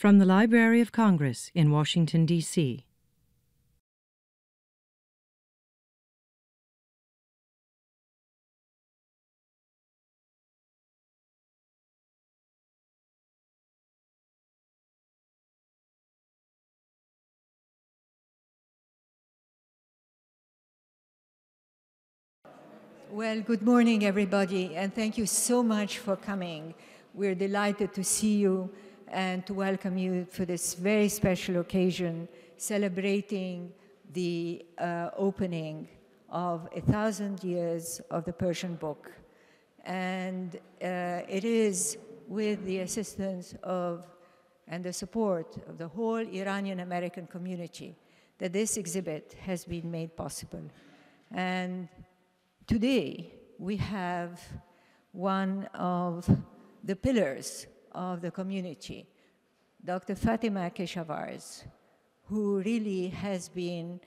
From the Library of Congress in Washington, D.C. Well, good morning, everybody, and thank you so much for coming. We're delighted to see you and to welcome you for this very special occasion, celebrating the opening of 1,000 years of the Persian Book. And it is with the assistance of and the support of the whole Iranian-American community that this exhibit has been made possible. And today, we have one of the pillars of the community, Dr. Fatima Keshavarz, who really has been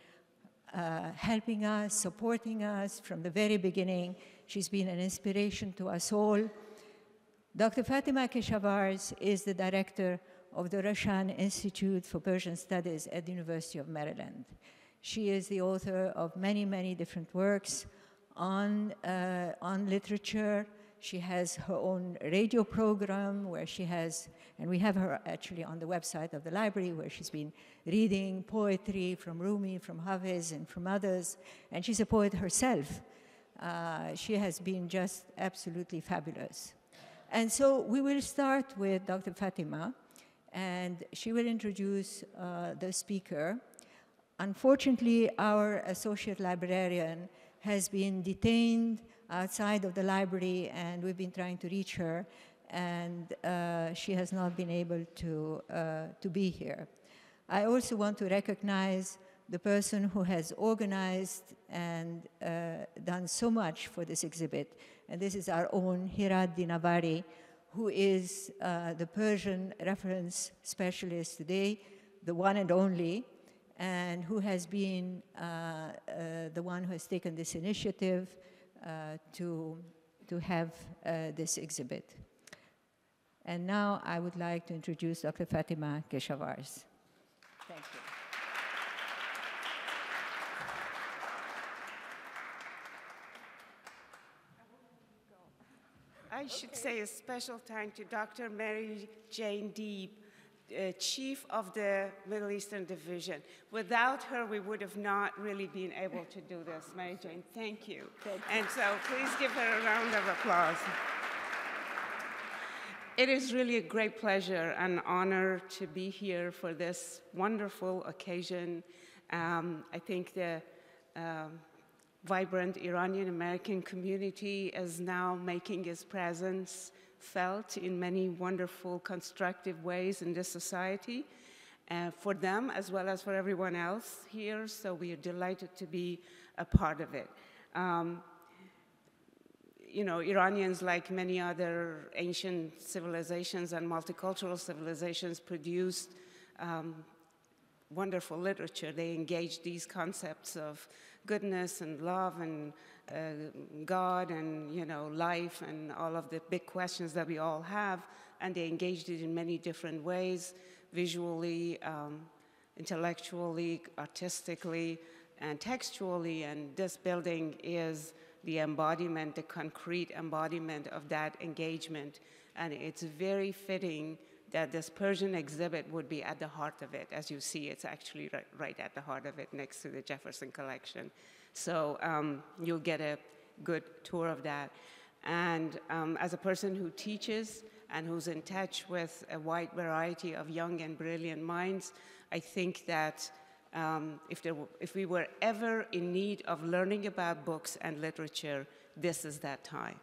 helping us, supporting us from the very beginning. She's been an inspiration to us all. Dr. Fatima Keshavarz is the director of the Roshan Institute for Persian Studies at the University of Maryland. She is the author of many, many different works on literature. She has her own radio program where she has, and we have her actually on the website of the library, where she's been reading poetry from Rumi, from Hafiz, and from others, and she's a poet herself. She has been just absolutely fabulous. And so we will start with Dr. Fatima, and she will introduce the speaker. Unfortunately, our associate librarian has been detained outside of the library, and we've been trying to reach her, and she has not been able to be here. I also want to recognize the person who has organized and done so much for this exhibit, and this is our own Hirad Dinavari, who is the Persian reference specialist today, the one and only, and who has been the one who has taken this initiative to have this exhibit. And now I would like to introduce Dr. Fatima Keshavarz. Thank you. I should say a special thank to Dr. Mary Jane Deeb, Chief of the Middle Eastern Division. Without her, we would have not really been able to do this. Mary Jane, thank you. And so please give her a round of applause. It is really a great pleasure and honor to be here for this wonderful occasion. I think the vibrant Iranian-American community is now making its presence felt in many wonderful, constructive ways in this society, for them as well as for everyone else here, so we are delighted to be a part of it. You know, Iranians, like many other ancient civilizations and multicultural civilizations, produced wonderful literature. They engaged these concepts of goodness and love and God and, you know, life and all of the big questions that we all have, and they engaged it in many different ways, visually, intellectually, artistically, and textually, and this building is the embodiment, the concrete embodiment of that engagement, and it's very fitting that this Persian exhibit would be at the heart of it. As you see, it's actually right at the heart of it, next to the Jefferson Collection. So you'll get a good tour of that. And as a person who teaches and who's in touch with a wide variety of young and brilliant minds, I think that if we were ever in need of learning about books and literature, this is that time.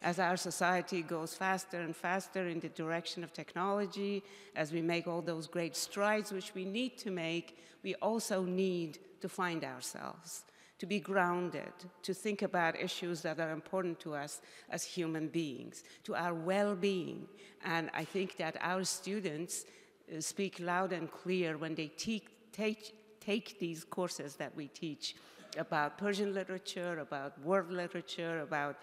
As our society goes faster and faster in the direction of technology, as we make all those great strides which we need to make, we also need to find ourselves, to be grounded, to think about issues that are important to us as human beings, to our well-being. And I think that our students speak loud and clear when they take these courses that we teach about Persian literature, about world literature, about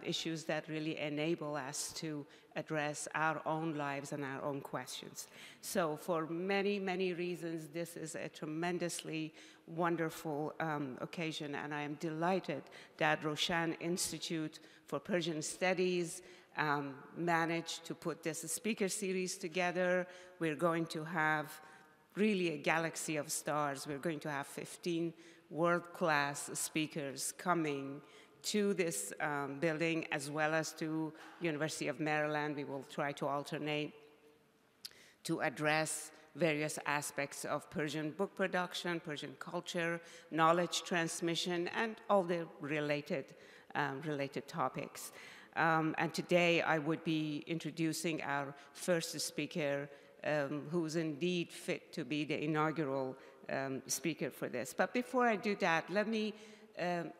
issues that really enable us to address our own lives and our own questions. So for many, many reasons, this is a tremendously wonderful occasion, and I am delighted that Roshan Institute for Persian Studies managed to put this speaker series together. We're going to have really a galaxy of stars. We're going to have 15 world-class speakers coming to this building, as well as to University of Maryland. We will try to alternate to address various aspects of Persian book production, Persian culture, knowledge transmission, and all the related topics. And today I would be introducing our first speaker, who's indeed fit to be the inaugural speaker for this. But before I do that, let me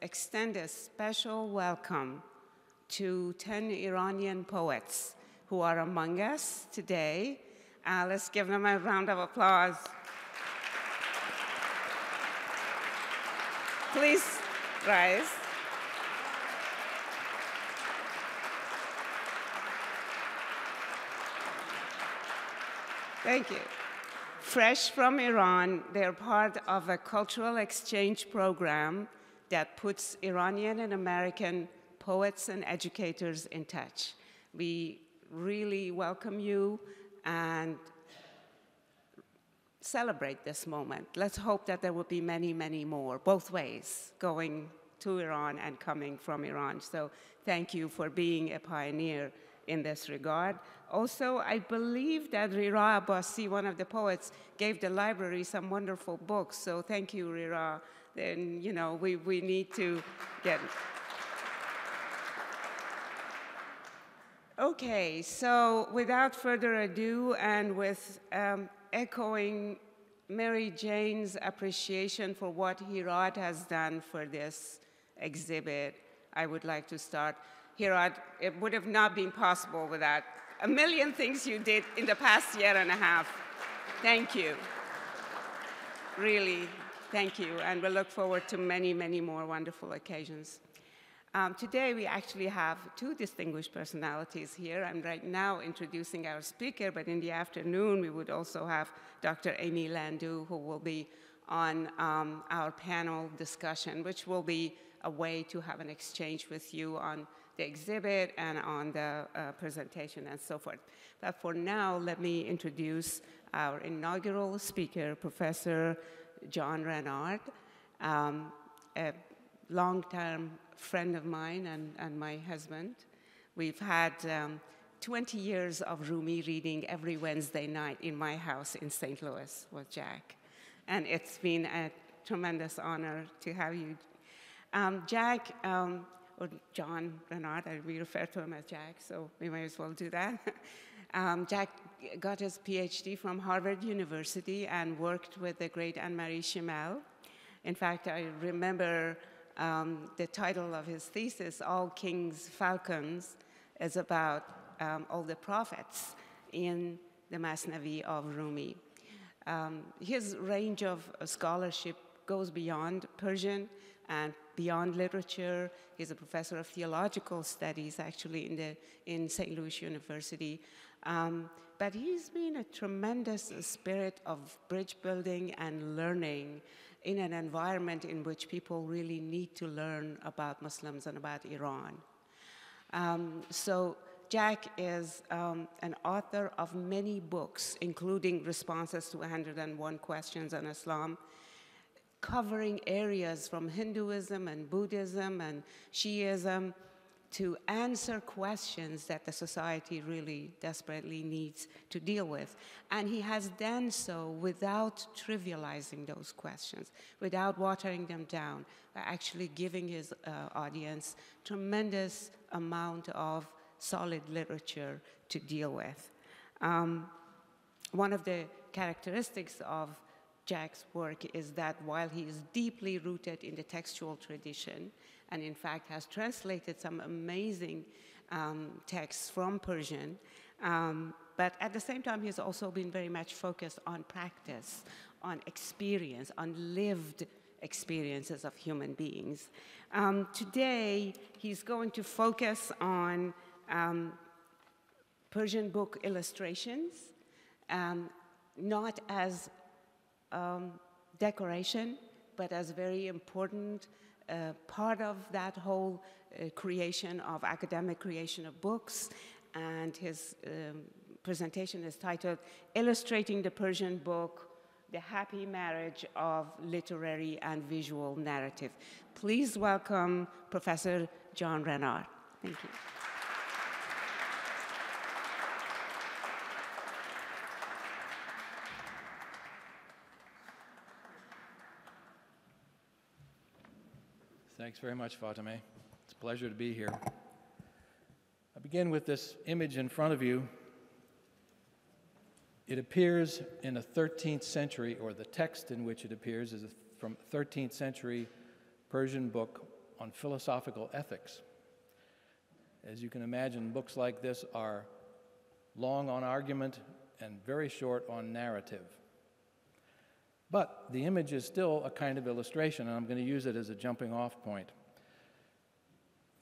extend a special welcome to 10 Iranian poets who are among us today. Let's give them a round of applause. Please rise. Thank you. Fresh from Iran, they're part of a cultural exchange program that puts Iranian and American poets and educators in touch. We really welcome you and celebrate this moment. Let's hope that there will be many, many more, both ways, going to Iran and coming from Iran. So thank you for being a pioneer in this regard. Also, I believe that Rira Abbasi, one of the poets, gave the library some wonderful books. So thank you, Rira. Then, you know, we need to get... Okay, so without further ado, and with echoing Mary Jane's appreciation for what Hirad has done for this exhibit, I would like to start. Hirad, it would have not been possible without a million things you did in the past year and a half. Thank you. Really, thank you. And we look forward to many, many more wonderful occasions. Today, we actually have two distinguished personalities here. I'm right now introducing our speaker, but in the afternoon, we would also have Dr. Amy Landau, who will be on our panel discussion, which will be a way to have an exchange with you on the exhibit and on the presentation and so forth. But for now, let me introduce our inaugural speaker, Professor John Renard, a long-term friend of mine and my husband. We've had 20 years of Rumi reading every Wednesday night in my house in St. Louis with Jack. And it's been a tremendous honor to have you. Jack, or John Renard, we refer to him as Jack, so we may as well do that. Jack got his PhD from Harvard University and worked with the great Anne-Marie Schimmel. In fact, I remember the title of his thesis, All Kings' Falcons, is about all the prophets in the Masnavi of Rumi. His range of scholarship goes beyond Persian and beyond literature. He's a professor of theological studies, actually, in St. Louis University. But he's been a tremendous spirit of bridge building and learning in an environment in which people really need to learn about Muslims and about Iran. So Jack is an author of many books, including Responses to 101 Questions on Islam, covering areas from Hinduism and Buddhism and Shiism to answer questions that the society really desperately needs to deal with. And he has done so without trivializing those questions, without watering them down, by actually giving his audience tremendous amount of solid literature to deal with. One of the characteristics of Jack's work is that while he is deeply rooted in the textual tradition, and in fact has translated some amazing texts from Persian, but at the same time he's also been very much focused on practice, on experience, on lived experiences of human beings. Today, he's going to focus on Persian book illustrations, not as decoration, but as a very important part of that whole creation of academic creation of books. And his presentation is titled, Illustrating the Persian Book, the Happy Marriage of Literary and Visual Narrative. Please welcome Professor John Renard. Thank you. Thanks very much, Fatemeh. It's a pleasure to be here. I begin with this image in front of you. It appears in a 13th century, or the text in which it appears is from a 13th century Persian book on philosophical ethics. As you can imagine, books like this are long on argument and very short on narrative. But the image is still a kind of illustration, and I'm going to use it as a jumping off point.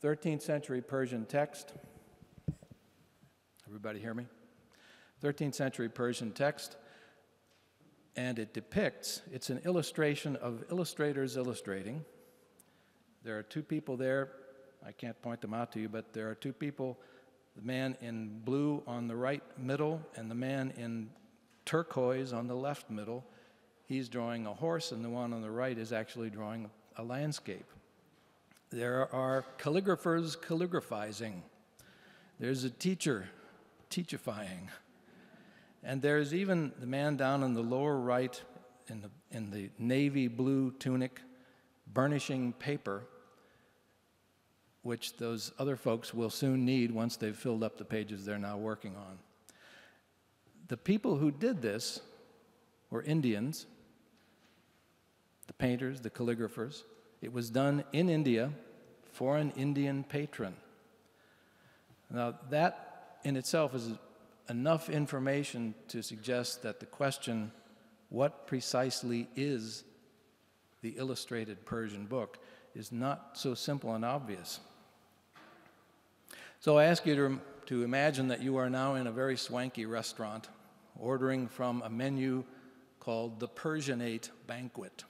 13th century Persian text. Everybody hear me? 13th century Persian text, and it depicts, it's an illustration of illustrators illustrating. There are two people there. I can't point them out to you, but there are two people, the man in blue on the right middle and the man in turquoise on the left middle. He's drawing a horse, and the one on the right is actually drawing a landscape. There are calligraphers calligraphizing. There's a teacher teachifying. And there's even the man down in the lower right in the navy blue tunic burnishing paper, which those other folks will soon need once they've filled up the pages they're now working on. The people who did this were Indians, the painters, the calligraphers. It was done in India for an Indian patron. Now that in itself is enough information to suggest that the question, what precisely is the illustrated Persian book, is not so simple and obvious. So I ask you to imagine that you are now in a very swanky restaurant ordering from a menu called the Persianate Banquet.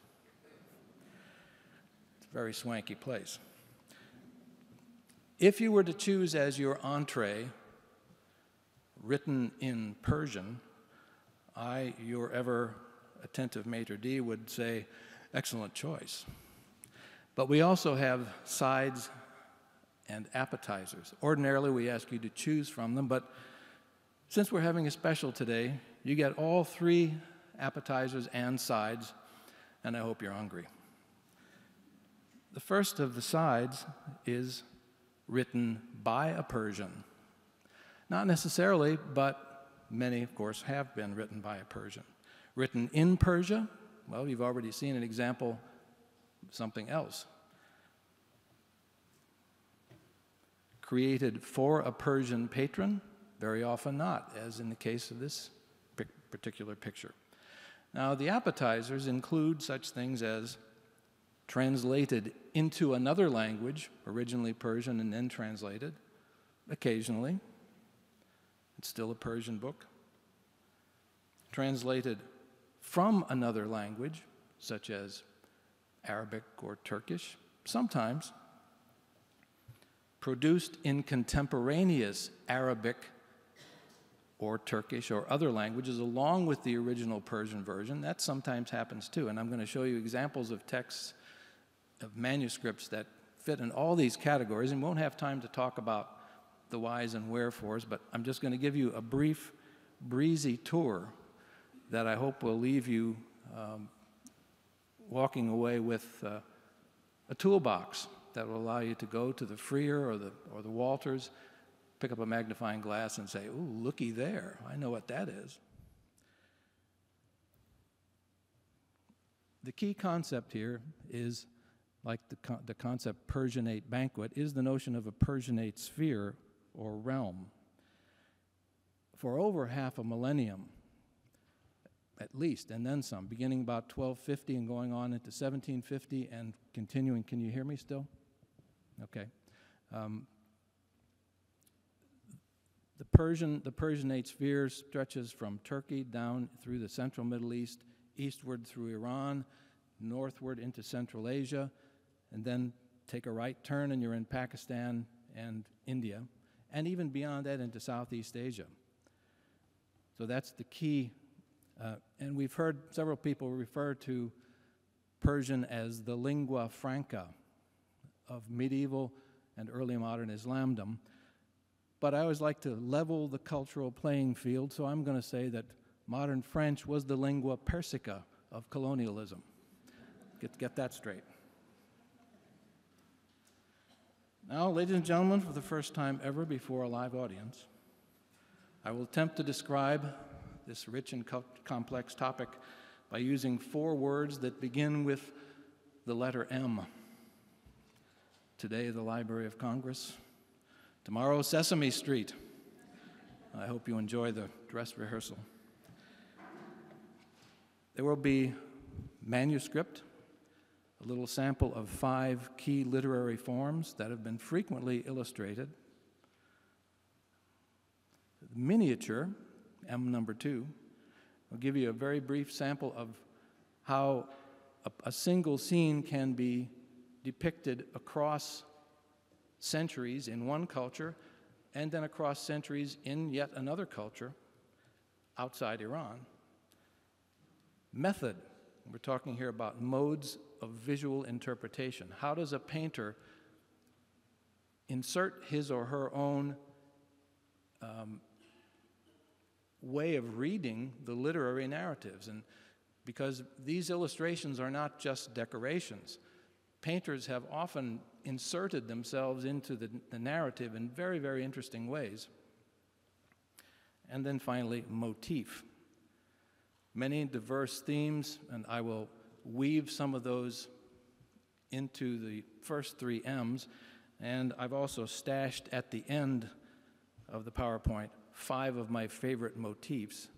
It's a very swanky place. If you were to choose as your entree, written in Persian, I, your ever attentive maitre d', would say, excellent choice. But we also have sides and appetizers. Ordinarily, we ask you to choose from them, but since we're having a special today, you get all three appetizers and sides, and I hope you're hungry. The first of the sides is written by a Persian. Not necessarily, but many, of course, have been written by a Persian. Written in Persia, well, you've already seen an example of something else. Created for a Persian patron, very often not, as in the case of this particular picture. Now, the appetizers include such things as translated into another language, originally Persian and then translated, occasionally. It's still a Persian book. Translated from another language, such as Arabic or Turkish, sometimes. Produced in contemporaneous Arabic or Turkish or other languages along with the original Persian version. That sometimes happens too, and I'm going to show you examples of texts, of manuscripts that fit in all these categories, and won't have time to talk about the whys and wherefores, but I'm just going to give you a brief, breezy tour that I hope will leave you walking away with a toolbox that will allow you to go to the Freer or the Walters, pick up a magnifying glass and say, ooh, looky there, I know what that is. The key concept here is, like the concept Persianate banquet, is the notion of a Persianate sphere or realm. For over half a millennium, at least, and then some, beginning about 1250 and going on into 1750 and continuing. Can you hear me still? Okay. The Persianate sphere stretches from Turkey down through the central Middle East, eastward through Iran, northward into Central Asia, and then take a right turn and you're in Pakistan and India, and even beyond that into Southeast Asia. So that's the key. And we've heard several people refer to Persian as the lingua franca of medieval and early modern Islamdom. But I always like to level the cultural playing field, so I'm going to say that modern French was the lingua persica of colonialism. Get that straight. Now, ladies and gentlemen, for the first time ever before a live audience, I will attempt to describe this rich and complex topic by using 4 words that begin with the letter M. Today, the Library of Congress. Tomorrow, Sesame Street. I hope you enjoy the dress rehearsal. There will be manuscript, a little sample of 5 key literary forms that have been frequently illustrated. Miniature, M number 2, will give you a very brief sample of how a single scene can be depicted across centuries in one culture and then across centuries in yet another culture outside Iran. Method, we're talking here about modes of visual interpretation. How does a painter insert his or her own way of reading the literary narratives? And because these illustrations are not just decorations, painters have often inserted themselves into the narrative in very, very interesting ways. And then finally, motif. Many diverse themes, and I will weave some of those into the first 3 M's, and I've also stashed at the end of the PowerPoint 5 of my favorite motifs.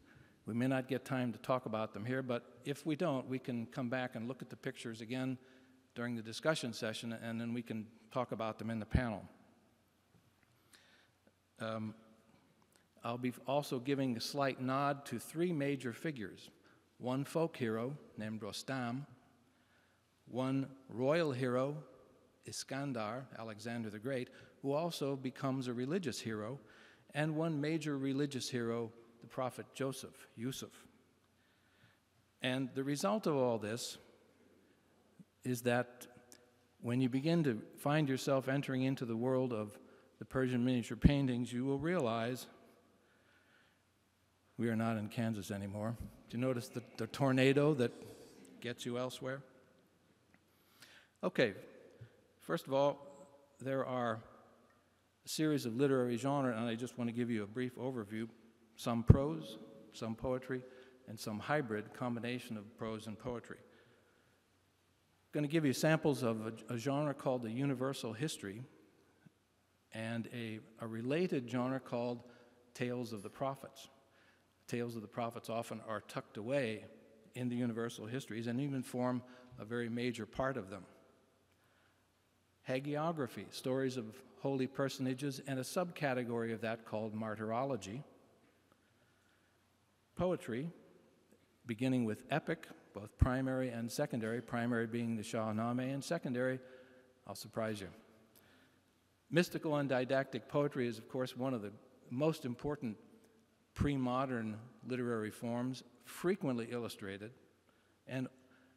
We may not get time to talk about them here, but if we don't, we can come back and look at the pictures again during the discussion session, and then we can talk about them in the panel. I'll be also giving a slight nod to 3 major figures. One folk hero named Rostam, one royal hero, Iskandar, Alexander the Great, who also becomes a religious hero, and one major religious hero, the prophet Joseph, Yusuf. And the result of all this is that when you begin to find yourself entering into the world of the Persian miniature paintings, you will realize we are not in Kansas anymore. Do you notice the tornado that gets you elsewhere? Okay, first of all, there are a series of literary genres, and I just want to give you a brief overview. Some prose, some poetry, and some hybrid combination of prose and poetry. I'm going to give you samples of a genre called the universal history and a related genre called tales of the prophets. Tales of the prophets often are tucked away in the universal histories and even form a very major part of them. Hagiography, stories of holy personages, and a subcategory of that called martyrology. Poetry, beginning with epic, both primary and secondary, primary being the Shahnameh, and secondary, I'll surprise you. Mystical and didactic poetry is, of course, one of the most important pre-modern literary forms, frequently illustrated, and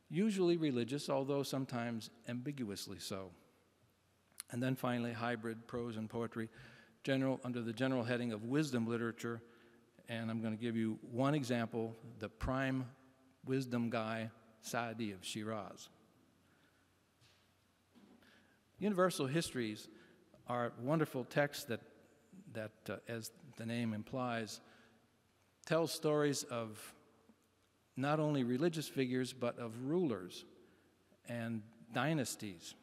usually religious, although sometimes ambiguously so. And then finally, hybrid prose and poetry, under the general heading of wisdom literature, and I'm going to give you one example, the prime wisdom guy, Sadi of Shiraz. Universal histories are wonderful texts that as the name implies, tell stories of not only religious figures, but of rulers and dynasties.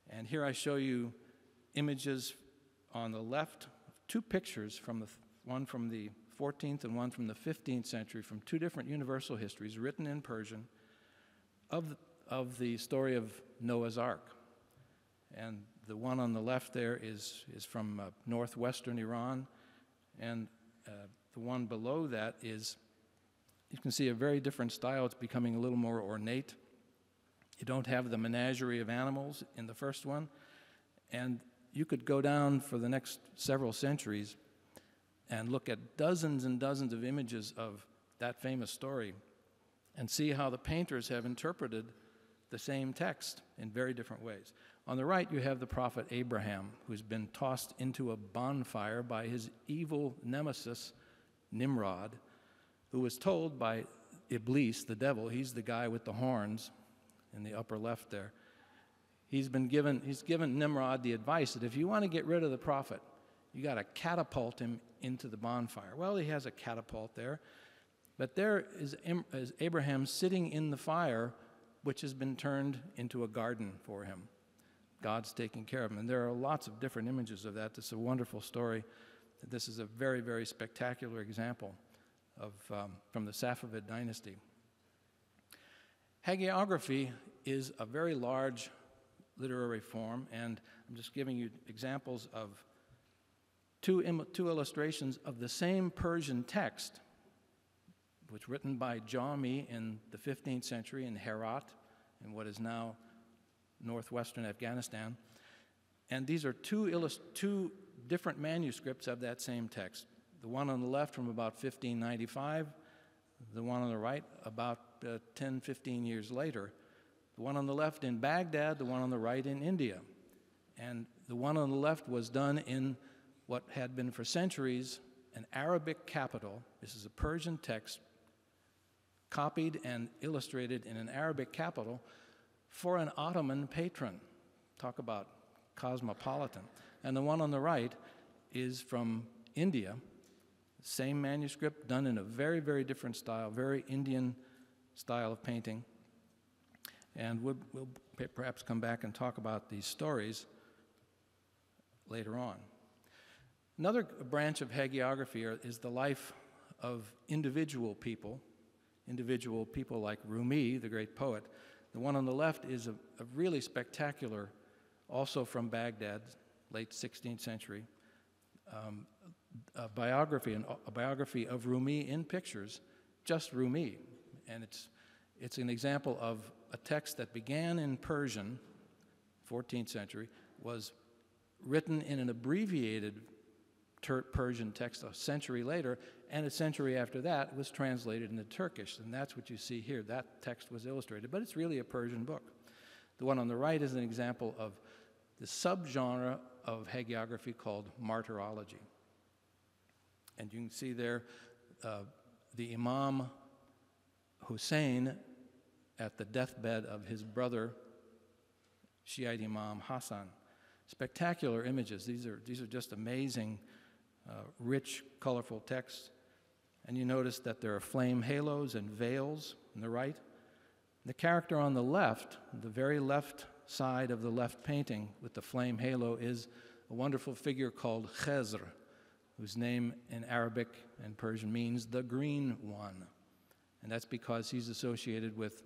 And here I show you images on the left, 2 pictures, one from the 14th and one from the 15th century, from two different universal histories written in Persian of the story of Noah's Ark. And the one on the left there is from northwestern Iran, and the one below that is, you can see a very different style. It's becoming a little more ornate. You don't have the menagerie of animals in the first one, and you could go down for the next several centuries and look at dozens and dozens of images of that famous story and see how the painters have interpreted the same text in very different ways. On the right, you have the prophet Abraham, who's been tossed into a bonfire by his evil nemesis, Nimrod, who was told by Iblis, the devil, he's the guy with the horns in the upper left there. He's given Nimrod the advice that if you want to get rid of the prophet, you got to catapult him into the bonfire. Well, he has a catapult there, but there is Abraham sitting in the fire, which has been turned into a garden for him. God's taking care of him. And there are lots of different images of that. It's a wonderful story. This is a very, very spectacular example of from the Safavid dynasty. Hagiography is a very large literary form, and I'm just giving you examples of two illustrations of the same Persian text, which written by Jami in the 15th century in Herat, in what is now northwestern Afghanistan. And these are two different manuscripts of that same text. The one on the left from about 1595, the one on the right about 10, 15 years later. The one on the left in Baghdad, the one on the right in India. And the one on the left was done in what had been for centuries an Arabic capital. This is a Persian text copied and illustrated in an Arabic capital for an Ottoman patron. Talk about cosmopolitan. And the one on the right is from India, same manuscript done in a very, very different style, very Indian style of painting. And we'll perhaps come back and talk about these stories later on. Another branch of hagiography is the life of individual people like Rumi, the great poet. The one on the left is a really spectacular, also from Baghdad, late 16th century, a biography of Rumi in pictures, just Rumi. And it's an example of a text that began in Persian, 14th century, was written in an abbreviated Persian text a century later, and a century after that was translated into Turkish, and that's what you see here. That text was illustrated, but it's really a Persian book. The one on the right is an example of the subgenre of hagiography called martyrology. And you can see there the Imam Hussein at the deathbed of his brother, Shiite Imam Hassan. Spectacular images. These are just amazing, rich, colorful texts. And you notice that there are flame halos and veils on the right. The character on the left, the very left side of the left painting with the flame halo, is a wonderful figure called Khizr, whose name in Arabic and Persian means the green one. And that's because he's associated with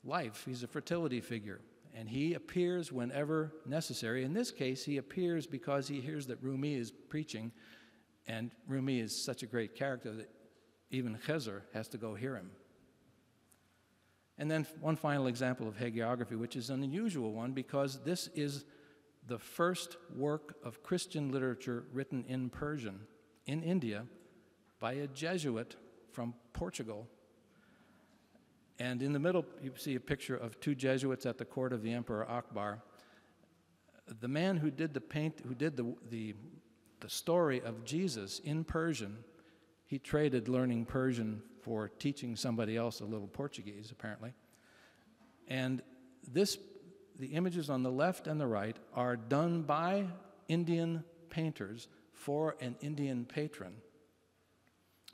life. He's a fertility figure. And he appears whenever necessary. In this case, he appears because he hears that Rumi is preaching, and Rumi is such a great character that even Khizr has to go hear him. And then one final example of hagiography, which is an unusual one because this is the first work of Christian literature written in Persian in India by a Jesuit from Portugal. And in the middle, you see a picture of two Jesuits at the court of the Emperor Akbar. The man who did the story of Jesus in Persian, he traded learning Persian for teaching somebody else a little Portuguese, apparently. And the images on the left and the right are done by Indian painters for an Indian patron,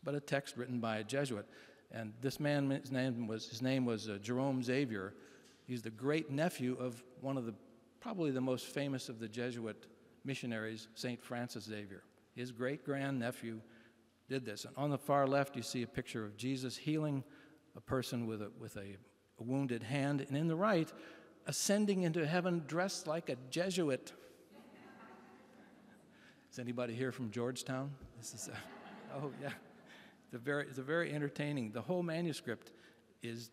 but a text written by a Jesuit. And this man, his name was Jerome Xavier. He's the great nephew of one of probably the most famous of the Jesuit missionaries, St. Francis Xavier. His great-grandnephew did this. And on the far left, you see a picture of Jesus healing a person with a wounded hand, and in the right, ascending into heaven dressed like a Jesuit. Is anybody here from Georgetown? This is oh yeah, it's a very entertaining. The whole manuscript is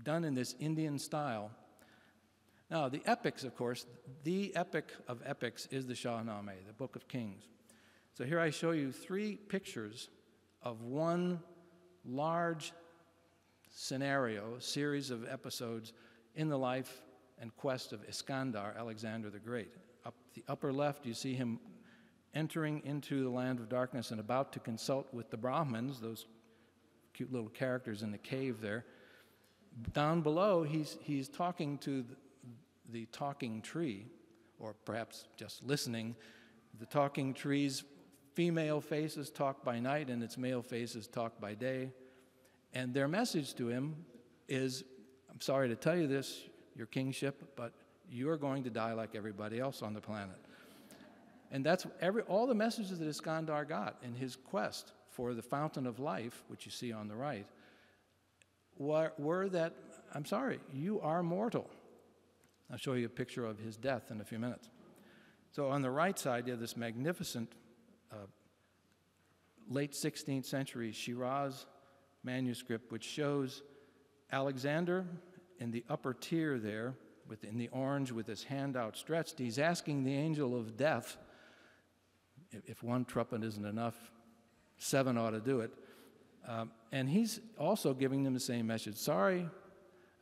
done in this Indian style. Now the epics, of course, the epic of epics is the Shahnameh, the Book of Kings. So here I show you 3 pictures of one large scenario, series of episodes in the life and quest of Iskandar, Alexander the Great. Up the upper left, you see him entering into the land of darkness and about to consult with the Brahmins, those cute little characters in the cave there. Down below, he's talking to the talking tree, or perhaps just listening. The talking tree's female faces talk by night, and its male faces talk by day. And their message to him is, I'm sorry to tell you this, your kingship, but you're going to die like everybody else on the planet. And that's all the messages that Iskandar got in his quest for the fountain of life, which you see on the right, were that, I'm sorry, you are mortal. I'll show you a picture of his death in a few minutes. So on the right side, you have this magnificent late 16th century Shiraz manuscript, which shows Alexander in the upper tier there, in the orange with his hand outstretched. He's asking the angel of death, if 1 trumpet isn't enough, 7 ought to do it. And he's also giving them the same message. Sorry,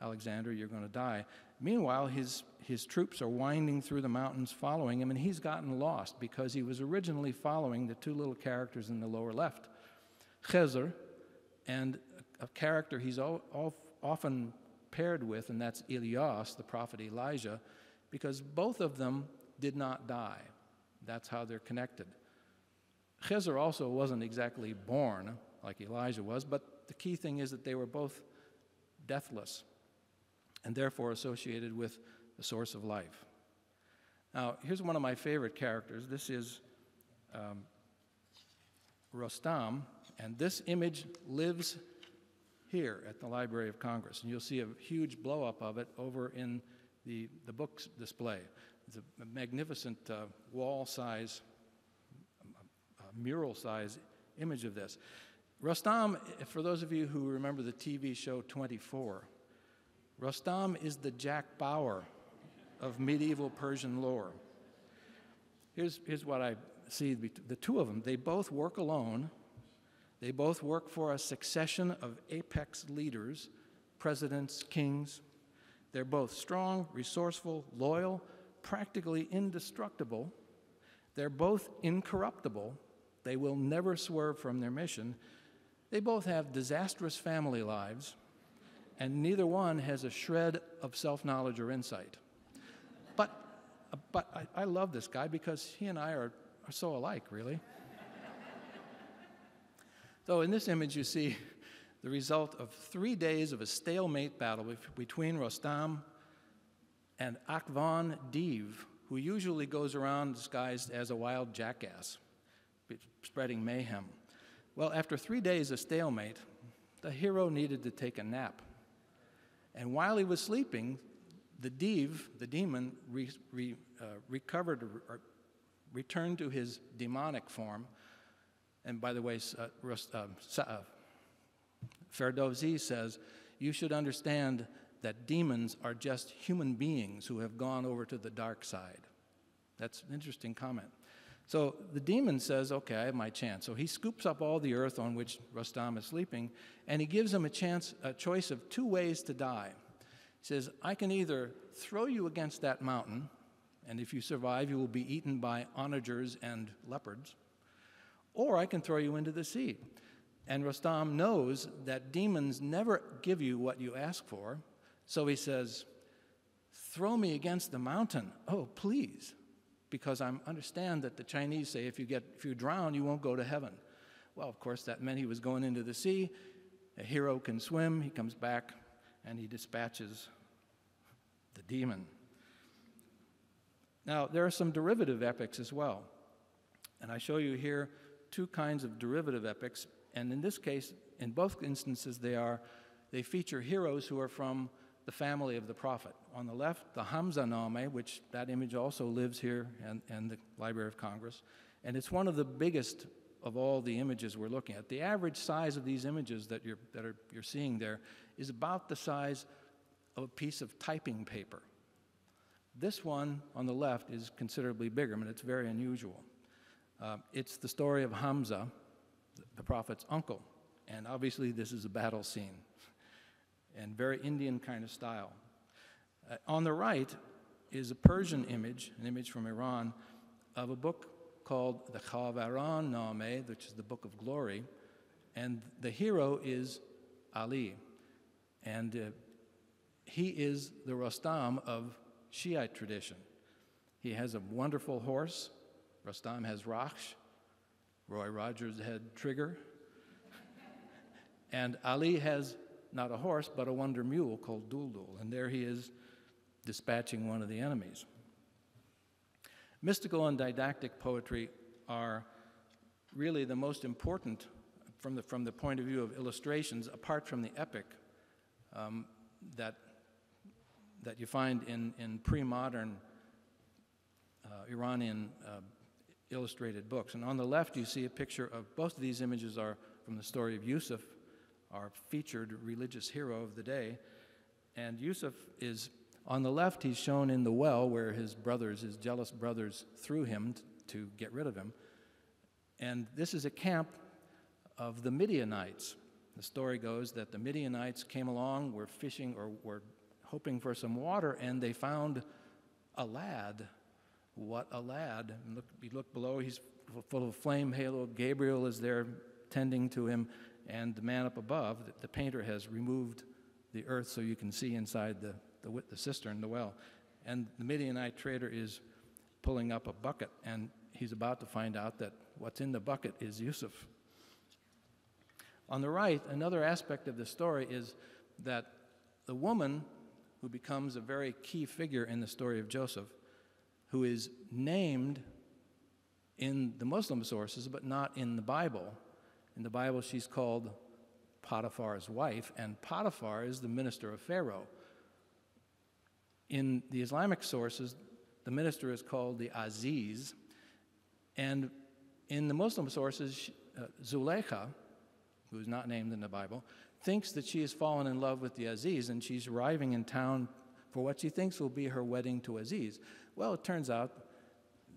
Alexander, you're going to die. Meanwhile, his troops are winding through the mountains following him, and he's gotten lost because he was originally following the 2 little characters in the lower left, Khizr, and a character he's often paired with, and that's Ilyas, the prophet Elijah, because both of them did not die. That's how they're connected. Khizr also wasn't exactly born like Elijah was, but the key thing is that they were both deathless and therefore associated with the source of life. Now, here's one of my favorite characters. This is Rostam, and this image lives here at the Library of Congress, and you'll see a huge blow-up of it over in the books display. It's a magnificent wall-size, mural-size image of this. Rostam, for those of you who remember the TV show 24, Rostam is the Jack Bauer of medieval Persian lore. Here's what I see, the 2 of them. They both work alone. They both work for a succession of apex leaders, presidents, kings. They're both strong, resourceful, loyal, practically indestructible. They're both incorruptible. They will never swerve from their mission. They both have disastrous family lives, and neither one has a shred of self-knowledge or insight. But I love this guy because he and I are so alike, really. So in this image, you see the result of 3 days of a stalemate battle between Rostam and Akvan Div, who usually goes around disguised as a wild jackass, spreading mayhem. Well, after 3 days of stalemate, the hero needed to take a nap. And while he was sleeping, the Div, the demon, recovered or returned to his demonic form. And by the way, Ferdowsi says, you should understand that demons are just human beings who have gone over to the dark side. That's an interesting comment. So the demon says, okay, I have my chance. So he scoops up all the earth on which Rostam is sleeping, and he gives him a choice of 2 ways to die. He says, I can either throw you against that mountain, and if you survive, you will be eaten by onagers and leopards, or I can throw you into the sea. And Rostam knows that demons never give you what you ask for, so he says, throw me against the mountain. Oh, please. Because I understand that the Chinese say if you drown, you won't go to heaven. Well, of course, that meant he was going into the sea. A hero can swim. He comes back, and he dispatches the demon. Now, there are some derivative epics as well. And I show you here two kinds of derivative epics, and in this case, in both instances, they feature heroes who are from the family of the prophet. On the left, the Hamza-name, which that image also lives here and the Library of Congress, and it's one of the biggest of all the images we're looking at. The average size of these images that you're seeing there is about the size of a piece of typing paper. This one on the left is considerably bigger, but it's very unusual. It's the story of Hamza, the prophet's uncle, and obviously this is a battle scene, and very Indian kind of style. On the right is a Persian image, an image from Iran, of a book called the Khawaran-name, which is the Book of Glory, and the hero is Ali, and he is the Rostam of Shiite tradition. He has a wonderful horse. Rostam has Rakhsh. Roy Rogers had Trigger. And Ali has not a horse, but a wonder mule called Duldul, and there he is dispatching one of the enemies. Mystical and didactic poetry are really the most important from the point of view of illustrations, apart from the epic that you find in pre-modern Iranian illustrated books. And on the left, you see a picture of both of these images are from the story of Yusuf, our featured religious hero of the day. And Yusuf is, on the left, he's shown in the well where his jealous brothers threw him to get rid of him. And this is a camp of the Midianites. The story goes that the Midianites came along, were fishing or were hoping for some water, and they found a lad. What a lad. And you look below, he's full of a flame halo. Gabriel is there tending to him, and the man up above, the painter has removed the earth so you can see inside the cistern, the well. And the Midianite trader is pulling up a bucket, and he's about to find out that what's in the bucket is Yusuf. On the right, another aspect of the story is that the woman who becomes a very key figure in the story of Joseph, who is named in the Muslim sources but not in the Bible. In the Bible, she's called Potiphar's wife, and Potiphar is the minister of Pharaoh. In the Islamic sources, the minister is called the Aziz, and in the Muslim sources, Zuleika, who is not named in the Bible, thinks that she has fallen in love with the Aziz, and she's arriving in town for what she thinks will be her wedding to Aziz. Well, it turns out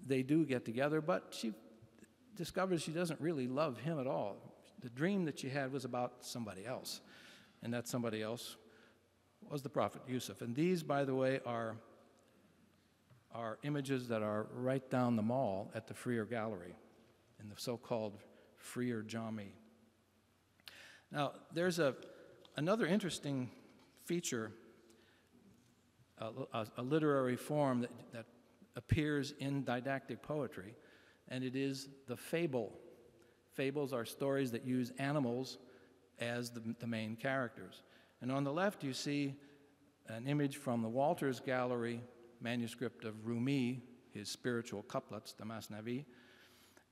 they do get together, but she discovers she doesn't really love him at all. The dream that she had was about somebody else, and that somebody else was the prophet Yusuf. And these, by the way, are images that are right down the mall at the Freer Gallery in the so-called Freer Jami. Now, there's another interesting feature, a literary form that appears in didactic poetry, and it is the fable. Fables are stories that use animals as the main characters. And on the left, you see an image from the Walters Gallery manuscript of Rumi, his spiritual couplets, the Masnavi.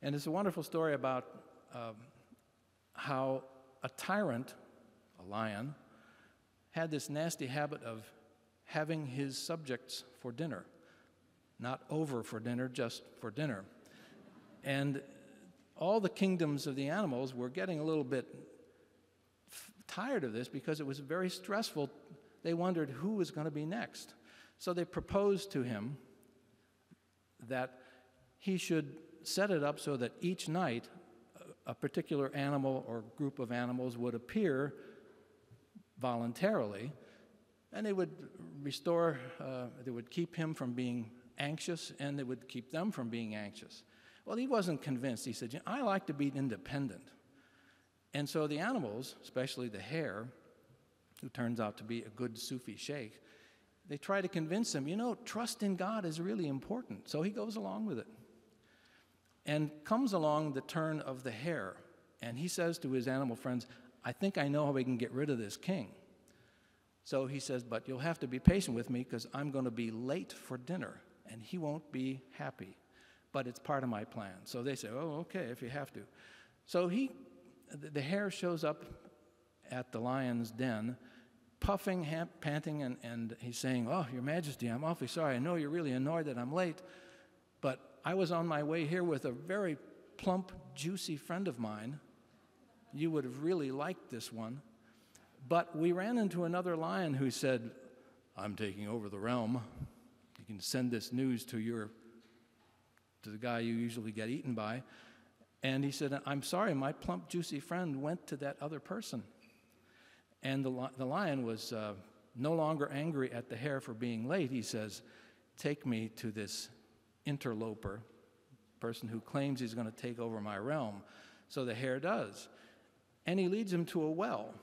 And it's a wonderful story about how a tyrant, a lion, had this nasty habit of having his subjects for dinner. Not over for dinner, just for dinner. And all the kingdoms of the animals were getting a little bit tired of this because it was very stressful. They wondered who was going to be next. So they proposed to him that he should set it up so that each night a particular animal or group of animals would appear voluntarily, and they would restore, they would keep him from being anxious, and they would keep them from being anxious. Well, he wasn't convinced. He said, I like to be independent. And so the animals, especially the hare, who turns out to be a good Sufi sheikh, they try to convince him, trust in God is really important. So he goes along with it. And comes along the turn of the hare, and he says to his animal friends, I think I know how we can get rid of this king. So he says, but you'll have to be patient with me because I'm going to be late for dinner, and he won't be happy. But it's part of my plan. So they say, oh, okay, if you have to. So the hare shows up at the lion's den, puffing, panting, and he's saying, "Oh, Your Majesty, I'm awfully sorry. I know you're really annoyed that I'm late, but I was on my way here with a very plump, juicy friend of mine. You would have really liked this one. But we ran into another lion who said, 'I'm taking over the realm. You can send this news to the guy you usually get eaten by.' And he said, 'I'm sorry, my plump, juicy friend went to that other person.' And the lion was no longer angry at the hare for being late. He says, 'Take me to this interloper, person who claims he's going to take over my realm.' So the hare does. And he leads him to a well.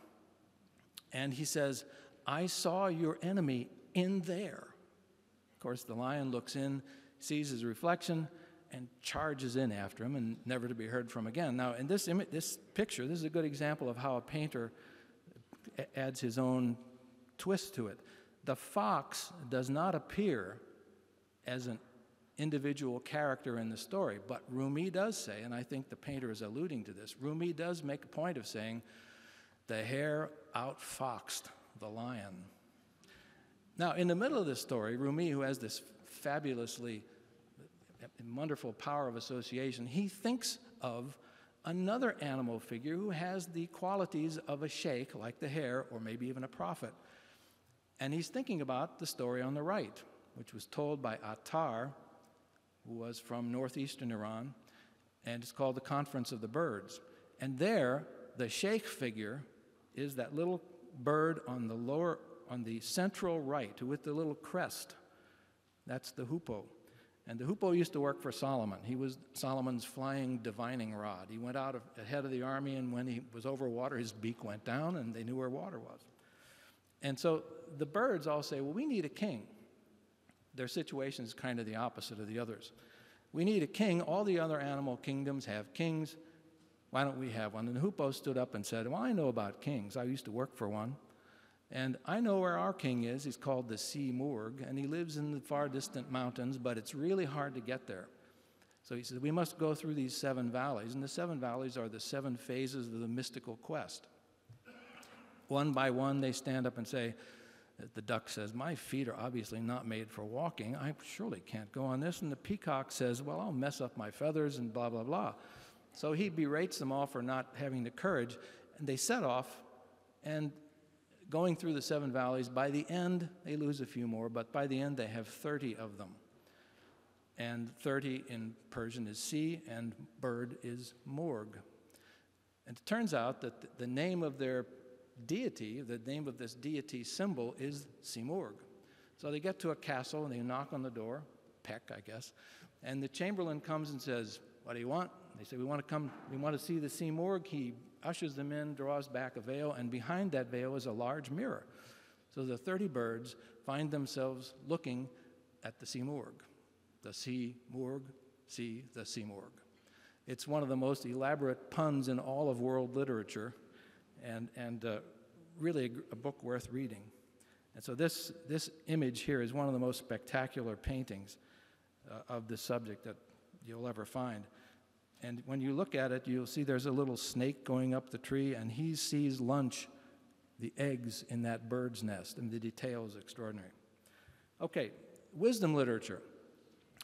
And he says, 'I saw your enemy in there.' Of course, the lion looks in, sees his reflection, and charges in after him, and never to be heard from again. Now, in this picture, this is a good example of how a painter adds his own twist to it. The fox does not appear as an individual character in the story, but Rumi does say, and I think the painter is alluding to this, Rumi does make a point of saying, the hare outfoxed the lion. Now, in the middle of this story, Rumi, who has this fabulously wonderful power of association, he thinks of another animal figure who has the qualities of a sheikh, like the hare, or maybe even a prophet. And he's thinking about the story on the right, which was told by Attar, who was from northeastern Iran, and it's called The Conference of the Birds. And there, the sheikh figure is that little bird on the central right, with the little crest. That's the hoopoe. And the hoopoe used to work for Solomon. He was Solomon's flying divining rod. He went out ahead of the army, and when he was over water, his beak went down, and they knew where water was. And so the birds all say, well, we need a king. Their situation is kind of the opposite of the others. We need a king. All the other animal kingdoms have kings. Why don't we have one? And the hoopoe stood up and said, well, I know about kings. I used to work for one. And I know where our king is. He's called the Simurgh, and he lives in the far distant mountains, but it's really hard to get there. So he says, we must go through these 7 valleys, and the 7 valleys are the 7 phases of the mystical quest. One by one, they stand up and say, the duck says, my feet are obviously not made for walking. I surely can't go on this. And the peacock says, well, I'll mess up my feathers and blah, blah, blah. So he berates them all for not having the courage, and they set off, and going through the 7 valleys, by the end, they lose a few more, but by the end, they have 30 of them. And 30 in Persian is si, and bird is morg. And it turns out that the name of their deity, the name of this deity symbol, is Simurgh. So they get to a castle, and they knock on the door, peck, I guess, and the chamberlain comes and says, what do you want? They say, we want to see the Simurgh. He ushers them in, draws back a veil, and behind that veil is a large mirror. So the 30 birds find themselves looking at the Simurgh. The Simurgh, see the Simurgh. It's one of the most elaborate puns in all of world literature, and really a book worth reading. And so this image here is one of the most spectacular paintings of this subject that you'll ever find. And when you look at it, you'll see there's a little snake going up the tree, and he sees lunch, the eggs in that bird's nest, and the detail is extraordinary. Okay, wisdom literature.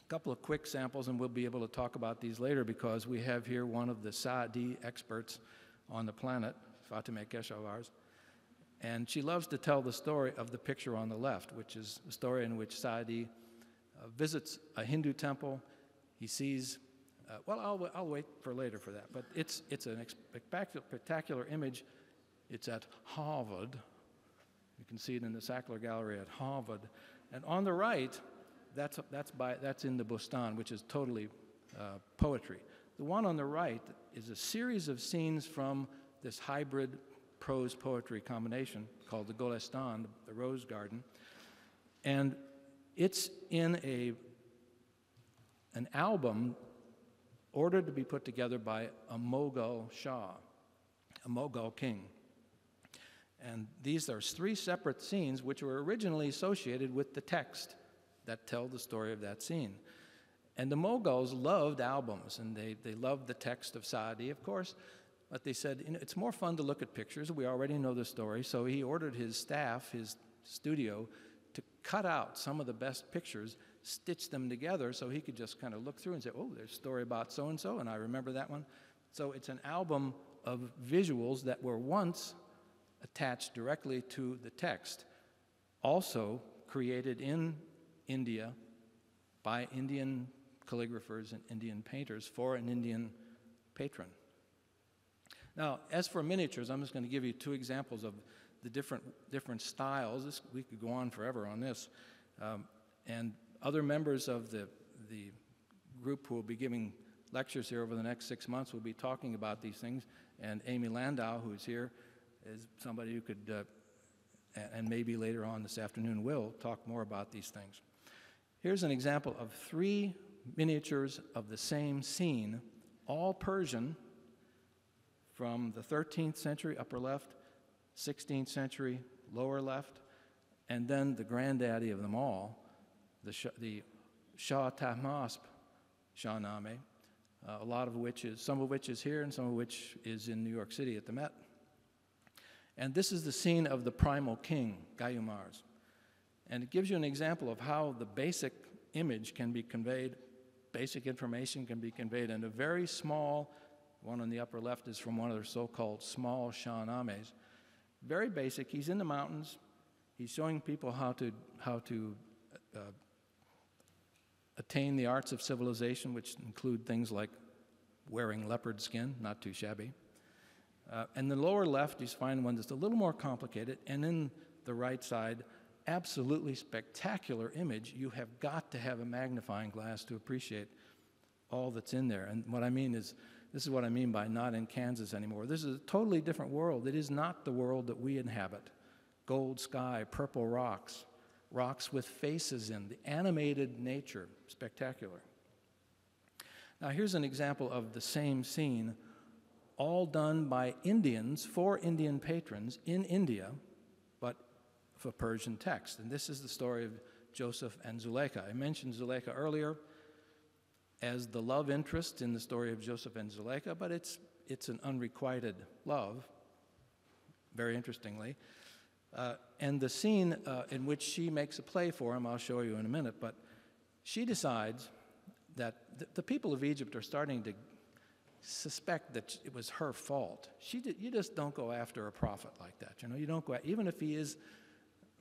A couple of quick samples, and we'll be able to talk about these later because we have here one of the Sadi experts on the planet, Fatemeh Keshavarz, and she loves to tell the story of the picture on the left, which is a story in which Sadi visits a Hindu temple. He sees well, I'll wait for later for that. But it's a spectacular image. It's at Harvard. You can see it in the Sackler Gallery at Harvard. And on the right, that's in the Bustan, which is totally poetry. The one on the right is a series of scenes from this hybrid prose poetry combination called the Golestan, the Rose Garden. And it's in an album ordered to be put together by a Mughal Shah, a Mughal king. And these are 3 separate scenes which were originally associated with the text that tell the story of that scene. And the Mughals loved albums, and they loved the text of Sadi, of course, but they said, it's more fun to look at pictures. We already know the story, so he ordered his staff, his studio, to cut out some of the best pictures, stitch them together so he could just kind of look through and say, oh, there's a story about so-and-so, and I remember that one. So it's an album of visuals that were once attached directly to the text, also created in India by Indian calligraphers and Indian painters for an Indian patron. Now, as for miniatures, I'm just going to give you two examples of the different styles. We could go on forever on this. And other members of the group who will be giving lectures here over the next 6 months will be talking about these things. And Amy Landau, who's here, is somebody who could, and maybe later on this afternoon will, talk more about these things. Here's an example of 3 miniatures of the same scene, all Persian, from the 13th century, upper left, 16th century, lower left, and then the granddaddy of them all, the Shah Tahmasp Shahnameh, some of which is here and some of which is in New York City at the Met. And this is the scene of the primal king, Gayumars. And it gives you an example of how the basic image can be conveyed, basic information can be conveyed in a very small, one on the upper left is from one of their so-called small Shahnamehs. Very basic. He's in the mountains. He's showing people how to attain the arts of civilization, which include things like wearing leopard skin, not too shabby. And the lower left, you find one that's a little more complicated, and in the right side, absolutely spectacular image. You have got to have a magnifying glass to appreciate all that's in there. And what I mean is, this is what I mean by not in Kansas anymore. This is a totally different world. It is not the world that we inhabit. Gold sky, purple rocks, rocks with faces in, the animated nature, spectacular. Now here's an example of the same scene, all done by Indians for Indian patrons in India, but for Persian text. And this is the story of Joseph and Zuleika. I mentioned Zuleika earlier as the love interest in the story of Joseph and Zuleika, but it's an unrequited love, very interestingly. And the scene in which she makes a play for him, I'll show you in a minute, but she decides that the people of Egypt are starting to suspect that it was her fault. You just don't go after a prophet like that, you know. You don't go, even if he is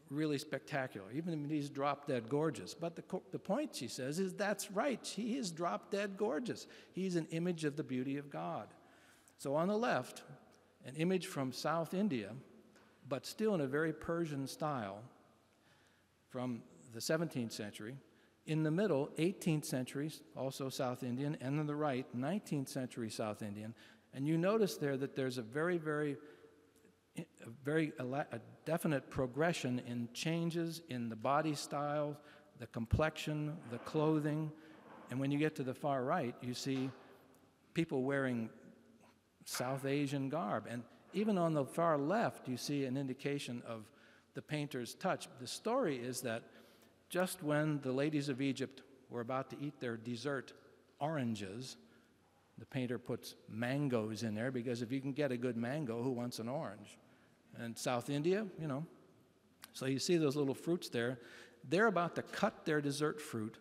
really spectacular, even if he's drop-dead gorgeous. But the point, she says, is that's right. He is drop-dead gorgeous. He's an image of the beauty of God. So on the left, an image from South India, but still in a very Persian style from the 17th century. In the middle, 18th century, also South Indian, and on the right, 19th century South Indian. And you notice there that there's a definite progression in changes in the body style, the complexion, the clothing. And when you get to the far right, you see people wearing South Asian garb. And even on the far left, you see an indication of the painter's touch. The story is that just when the ladies of Egypt were about to eat their dessert oranges, the painter puts mangoes in there, because if you can get a good mango, who wants an orange? And South India, you know. So you see those little fruits there. They're about to cut their dessert fruit,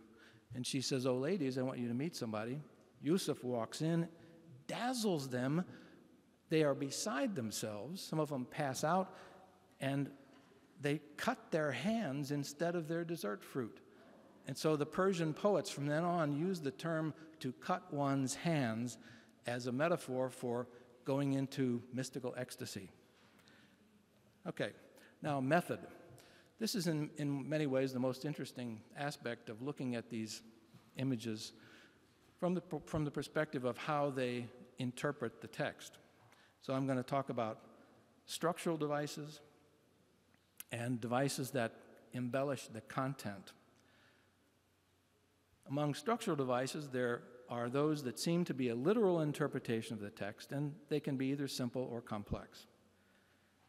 and she says, "Oh, ladies, I want you to meet somebody." Yusuf walks in, dazzles them. They are beside themselves. Some of them pass out, and they cut their hands instead of their dessert fruit. And so the Persian poets from then on use the term to cut one's hands as a metaphor for going into mystical ecstasy. Okay, now method. This is in many ways the most interesting aspect of looking at these images from the perspective of how they interpret the text. So I'm going to talk about structural devices and devices that embellish the content. Among structural devices, there are those that seem to be a literal interpretation of the text, and they can be either simple or complex.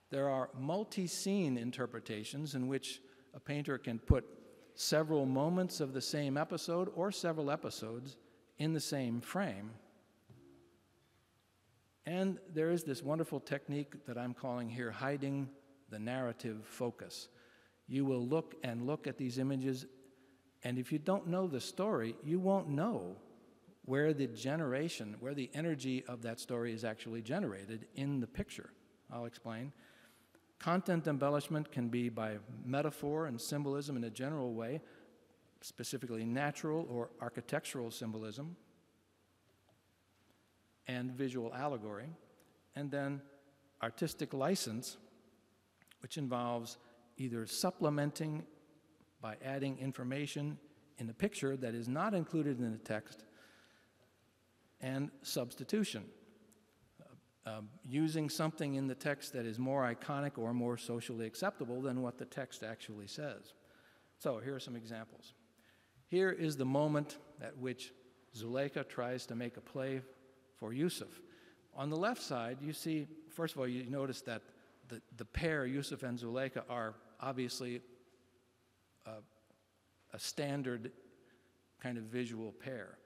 There are multi-scene interpretations in which a painter can put several moments of the same episode or several episodes in the same frame. And there is this wonderful technique that I'm calling here hiding the narrative focus. You will look and look at these images, and if you don't know the story, you won't know where the energy of that story is actually generated in the picture. I'll explain. Content embellishment can be by metaphor and symbolism in a general way, specifically natural or architectural symbolism, and visual allegory, and then artistic license, which involves either supplementing by adding information in the picture that is not included in the text, and substitution, using something in the text that is more iconic or more socially acceptable than what the text actually says. So here are some examples. Here is the moment at which Zuleika tries to make a play for Yusuf. On the left side, you see, first of all, you notice that the pair, Yusuf and Zuleika, are obviously a standard kind of visual pair.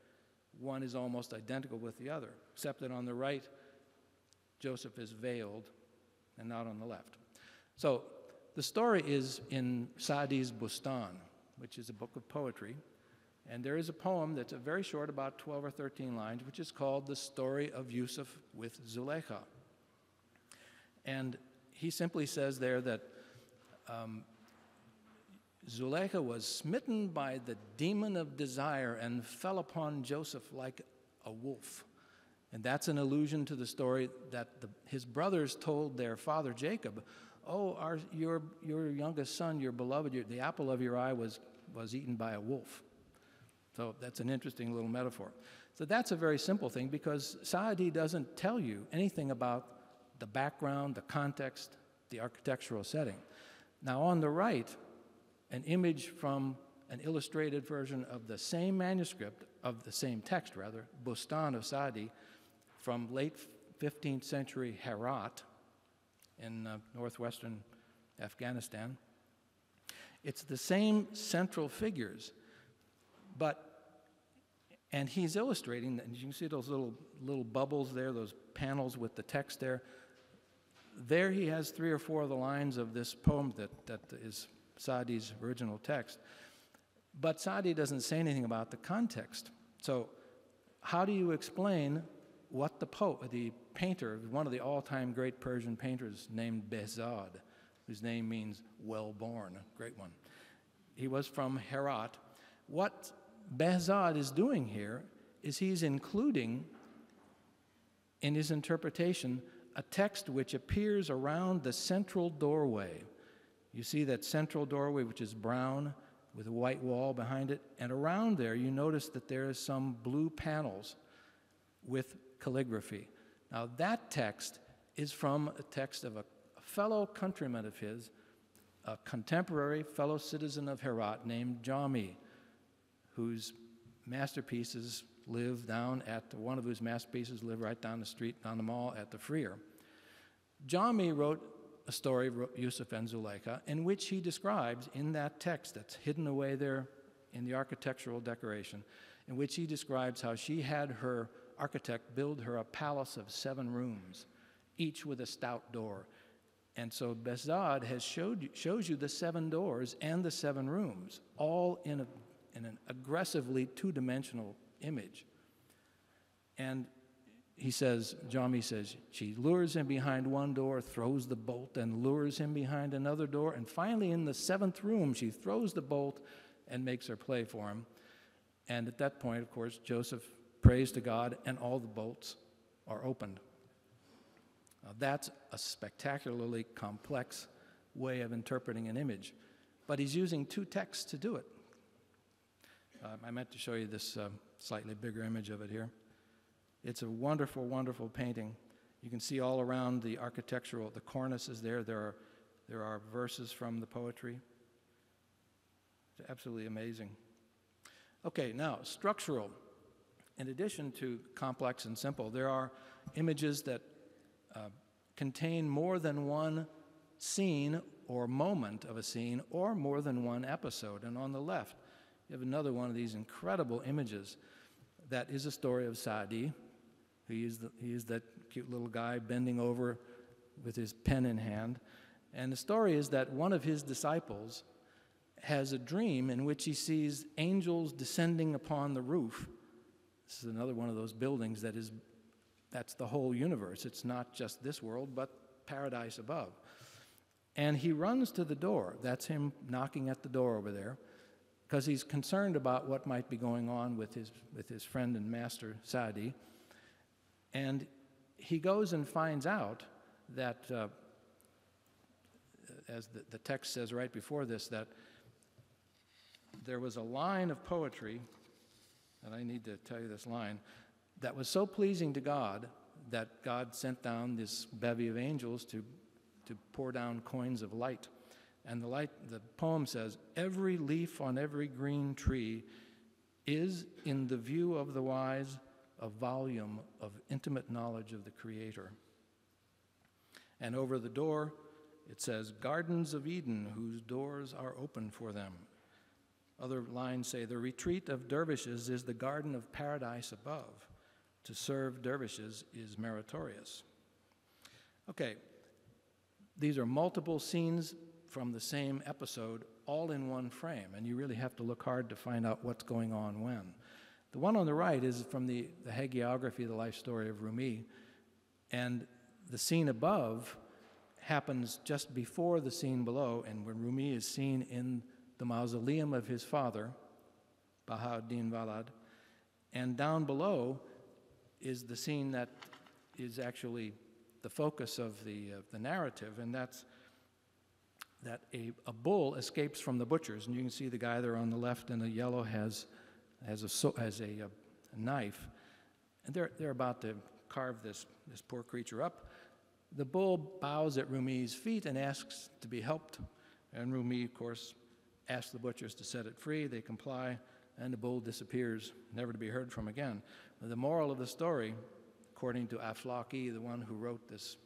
One is almost identical with the other, except that on the right, Joseph is veiled and not on the left. So the story is in Sadi's Bustan, which is a book of poetry. And there is a poem that's very short, about 12 or 13 lines, which is called The Story of Yusuf with Zuleika. And he simply says there that Zuleika was smitten by the demon of desire and fell upon Joseph like a wolf. And that's an allusion to the story that his brothers told their father Jacob, oh, your youngest son, your beloved, the apple of your eye was eaten by a wolf. So that's an interesting little metaphor. So that's a very simple thing, because Sadi doesn't tell you anything about the background, the context, the architectural setting. Now on the right, an image from an illustrated version of the same manuscript, of the same text rather, Bustan of Sadi, from late 15th century Herat in northwestern Afghanistan. It's the same central figures, and he's illustrating, and you can see those little bubbles there, those panels with the text there. There he has 3 or 4 of the lines of this poem that is Sadi's original text. But Sadi doesn't say anything about the context. So how do you explain what the painter, one of the all-time great Persian painters named Behzad, whose name means well-born, great one. He was from Herat. What Behzad is doing here is he's including in his interpretation a text which appears around the central doorway. You see that central doorway, which is brown with a white wall behind it, and around there you notice that there is some blue panels with calligraphy. Now that text is from a text of a fellow countryman of his, a contemporary fellow citizen of Herat named Jami, whose masterpieces live one of whose masterpieces live right down the street, down the mall at the Freer. Jami wrote a story, Yusuf and Zuleika, in which he describes, in that text that's hidden away there in the architectural decoration, in which he describes how she had her architect build her a palace of 7 rooms, each with a stout door. And so Behzad shows you the 7 doors and the 7 rooms, all in an aggressively 2-dimensional image. And Jami says, she lures him behind one door, throws the bolt, and lures him behind another door, and finally in the 7th room, she throws the bolt and makes her play for him. And at that point, of course, Joseph prays to God, and all the bolts are opened. Now, that's a spectacularly complex way of interpreting an image, but he's using 2 texts to do it. I meant to show you this slightly bigger image of it here. It's a wonderful, wonderful painting. You can see all around the architectural, the cornice is there. There are verses from the poetry. It's absolutely amazing. Okay, now, structural. In addition to complex and simple, there are images that contain more than one scene or moment of a scene or more than one episode. And on the left, you have another one of these incredible images that is a story of Sadi. He is that cute little guy bending over with his pen in hand. And the story is that one of his disciples has a dream in which he sees angels descending upon the roof. This is another one of those buildings that's the whole universe. It's not just this world, but paradise above. And he runs to the door. That's him knocking at the door over there, because he's concerned about what might be going on with his friend and master, Sadi. And he goes and finds out that, as the text says right before this, that there was a line of poetry, and I need to tell you this line, that was so pleasing to God that God sent down this bevy of angels to pour down coins of light. And the poem says, "Every leaf on every green tree is, in the view of the wise, a volume of intimate knowledge of the Creator." And over the door, it says, "Gardens of Eden, whose doors are open for them." Other lines say, "The retreat of dervishes is the garden of paradise above. To serve dervishes is meritorious." Okay, these are multiple scenes from the same episode, all in one frame, and you really have to look hard to find out what's going on when. The one on the right is from the Hagiography, the life story of Rumi, and the scene above happens just before the scene below, and when Rumi is seen in the mausoleum of his father, Bahauddin Walad, and down below is the scene that is actually the focus of the narrative, and that's that a bull escapes from the butchers, and you can see the guy there on the left in the yellow has a knife, and they're about to carve this poor creature up. The bull bows at Rumi's feet and asks to be helped, and Rumi, of course, asks the butchers to set it free. They comply, and the bull disappears, never to be heard from again. The moral of the story, according to Aflaki, the one who wrote this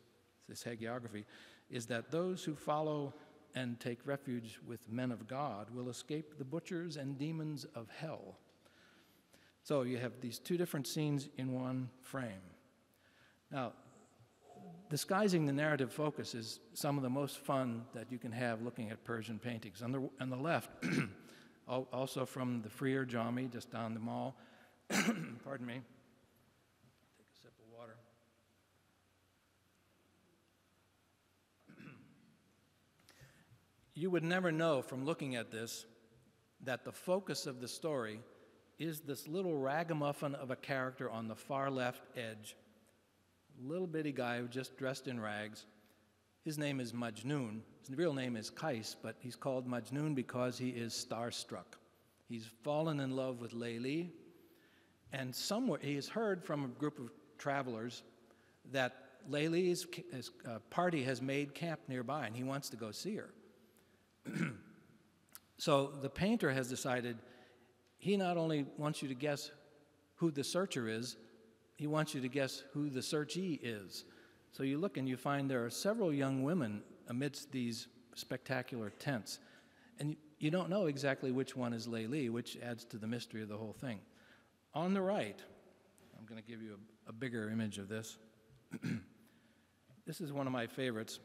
hagiography, is that those who follow and take refuge with men of God will escape the butchers and demons of hell. So you have these two different scenes in one frame. Now, disguising the narrative focus is some of the most fun that you can have looking at Persian paintings. On the left, also from the Freer Jami, just down the mall, pardon me, take a sip of water. You would never know from looking at this that the focus of the story is this little ragamuffin of a character on the far left edge, little bitty guy who just dressed in rags. His name is Majnun. His real name is Qais, but he's called Majnun because he is starstruck. He's fallen in love with Layli, and somewhere he has heard from a group of travelers that Layli's party has made camp nearby, and he wants to go see her. So the painter has decided he not only wants you to guess who the searcher is, he wants you to guess who the searchee is. So you look and you find there are several young women amidst these spectacular tents. And you don't know exactly which one is Layli, which adds to the mystery of the whole thing. On the right, I'm going to give you a bigger image of this. This is one of my favorites.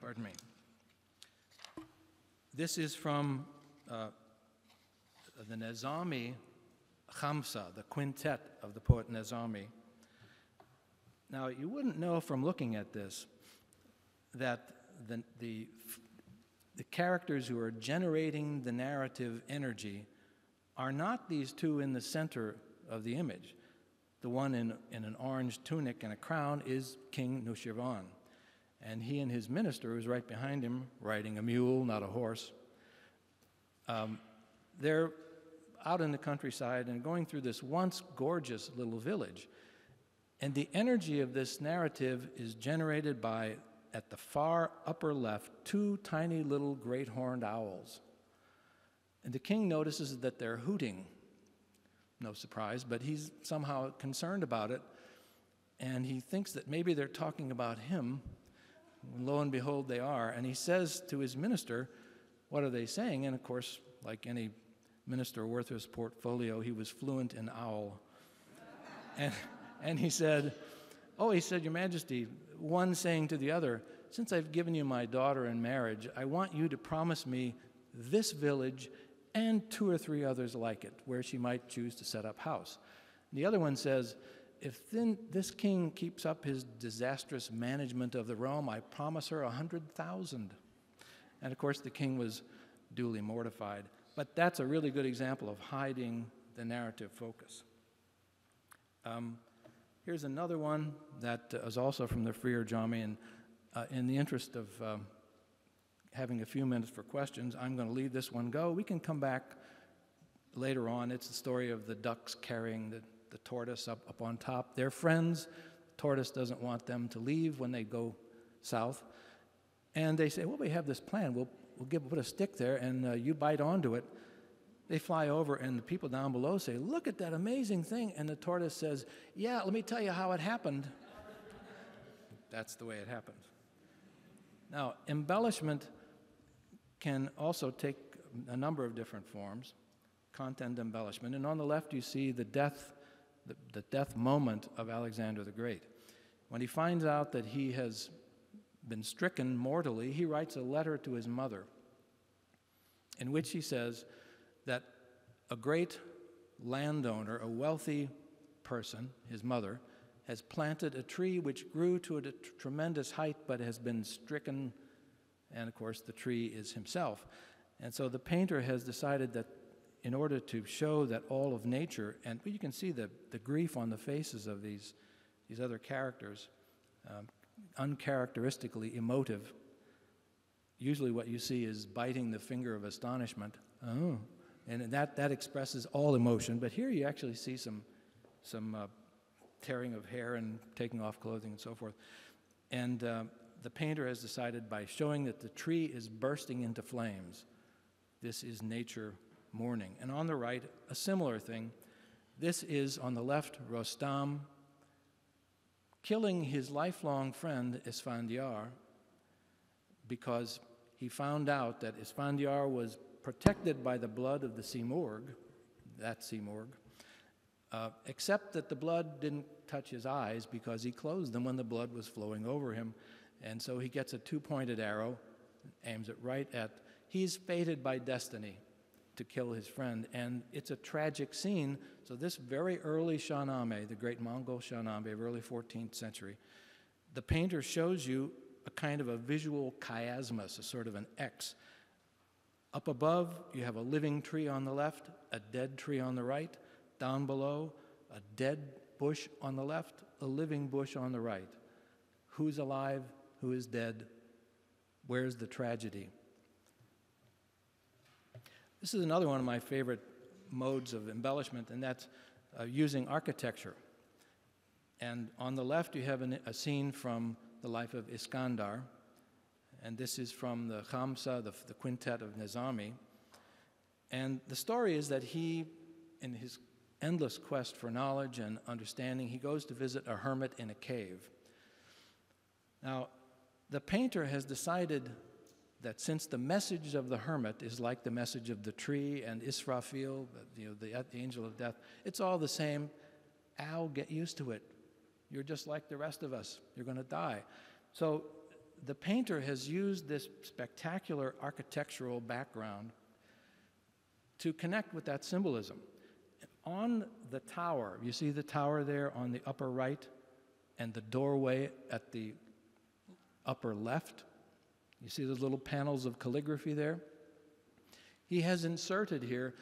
Pardon me. This is from the Nizami Khamsa, the quintet of the poet Nizami. Now, you wouldn't know from looking at this that the characters who are generating the narrative energy are not these two in the center of the image. The one in an orange tunic and a crown is King Nushirvan, and he and his minister, who's right behind him, riding a mule, not a horse. They're out in the countryside and going through this once gorgeous little village. And the energy of this narrative is generated by, at the far upper left, two tiny little great horned owls. And the king notices that they're hooting. No surprise, but he's somehow concerned about it. And he thinks that maybe they're talking about him. And lo and behold, they are. And he says to his minister, what are they saying? And of course, like any minister worth his portfolio, he was fluent in owl. And he said, Your Majesty, one saying to the other, since I've given you my daughter in marriage, I want you to promise me this village and 2 or 3 others like it, where she might choose to set up house. And the other one says, if then this king keeps up his disastrous management of the realm, I promise her 100,000. And of course, the king was duly mortified. But that's a really good example of hiding the narrative focus. Here's another one that is also from the Freer Jami, and in the interest of having a few minutes for questions, I'm going to leave this one go. We can come back later on. It's the story of the ducks carrying the tortoise up on top. They're friends. The tortoise doesn't want them to leave when they go south. And they say, well, we have this plan. We'll put a stick there, and you bite onto it. They fly over, and the people down below say, look at that amazing thing. And the tortoise says, yeah, let me tell you how it happened. That's the way it happened. Now, embellishment can also take a number of different forms, content embellishment. And on the left, you see the death moment of Alexander the Great. When he finds out that he has been stricken mortally, he writes a letter to his mother in which he says that a great landowner, a wealthy person, his mother, has planted a tree which grew to a tremendous height but has been stricken, and of course the tree is himself. And so the painter has decided that in order to show that all of nature, and you can see the grief on the faces of these other characters, uncharacteristically emotive. Usually what you see is biting the finger of astonishment. Oh. And that expresses all emotion, but here you actually see some tearing of hair and taking off clothing and so forth. And the painter has decided, by showing that the tree is bursting into flames, this is nature mourning. And on the right, a similar thing. This is, on the left, Rostam killing his lifelong friend Isfandyar because he found out that Isfandyar was protected by the blood of the Simurgh, except that the blood didn't touch his eyes because he closed them when the blood was flowing over him. And so he gets a 2-pointed arrow, aims it right at, he's fated by destiny to kill his friend. And it's a tragic scene. So this very early Shahnameh, the great Mongol Shahnameh of early 14th century, the painter shows you a kind of a visual chiasmus, a sort of an X. Up above, you have a living tree on the left, a dead tree on the right. Down below, a dead bush on the left, a living bush on the right. Who's alive? Who is dead? Where's the tragedy? This is another one of my favorite modes of embellishment, and that's using architecture. And on the left, you have a scene from the life of Iskandar, and this is from the Khamsa, the quintet of Nizami. And the story is that he, in his endless quest for knowledge and understanding, he goes to visit a hermit in a cave. Now, the painter has decided that since the message of the hermit is like the message of the tree and Israfil, the angel of death, it's all the same. Al, get used to it. You're just like the rest of us. You're going to die. So the painter has used this spectacular architectural background to connect with that symbolism. On the tower, you see the tower there on the upper right and the doorway at the upper left. You see those little panels of calligraphy there? He has inserted here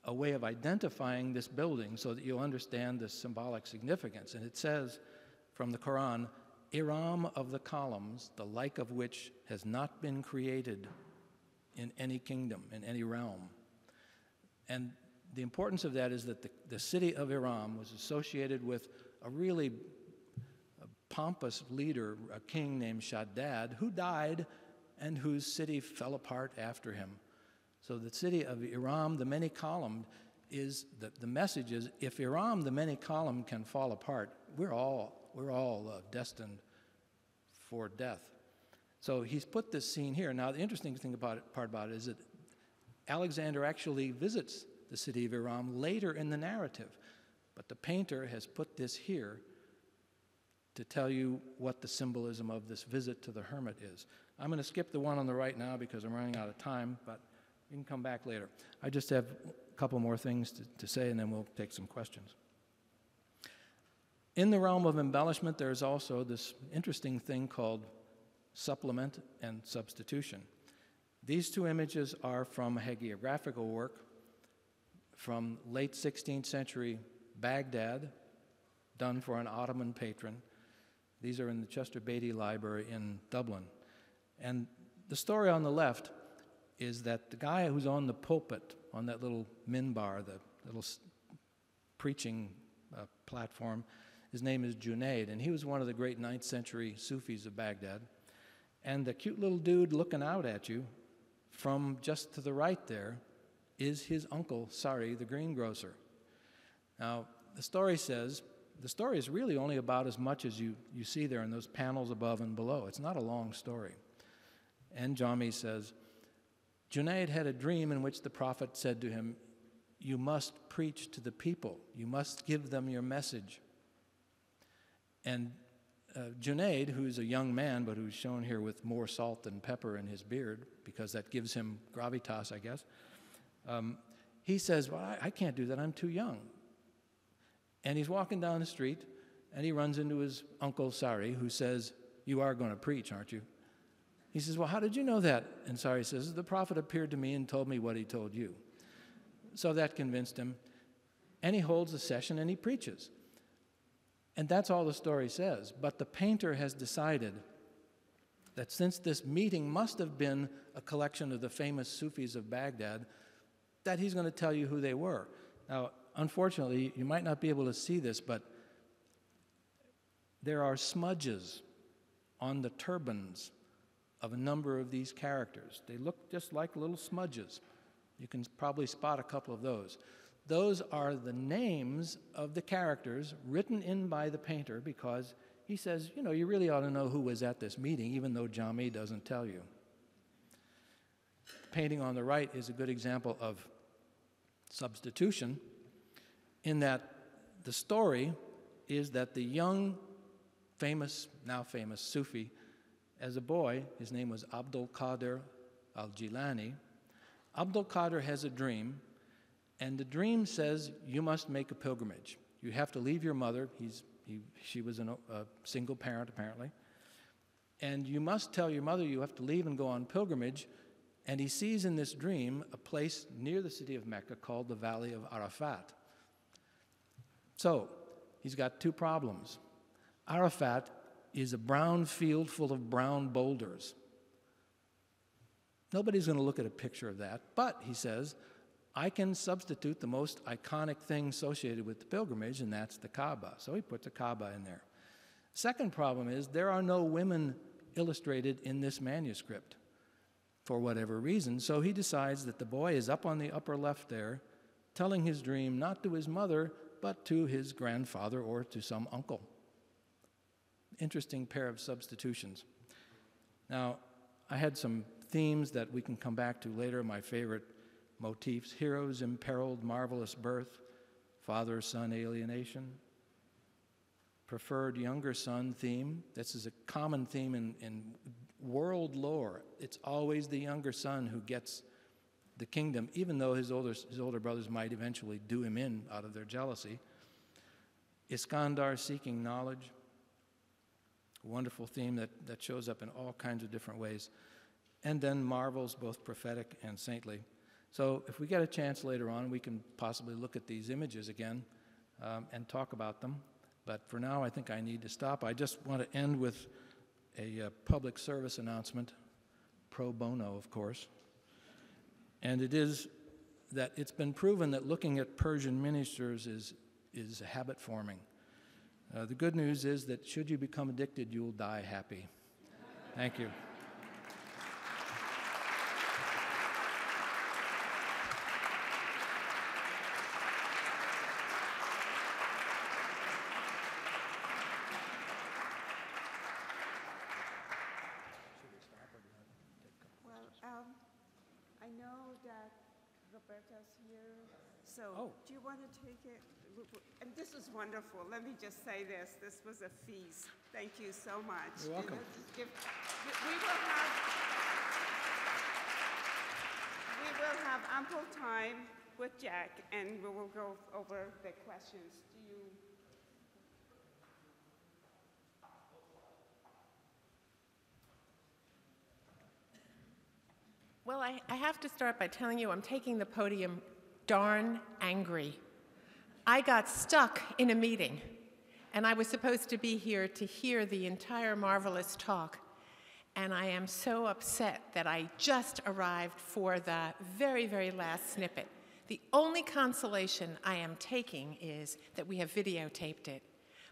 a way of identifying this building so that you'll understand the symbolic significance. And it says from the Quran, Iram of the columns, the like of which has not been created in any kingdom, in any realm. And the importance of that is that the city of Iram was associated with a really pompous leader, a king named Shaddad, who died and whose city fell apart after him. So the city of Iram, the many-columned, is the message is, if Iram, the many-columned, can fall apart, we're all destined for death. So he's put this scene here. Now, the interesting thing part about it is that Alexander actually visits the city of Iram later in the narrative, but the painter has put this here to tell you what the symbolism of this visit to the hermit is. I'm going to skip the one on the right now because I'm running out of time, but we can come back later. I just have a couple more things to say, and then we'll take some questions. In the realm of embellishment, there's also this interesting thing called supplement and substitution. These two images are from a hagiographical work from late 16th century Baghdad, done for an Ottoman patron. These are in the Chester Beatty Library in Dublin. And the story on the left is that the guy who's on the pulpit, on that little minbar, the little preaching platform, his name is Junaid, and he was one of the great 9th century Sufis of Baghdad. And the cute little dude looking out at you from just to the right there is his uncle, Sari, the greengrocer. Now, the story is really only about as much as you see there in those panels above and below. It's not a long story. And Jami says, Junaid had a dream in which the prophet said to him, "You must preach to the people. You must give them your message." And Junaid, who's a young man, but who's shown here with more salt than pepper in his beard, because that gives him gravitas, I guess, he says, well, I can't do that, I'm too young. And he's walking down the street, and he runs into his uncle, Sari, who says, "You are going to preach, aren't you?" He says, "Well, how did you know that?" And Sari says, "The prophet appeared to me and told me what he told you." So that convinced him, and he holds a session and he preaches. And that's all the story says. But the painter has decided that since this meeting must have been a collection of the famous Sufis of Baghdad, that he's going to tell you who they were. Now, unfortunately, you might not be able to see this, but there are smudges on the turbans of a number of these characters. They look just like little smudges. You can probably spot a couple of those. Those are the names of the characters written in by the painter because he says, you know, you really ought to know who was at this meeting, even though Jami doesn't tell you. The painting on the right is a good example of substitution in that the story is that the young, now famous Sufi, as a boy, his name was Abdul Qadir al-Jilani. Abdul Qadir has a dream, and the dream says you must make a pilgrimage. You have to leave your mother. She was a single parent, apparently. And you must tell your mother you have to leave and go on pilgrimage. And he sees in this dream a place near the city of Mecca called the Valley of Arafat. So he's got two problems. Arafat is a brown field full of brown boulders. Nobody's going to look at a picture of that, but he says, I can substitute the most iconic thing associated with the pilgrimage, and that's the Kaaba. So he puts the Kaaba in there. Second problem is there are no women illustrated in this manuscript for whatever reason. So he decides that the boy is up on the upper left there, telling his dream not to his mother, but to his grandfather or to some uncle. Interesting pair of substitutions. Now, I had some themes that we can come back to later, my favorite motifs: heroes imperiled, marvelous birth, father-son alienation, preferred younger son theme. This is a common theme in world lore. It's always the younger son who gets the kingdom, even though his older brothers might eventually do him in out of their jealousy. Iskandar seeking knowledge, a wonderful theme that shows up in all kinds of different ways. And then marvels, both prophetic and saintly. So if we get a chance later on, we can possibly look at these images again and talk about them. But for now, I think I need to stop. I just want to end with a public service announcement, pro bono, of course. And it is that it's been proven that looking at Persian miniatures is habit forming. The good news is that should you become addicted, you'll die happy. Thank you. I know that Roberta's here, so do you want to take it? And this was wonderful. Let me just say this. This was a feast. Thank you so much. You're welcome. We will have ample time with Jack, and we will go over the questions. Do you? Well, I have to start by telling you I'm taking the podium darn angry. I got stuck in a meeting, and I was supposed to be here to hear the entire marvelous talk, and I am so upset that I just arrived for the very, very last snippet. The only consolation I am taking is that we have videotaped it.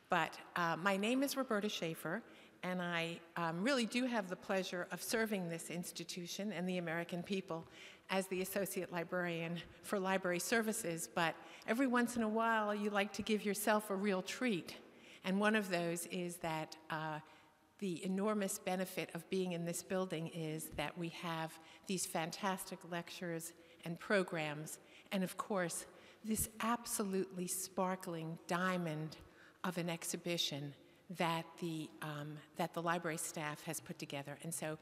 But my name is Roberta Schaefer, and I really do have the pleasure of serving this institution and the American people as the Associate Librarian for Library Services. But every once in a while, you like to give yourself a real treat. And one of those is that the enormous benefit of being in this building is that we have these fantastic lectures and programs, and of course, this absolutely sparkling diamond of an exhibition that the library staff has put together. And so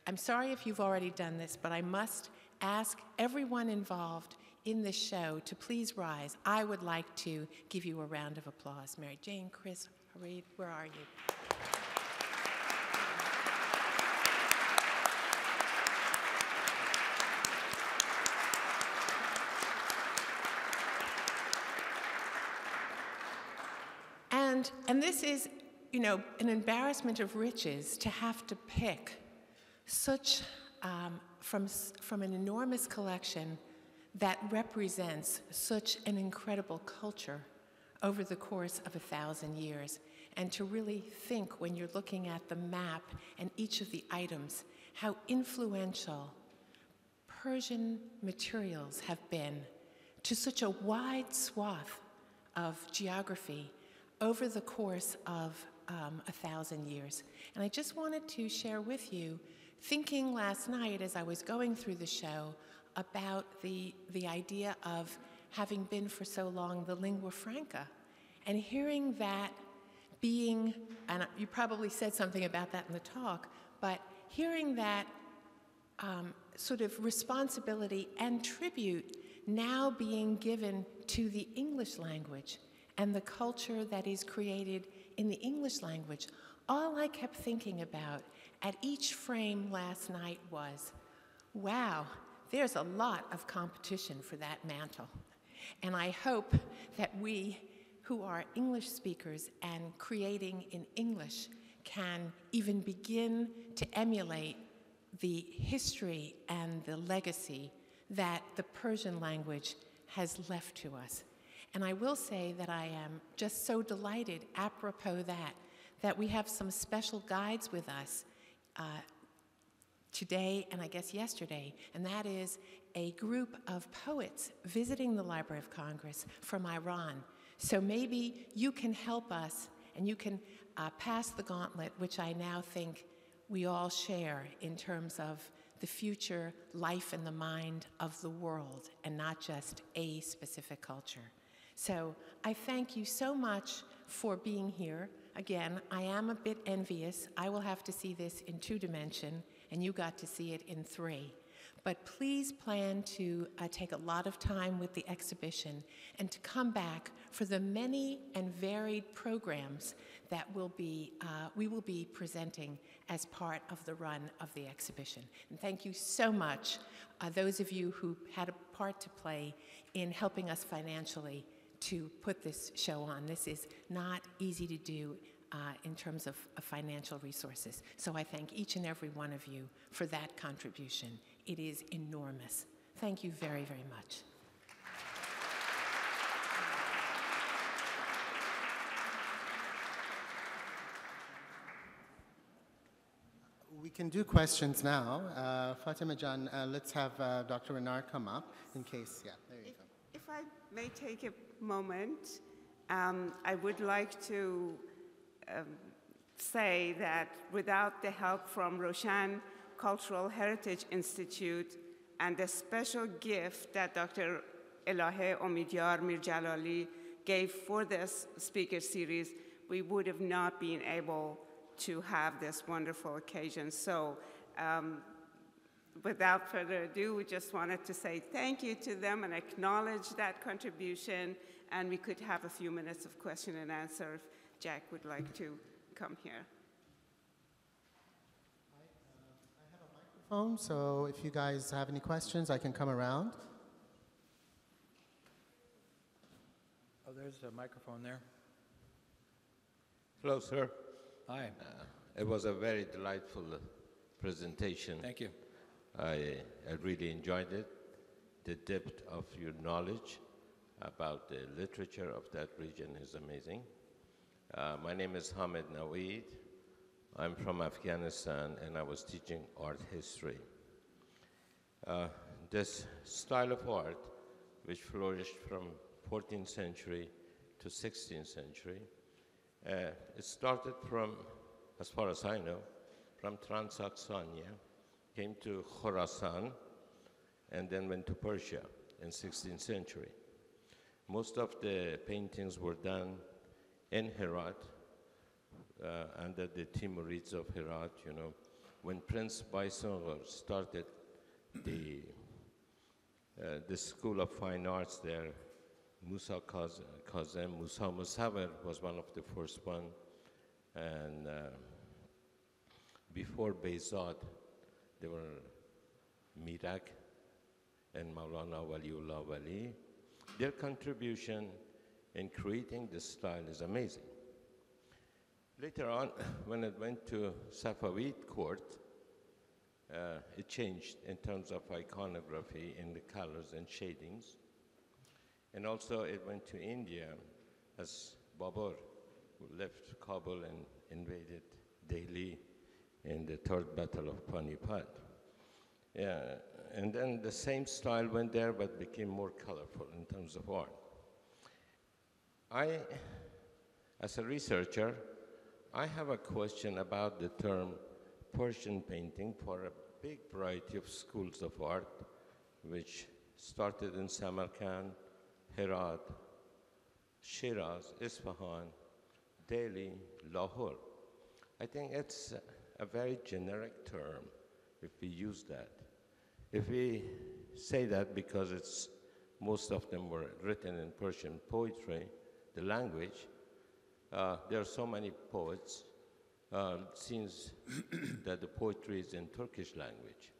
I'm sorry if you've already done this, but I must ask everyone involved in this show to please rise. I would like to give you a round of applause. Mary Jane, Chris, Hareed, where are you? And this is, you know, an embarrassment of riches to have to pick such, from an enormous collection that represents such an incredible culture over the course of 1,000 years. And to really think, when you're looking at the map and each of the items, how influential Persian materials have been to such a wide swath of geography over the course of 1,000 years. And I just wanted to share with you, thinking last night as I was going through the show about the idea of having been for so long the lingua franca, and hearing that being, and you probably said something about that in the talk, but hearing that sort of responsibility and tribute now being given to the English language and the culture that is created in the English language, all I kept thinking about at each frame last night was, wow, there's a lot of competition for that mantle. And I hope that we who are English speakers and creating in English can even begin to emulate the history and the legacy that the Persian language has left to us. And I will say that I am just so delighted, apropos that we have some special guides with us today and I guess yesterday, and that is a group of poets visiting the Library of Congress from Iran. So maybe you can help us and you can pass the gauntlet, which I now think we all share in terms of the future life and the mind of the world and not just a specific culture. So I thank you so much for being here. Again, I am a bit envious. I will have to see this in 2 dimensions, and you got to see it in 3. But please plan to take a lot of time with the exhibition and to come back for the many and varied programs that we will be presenting as part of the run of the exhibition. And thank you so much, those of you who had a part to play in helping us financially to put this show on. This is not easy to do in terms of financial resources. So I thank each and every one of you for that contribution. It is enormous. Thank you very, very much. We can do questions now. Fatima Jan, let's have Dr. Renard come up in case, yeah, there you go. If I may take a moment, I would like to say that without the help from Roshan Cultural Heritage Institute and the special gift that Dr. Elahe Omidyar Mir Jalali gave for this speaker series, we would have not been able to have this wonderful occasion. So without further ado, we just wanted to say thank you to them and acknowledge that contribution, and we could have a few minutes of question and answer if Jack would like to come here. Phone, so if you guys have any questions, I can come around. Oh, there's a microphone there. Hello, sir. Hi. It was a very delightful presentation. Thank you. I really enjoyed it. The depth of your knowledge about the literature of that region is amazing. My name is Hamid Naweed. I'm from Afghanistan, and I was teaching art history. This style of art, which flourished from 14th century to 16th century, it started from, as far as I know, from Transaxania, came to Khorasan, and then went to Persia in 16th century. Most of the paintings were done in Herat, under the Timurids of Herat, you know. When Prince Baysungar started the School of Fine Arts there, Musa Kazem, Musa Musawer was one of the first one, and before Behzad, there were Mirak and Maulana Waliullah Wali. Their contribution in creating this style is amazing. Later on, when it went to Safavid court, it changed in terms of iconography in the colors and shadings. And also it went to India as Babur, who left Kabul and invaded Delhi in the Third Battle of Panipat. Yeah, and then the same style went there, but became more colorful in terms of art. As a researcher, I have a question about the term Persian painting for a big variety of schools of art, which started in Samarkand, Herat, Shiraz, Isfahan, Delhi, Lahore. I think it's a very generic term if we use that. If we say that because most of them were written in Persian poetry, the language, there are so many poets, seems that the poetry is in Turkish language.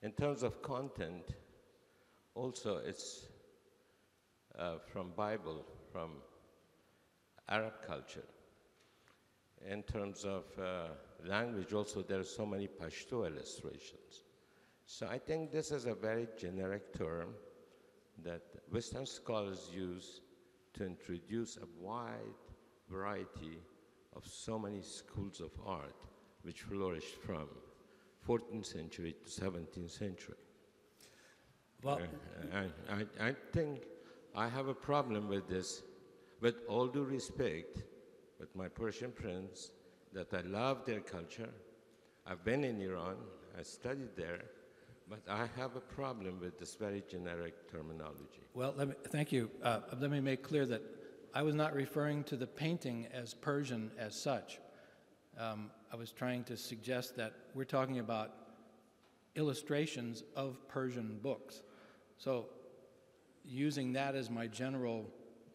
In terms of content, also it's from Bible, from Arab culture. In terms of language, also there are so many Pashto illustrations. So I think this is a very generic term that Western scholars use to introduce a wide variety of so many schools of art which flourished from 14th century to 17th century. Well, I think I have a problem with this, with all due respect, with my Persian friends, that I love their culture. I've been in Iran, I studied there, but I have a problem with this very generic terminology. Well, thank you. Let me make clear that I was not referring to the painting as Persian as such. I was trying to suggest that we're talking about illustrations of Persian books. So using that as my general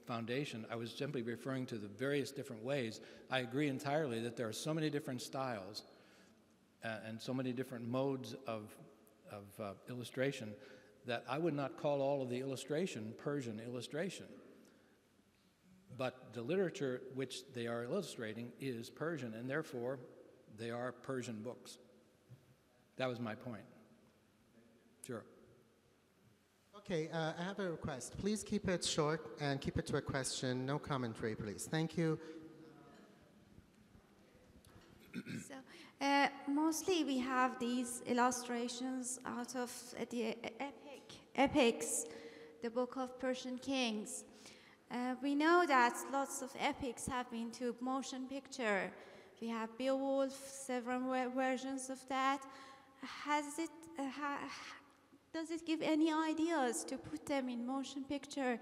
foundation, I was simply referring to the various different ways. I agree entirely that there are so many different styles and so many different modes of illustration that I would not call all of the illustration Persian illustration. But the literature which they are illustrating is Persian, and therefore they are Persian books. That was my point. Sure. Okay, I have a request. Please keep it short and keep it to a question. No commentary, please. Thank you. So, mostly we have these illustrations out of the epics, the book of Persian kings. We know that lots of epics have been to motion picture. We have Beowulf, several versions of that. does it give any ideas to put them in motion picture?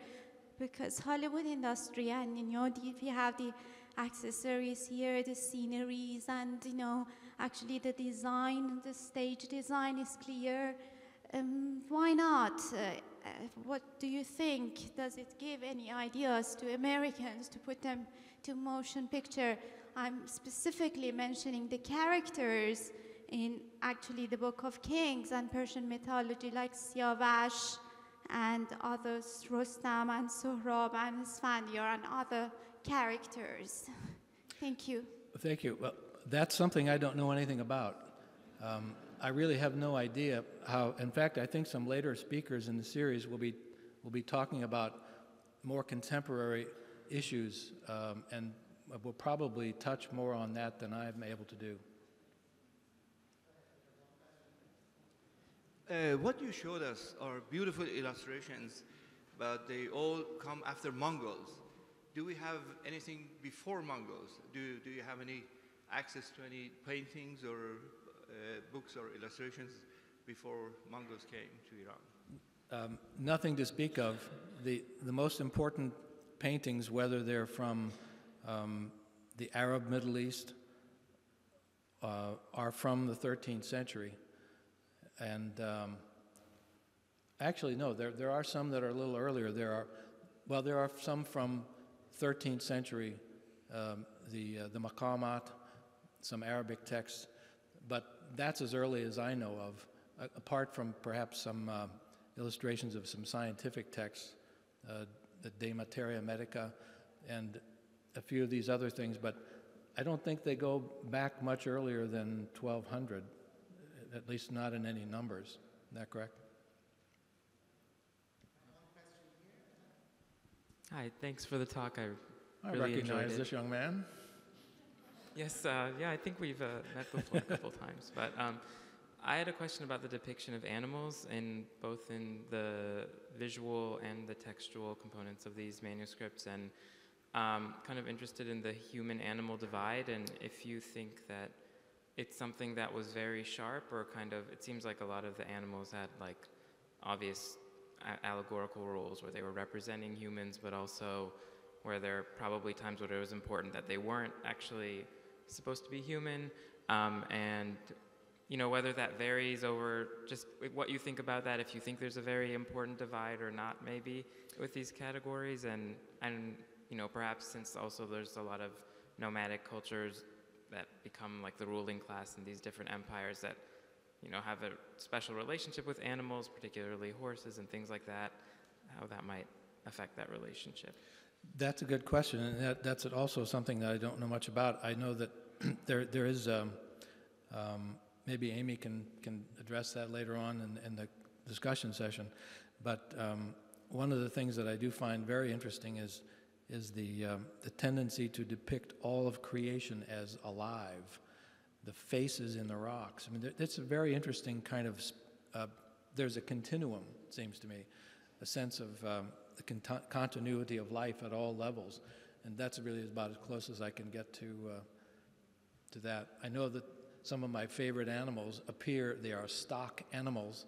Because Hollywood industry, and if you have the accessories here, the sceneries, and actually the design, the stage design is clear. Why not? What do you think? Does it give any ideas to Americans to put them to motion picture? I'm specifically mentioning the characters in actually the Book of Kings and Persian mythology, like Siavash and others, Rostam and Sohrab and Sfandiar and other characters. Thank you. Thank you. Well, that's something I don't know anything about. I really have no idea how. In fact, I think some later speakers in the series will be talking about more contemporary issues, and will probably touch more on that than I'm able to do. What you showed us are beautiful illustrations, but they all come after Mongols. Do we have anything before Mongols? Do you have any access to any paintings or books or illustrations before Mongols came to Iran? Nothing to speak of. The most important paintings, whether they're from the Arab Middle East, are from the 13th century. And actually, no, there are some that are a little earlier. There are some from 13th century, the Maqamat, some Arabic texts, but that's as early as I know of, apart from perhaps some illustrations of some scientific texts, the De Materia Medica, and a few of these other things, but I don't think they go back much earlier than 1200, at least not in any numbers. Is that correct? Hi, thanks for the talk. I I really enjoyed recognize it. this young man. Yes, yeah, I think we've met before a couple times. But I had a question about the depiction of animals, both in the visual and the textual components of these manuscripts, and kind of interested in the human-animal divide, and if you think that it's something that was very sharp, or kind of, it seems like a lot of the animals had like obvious allegorical roles where they were representing humans, but also where there are probably times where it was important that they weren't actually supposed to be human, and whether that varies over just what you think about that, if you think there's a very important divide or not, maybe with these categories, and perhaps since also there's a lot of nomadic cultures that become like the ruling class in these different empires that have a special relationship with animals, particularly horses and things like that, how that might affect that relationship. That's a good question, and that's also something that I don't know much about. I know that there is, maybe Amy can address that later on in the discussion session, but one of the things that I do find very interesting is the tendency to depict all of creation as alive, the faces in the rocks. I mean, it's a very interesting kind of, there's a continuum, it seems to me, a sense of the continuity of life at all levels, and that's really about as close as I can get to that. I know that some of my favorite animals they are stock animals.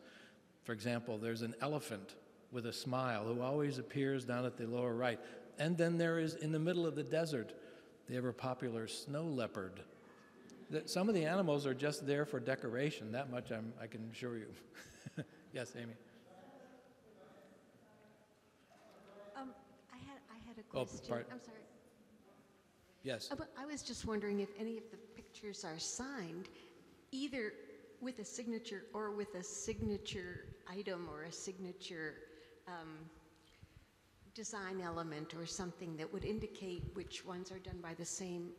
For example, there's an elephant with a smile who always appears down at the lower right. And then there is, in the middle of the desert, the ever popular snow leopard. Some of the animals are just there for decoration. That much I can assure you. Yes, Amy. I had a question. I'm sorry. Yes. I was just wondering if any of the pictures are signed, either with a signature or with a signature item or a signature design element or something that would indicate which ones are done by the same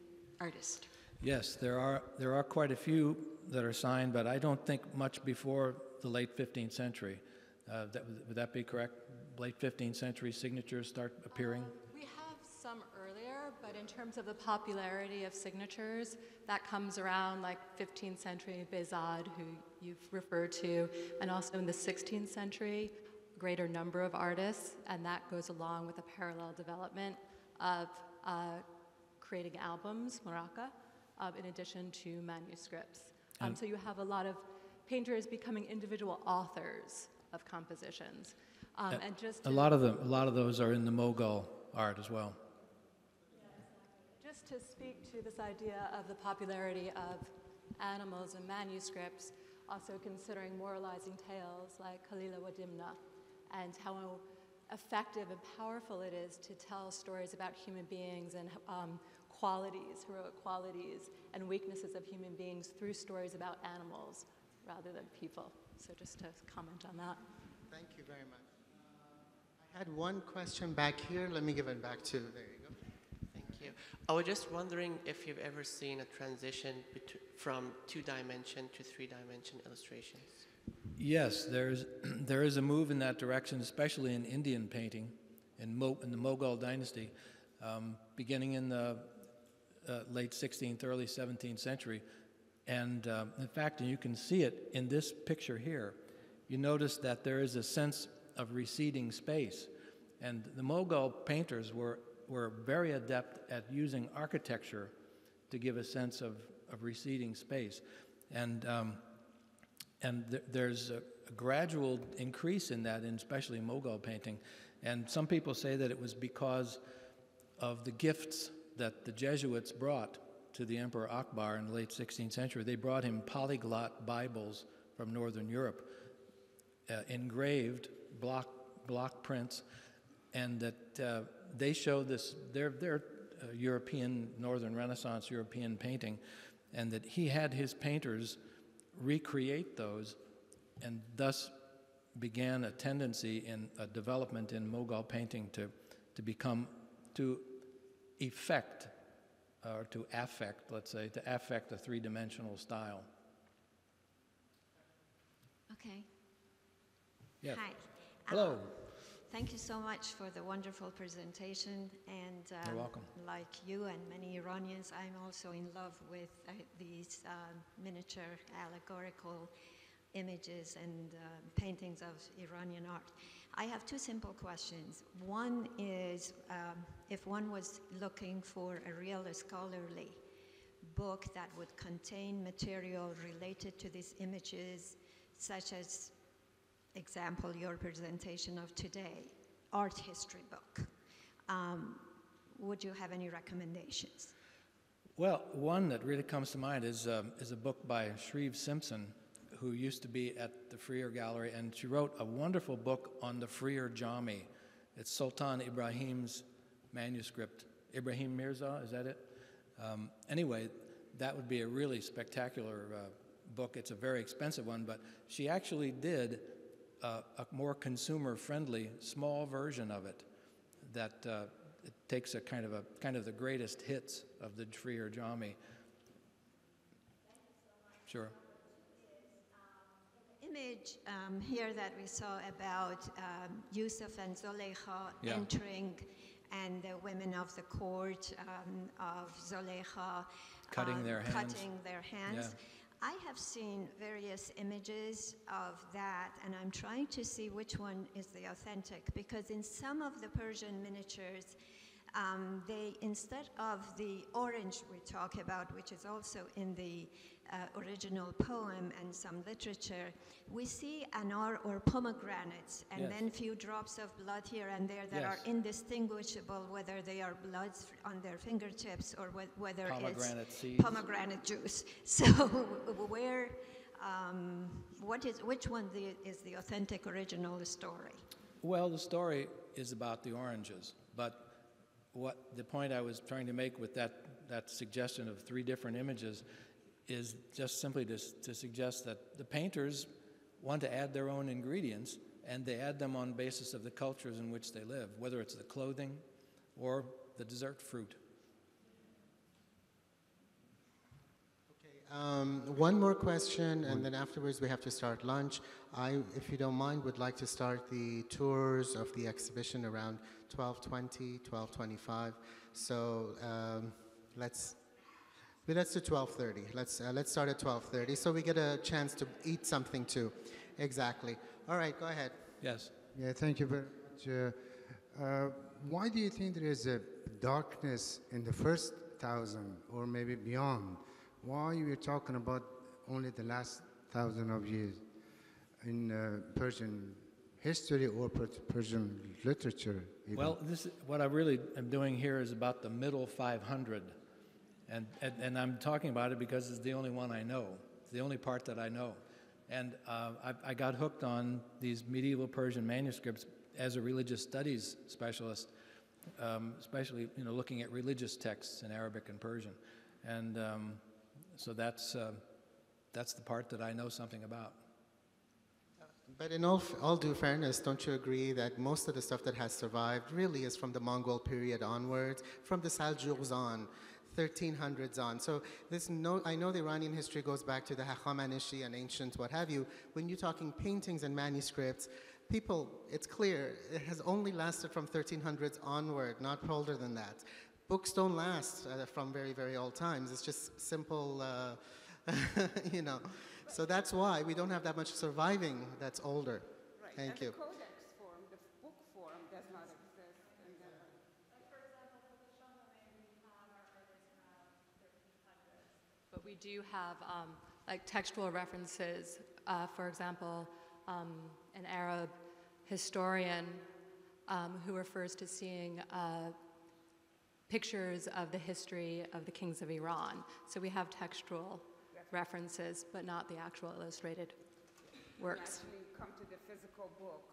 artist. Yes, there are quite a few that are signed, but I don't think much before the late 15th century. Would that be correct? Late 15th century signatures start appearing? We have some earlier, but in terms of the popularity of signatures, that comes around like 15th century Behzad, who you've referred to, and also in the 16th century, greater number of artists, and that goes along with a parallel development of creating albums, maraca, in addition to manuscripts. So you have a lot of painters becoming individual authors of compositions. And a lot of those are in the Mughal art as well. Just to speak to this idea of the popularity of animals and manuscripts, also considering moralizing tales like Khalila wa Dimna, and how effective and powerful it is to tell stories about human beings and qualities, heroic qualities, and weaknesses of human beings through stories about animals rather than people. So just to comment on that. Thank you very much. I had one question back here. Let me give it back to, there you go. Thank you. I was just wondering if you've ever seen a transition from 2-dimension to 3-dimension illustrations. Yes, there is a move in that direction, especially in Indian painting in the Mughal dynasty, beginning in the late 16th, early 17th century. And in fact, you can see it in this picture here. You notice that there is a sense of receding space. And the Mughal painters were very adept at using architecture to give a sense of receding space. And there's a gradual increase in that, especially Mughal painting. And some people say that it was because of the gifts that the Jesuits brought to the Emperor Akbar in the late 16th century. They brought him polyglot Bibles from Northern Europe, engraved block prints, and that they show this, their European, Northern Renaissance European painting, and that he had his painters recreate those, and thus began a tendency in a development in Mughal painting to effect, or to affect, let's say, to affect a three-dimensional style. Okay. Yes. Hi. Hello. Thank you so much for the wonderful presentation. And You're welcome. like you and many Iranians, I'm also in love with these miniature allegorical images and paintings of Iranian art. I have two simple questions. One is, if one was looking for a real scholarly book that would contain material related to these images, such as, example, your presentation of today, art history book, would you have any recommendations? Well, one that really comes to mind is a book by Shreve Simpson, who used to be at the Freer Gallery, and she wrote a wonderful book on the Freer Jami. It's Sultan Ibrahim's manuscript. Ibrahim Mirza, is that it? Anyway, that would be a really spectacular book. It's a very expensive one, but she actually did a more consumer-friendly, small version of it that it takes a kind of the greatest hits of the Freer Jami. Sure. Image here that we saw about Yusuf and Zulaykha entering, and the women of the court of Zulaykha cutting their hands. Yeah. I have seen various images of that, and I'm trying to see which one is the authentic, because in some of the Persian miniatures, they, instead of the orange we talk about, which is also in the original poem and some literature, we see anar or pomegranates, and then few drops of blood here and there that are indistinguishable whether they are bloods on their fingertips or whether it's pomegranate juice. So where, which one is the authentic original story? Well, the story is about the oranges, but the point I was trying to make with that suggestion of three different images is just simply to suggest that the painters want to add their own ingredients, and they add them on basis of the cultures in which they live, whether it's the clothing or the dessert fruit. Okay, one more question, and then afterwards we have to start lunch. I, if you don't mind, would like to start the tours of the exhibition around 12:20, 12:25. So let's do 12:30. Let's start at 12:30, so we get a chance to eat something too. Exactly. All right, go ahead. Yes. Yeah, thank you very much. Why do you think there is a darkness in the first 1,000 or maybe beyond? Why are you talking about only the last 1,000 of years in Persian history or Persian literature? Even? Well, what I really am doing here is about the middle 500. And I'm talking about it because it's the only one I know. It's the only part that I know. And I got hooked on these medieval Persian manuscripts as a religious studies specialist, especially looking at religious texts in Arabic and Persian. And so that's the part that I know something about. But in all due fairness, don't you agree that most of the stuff that has survived really is from the Mongol period onwards, from the Seljuks on, 1300s on. So I know the Iranian history goes back to the Hachameneshi and ancient what have you. When you're talking paintings and manuscripts, it's clear, it has only lasted from 1300s onward, not older than that. Books don't last from very, very old times. It's just simple, So that's why we don't have that much surviving that's older. Right. Thank you. The codex form, the book form, does not exist. But we do have like textual references. For example, an Arab historian who refers to seeing pictures of the history of the kings of Iran. So we have textual references, but not the actual illustrated works. When we actually come to the physical book,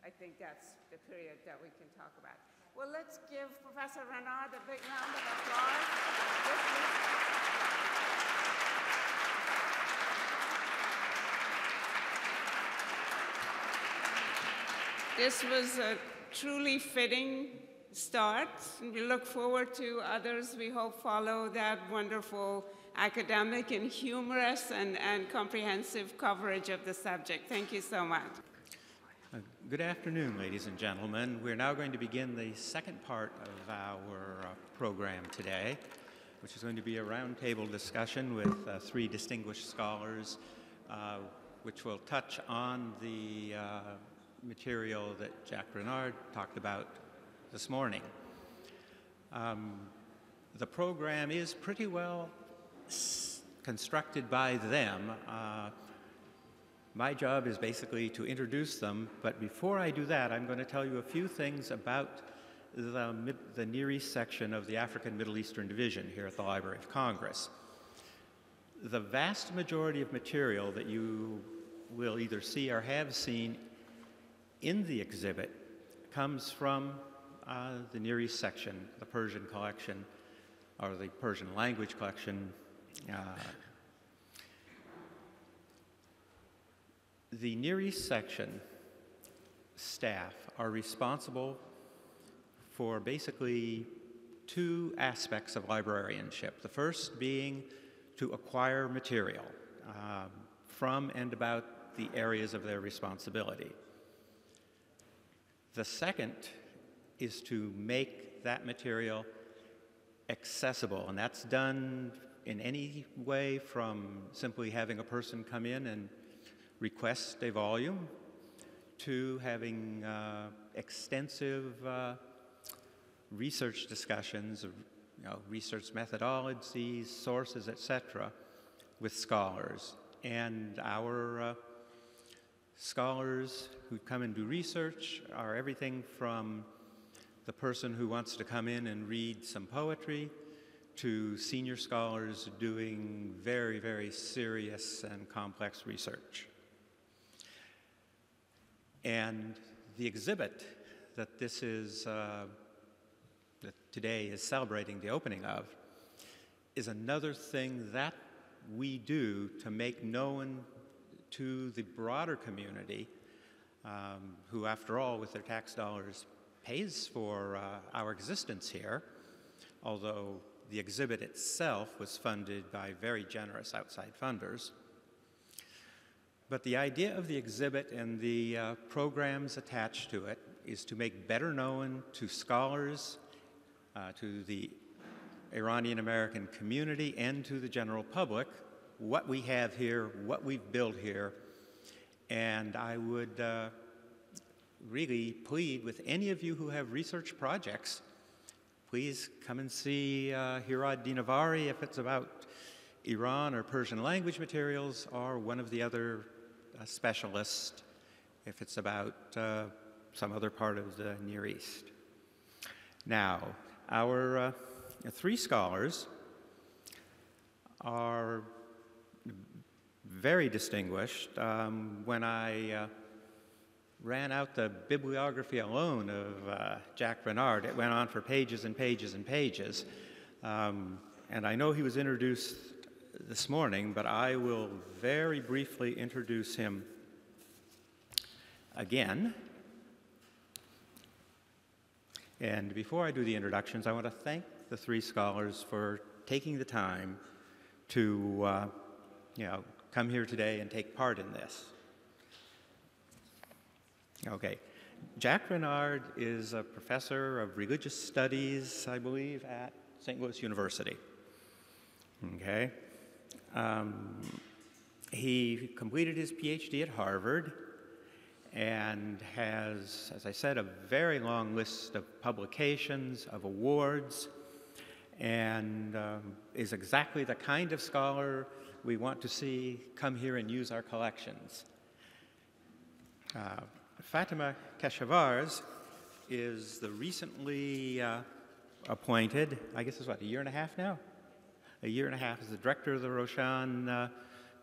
I think that's the period that we can talk about. Well, let's give Professor Renard a big round of applause. This was a truly fitting start. We look forward to others we hope follow that wonderful academic and humorous and comprehensive coverage of the subject. Thank you so much. Good afternoon, ladies and gentlemen. We're now going to begin the second part of our program today, which is going to be a roundtable discussion with three distinguished scholars, which will touch on the material that Jack Renard talked about this morning. The program is pretty well constructed by them. My job is basically to introduce them, but before I do that, I'm going to tell you a few things about the Near East section of the African Middle Eastern Division here at the Library of Congress. The vast majority of material that you will either see or have seen in the exhibit comes from the Near East section, the Persian collection, or the Persian language collection. The Near East section staff are responsible for basically two aspects of librarianship. The first being to acquire material from and about the areas of their responsibility. The second is to make that material accessible, and that's done in any way from simply having a person come in and request a volume to having extensive research discussions, research methodologies, sources, etc., with scholars. And our scholars who come and do research are everything from the person who wants to come in and read some poetry to senior scholars doing very, very serious and complex research. And the exhibit that this is, that today is celebrating the opening of, is another thing that we do to make known to the broader community, who, after all, with their tax dollars, pays for our existence here, although the exhibit itself was funded by very generous outside funders. But the idea of the exhibit and the programs attached to it is to make better known to scholars, to the Iranian American community, and to the general public what we have here, what we've built here. And I would really plead with any of you who have research projects, please come and see Hirad Dinavari if it's about Iran or Persian language materials, or one of the other specialists if it's about some other part of the Near East. Now, our three scholars are very distinguished. When I ran out the bibliography alone of Jacques Renard, it went on for pages and pages and pages. And I know he was introduced this morning, but I will very briefly introduce him again. And before I do the introductions, I want to thank the three scholars for taking the time to come here today and take part in this. Okay. Jacques Renard is a professor of religious studies, I believe, at St. Louis University. Okay. He completed his PhD at Harvard and has, as I said, a very long list of publications, of awards, and is exactly the kind of scholar we want to see come here and use our collections. Fatima Keshavarz is the recently appointed, I guess it's what, a year and a half now? A year and a half as the director of the Roshan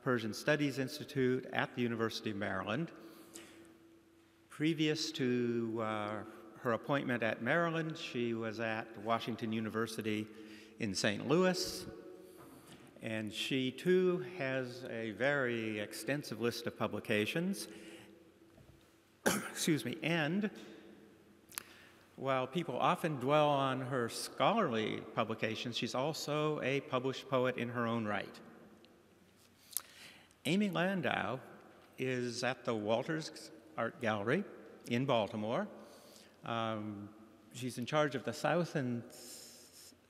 Persian Studies Institute at the University of Maryland. Previous to her appointment at Maryland, she was at Washington University in St. Louis, and she too has a very extensive list of publications. Excuse me, and while people often dwell on her scholarly publications, she's also a published poet in her own right. Amy Landau is at the Walters Art Gallery in Baltimore. She's in charge of the South and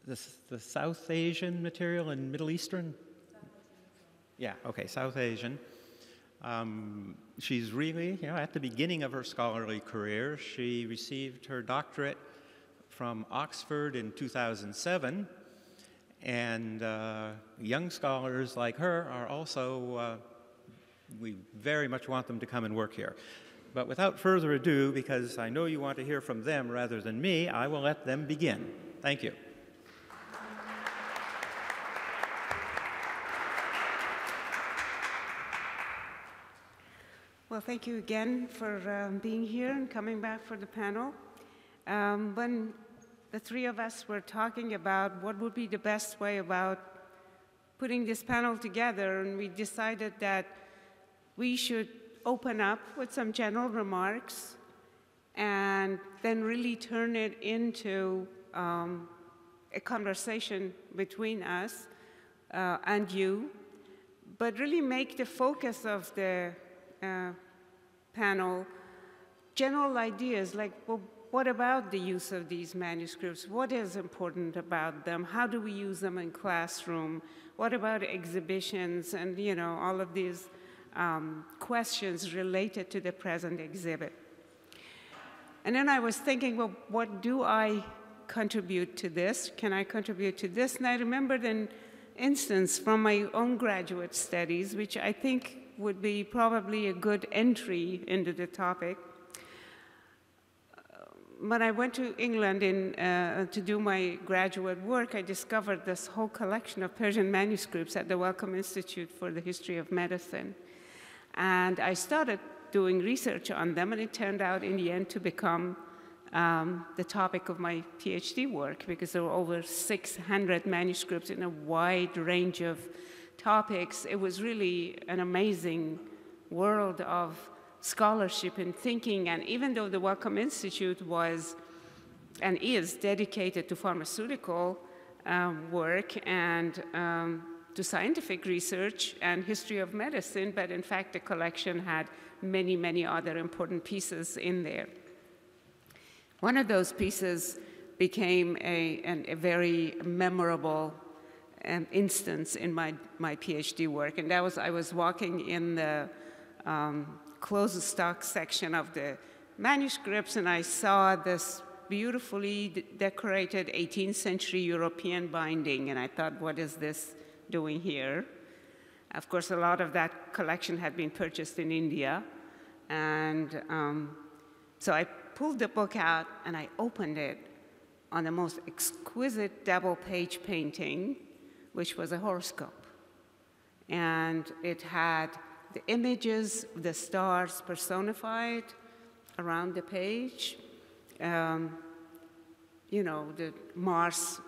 the South Asian material and Middle Eastern? Yeah, okay, South Asian. She's really, at the beginning of her scholarly career. She received her doctorate from Oxford in 2007, and young scholars like her are also, we very much want them to come and work here. But without further ado, because I know you want to hear from them rather than me, I will let them begin. Thank you. Well, thank you again for being here and coming back for the panel. When the three of us were talking about what would be the best way about putting this panel together, and we decided that we should open up with some general remarks and then really turn it into a conversation between us and you, but really make the focus of the panel general ideas like, well, what about the use of these manuscripts? What is important about them? How do we use them in classroom? What about exhibitions? And, all of these questions related to the present exhibit. And then I was thinking, well, what do I contribute to this? Can I contribute to this? And I remembered an instance from my own graduate studies, which I think would be probably a good entry into the topic. When I went to England to do my graduate work, I discovered this whole collection of Persian manuscripts at the Wellcome Institute for the History of Medicine. And I started doing research on them, and it turned out in the end to become the topic of my PhD work, because there were over 600 manuscripts in a wide range of topics. It was really an amazing world of scholarship and thinking, and even though the Wellcome Institute was and is dedicated to pharmaceutical work and to scientific research and history of medicine, but in fact the collection had many, many other important pieces in there. One of those pieces became a very memorable instance in my PhD work, and that was I was walking in the closed stock section of the manuscripts, and I saw this beautifully decorated 18th century European binding, and I thought, what is this doing here? Of course, a lot of that collection had been purchased in India, And so I pulled the book out and I opened it on the most exquisite double-page painting, which was a horoscope. And it had the images, the stars personified around the page. You know, the Mars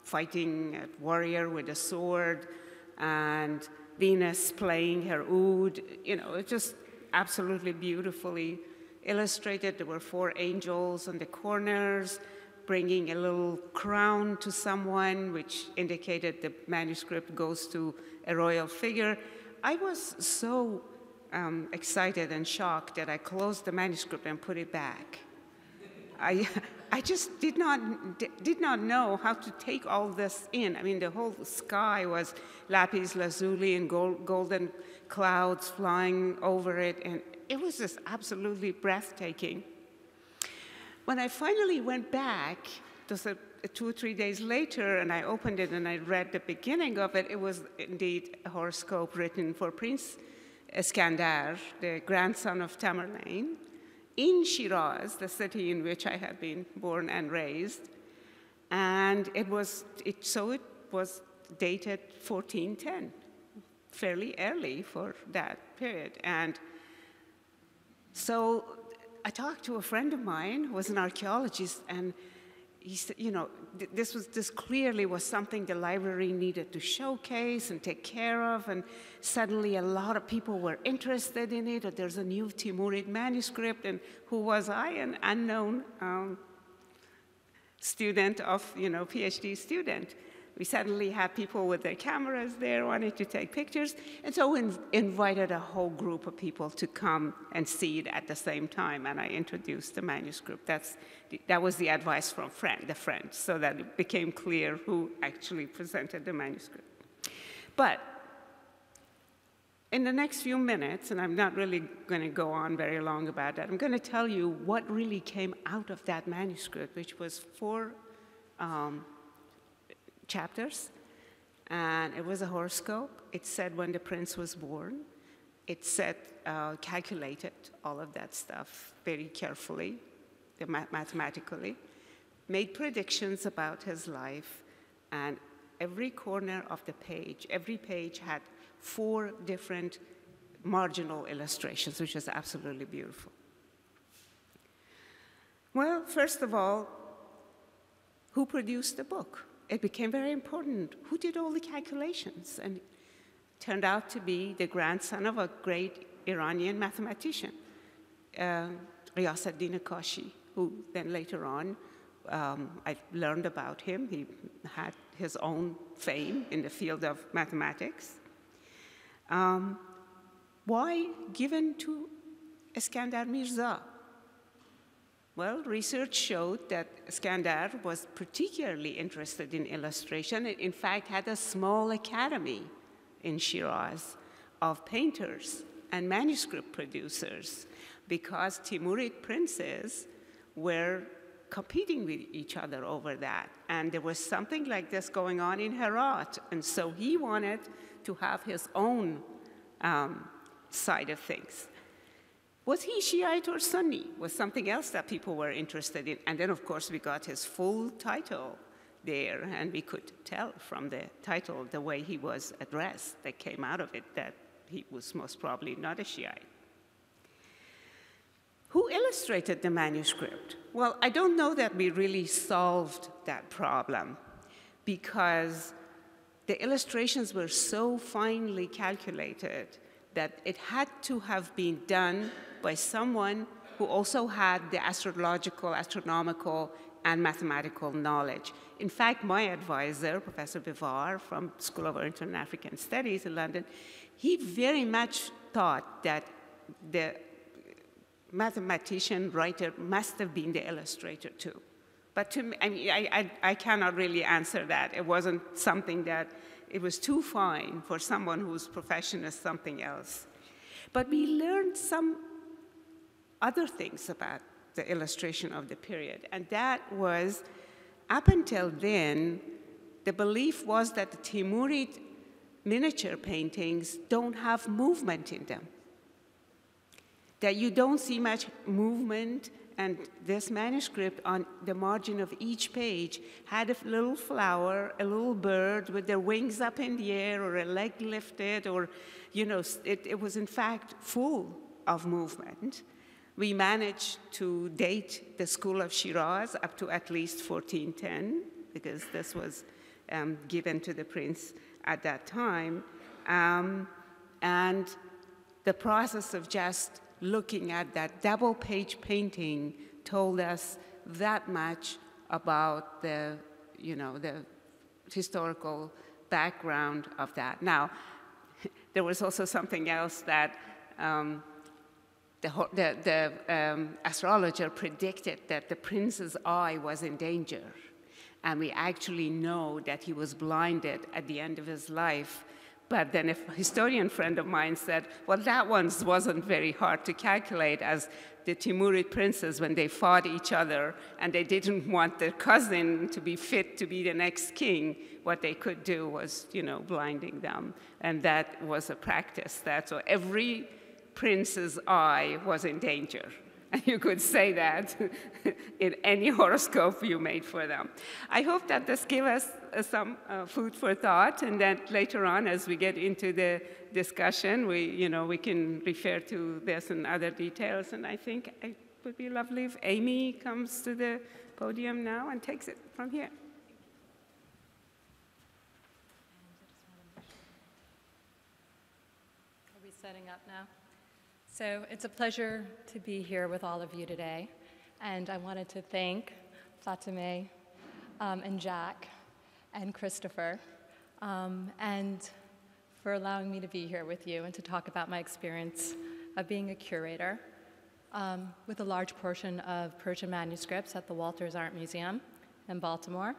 fighting a warrior with a sword, and Venus playing her oud. You know, it's just absolutely beautifully illustrated. There were 4 angels on the corners, bringing a little crown to someone, which indicated the manuscript goes to a royal figure. I was so excited and shocked that I closed the manuscript and put it back. I just did not know how to take all this in. I mean, the whole sky was lapis lazuli and golden clouds flying over it, and it was just absolutely breathtaking. When I finally went back, just 2 or 3 days later, and I opened it and I read the beginning of it, it was indeed a horoscope written for Prince Iskandar, the grandson of Tamerlane, in Shiraz, the city in which I had been born and raised. And it was dated 1410, fairly early for that period. And so I talked to a friend of mine who was an archaeologist, and he said, you know, this clearly was something the library needed to showcase and take care of, and suddenly a lot of people were interested in it, or there's a new Timurid manuscript, and who was I? An unknown student of, you know, PhD student. We suddenly had people with their cameras there wanting to take pictures, and so we invited a whole group of people to come and see it at the same time, and I introduced the manuscript. That was the advice from the friend, so that it became clear who actually presented the manuscript. But in the next few minutes, and I'm not really going to go on very long about that, I'm going to tell you what really came out of that manuscript, which was 4 chapters, and it was a horoscope. It said when the prince was born. It said, calculated all of that stuff very carefully, mathematically, made predictions about his life, and every corner of the page, every page had 4 different marginal illustrations, which is absolutely beautiful. Well, first of all, who produced the book? It became very important. Who did all the calculations? And it turned out to be the grandson of a great Iranian mathematician, Ghiyasaddin Kashi, who then later on, I learned about him. He had his own fame in the field of mathematics. Why given to Iskandar Mirza? Well, research showed that Iskandar was particularly interested in illustration. It, in fact, had a small academy in Shiraz of painters and manuscript producers, because Timurid princes were competing with each other over that. And there was something like this going on in Herat. And so he wanted to have his own side of things. Was he Shiite or Sunni? Was something else that people were interested in. And then, of course, we got his full title there, and we could tell from the title, the way he was addressed, that came out of it, that he was most probably not a Shiite. Who illustrated the manuscript? Well, I don't know that we really solved that problem, because the illustrations were so finely calculated that it had to have been done by someone who also had the astrological, astronomical, and mathematical knowledge. In fact, my advisor, Professor Bivar from School of Oriental and African Studies in London, he very much thought that the mathematician, writer must have been the illustrator too. But to me, I mean, I cannot really answer that. It wasn't something that, it was too fine for someone whose profession is something else. But we learned some other things about the illustration of the period, and that was, up until then, the belief was that the Timurid miniature paintings don't have movement in them. that you don't see much movement, and this manuscript on the margin of each page had a little flower, a little bird with their wings up in the air or a leg lifted, or, you know, it was in fact full of movement. We managed to date the school of Shiraz up to at least 1410, because this was given to the prince at that time. And the process of just looking at that double-page painting told us that much about the, you know, the historical background of that. Now, there was also something else that the astrologer predicted, that the prince's eye was in danger. And we actually know that he was blinded at the end of his life. But then a historian friend of mine said, well, that one wasn't very hard to calculate, as the Timurid princes, when they fought each other and they didn't want their cousin to be fit to be the next king, what they could do was, you know, blinding them. And that was a practice. So every prince's eye was in danger. And you could say that in any horoscope you made for them. I hope that this gave us some food for thought, and that later on, as we get into the discussion, we can refer to this and other details. And I think it would be lovely if Amy comes to the podium now and takes it from here. Are we setting up now? So it's a pleasure to be here with all of you today, and I wanted to thank Fatemeh and Jack and Christopher and for allowing me to be here with you and to talk about my experience of being a curator with a large portion of Persian manuscripts at the Walters Art Museum in Baltimore,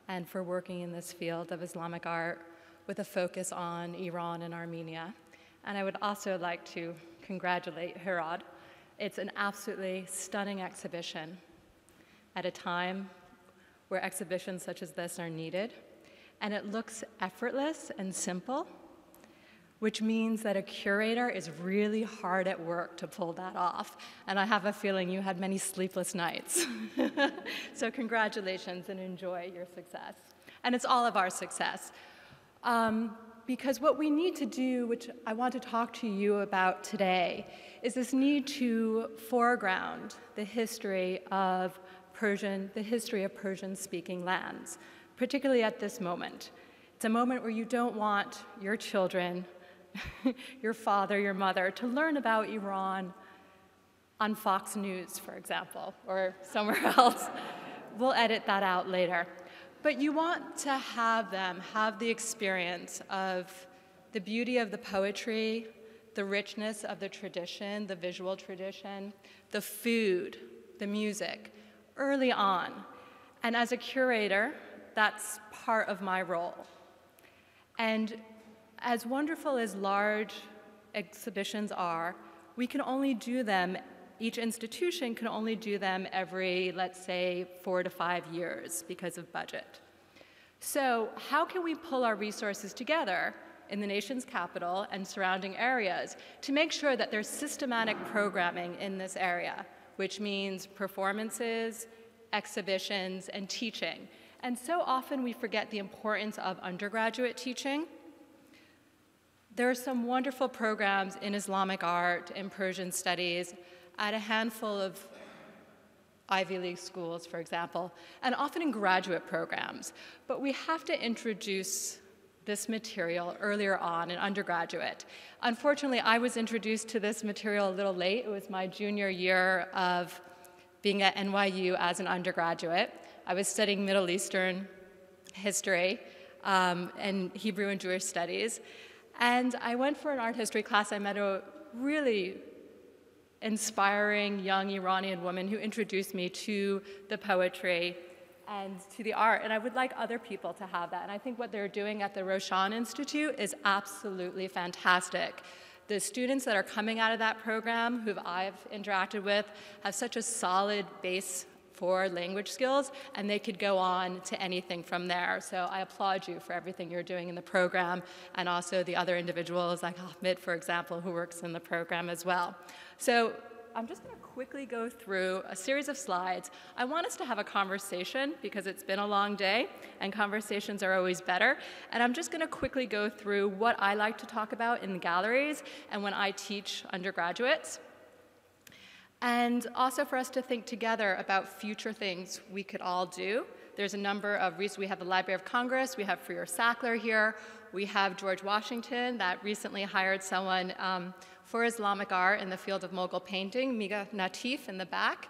and for working in this field of Islamic art with a focus on Iran and Armenia. And I would also like to congratulate Herod. It's an absolutely stunning exhibition at a time where exhibitions such as this are needed. And it looks effortless and simple, which means that a curator is really hard at work to pull that off. And I have a feeling you had many sleepless nights. So congratulations and enjoy your success. And it's all of our success. Because what we need to do, which I want to talk to you about today, is this need to foreground the history of Persian-speaking lands, particularly at this moment. It's a moment where you don't want your children, your father, your mother, to learn about Iran on Fox News, for example, or somewhere else. We'll edit that out later. But you want to have them have the experience of the beauty of the poetry, the richness of the tradition, the visual tradition, the food, the music, early on. And as a curator, that's part of my role. And as wonderful as large exhibitions are, we can only do them, each institution can only do them every, let's say, 4 to 5 years because of budget. So how can we pull our resources together in the nation's capital and surrounding areas to make sure that there's systematic programming in this area, which means performances, exhibitions, and teaching. And so often we forget the importance of undergraduate teaching. There are some wonderful programs in Islamic art and Persian studies at a handful of Ivy League schools, for example, and often in graduate programs. But we have to introduce this material earlier on in undergraduate. Unfortunately, I was introduced to this material a little late. It was my junior year of being at NYU as an undergraduate. I was studying Middle Eastern history and Hebrew and Jewish studies. And I went for an art history class. I met a really inspiring young Iranian woman who introduced me to the poetry and to the art. And I would like other people to have that. And I think what they're doing at the Roshan Institute is absolutely fantastic. The students that are coming out of that program, who I've interacted with, have such a solid base for language skills, and they could go on to anything from there. So I applaud you for everything you're doing in the program, and also the other individuals like Ahmed, for example, who works in the program as well. So I'm just going to quickly go through a series of slides. I want us to have a conversation because it's been a long day and conversations are always better. And I'm just going to quickly go through what I like to talk about in the galleries and when I teach undergraduates. And also for us to think together about future things we could all do. There's a number of reasons. We have the Library of Congress, we have Freer Sackler here, we have George Washington that recently hired someone for Islamic art in the field of Mughal painting, Miga Natif in the back.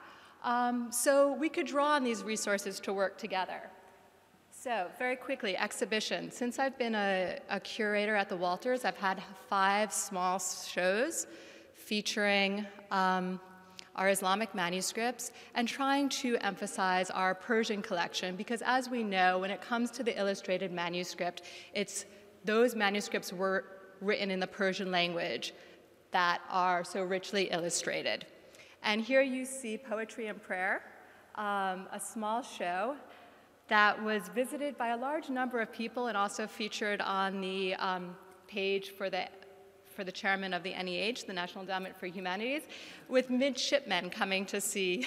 So we could draw on these resources to work together. So very quickly, exhibition. Since I've been a curator at the Walters, I've had 5 small shows featuring our Islamic manuscripts and trying to emphasize our Persian collection, because as we know, when it comes to the illustrated manuscript, those manuscripts were written in the Persian language that are so richly illustrated. And here you see Poetry and Prayer, a small show that was visited by a large number of people and also featured on the page for the chairman of the NEH, the National Endowment for Humanities, with midshipmen coming to see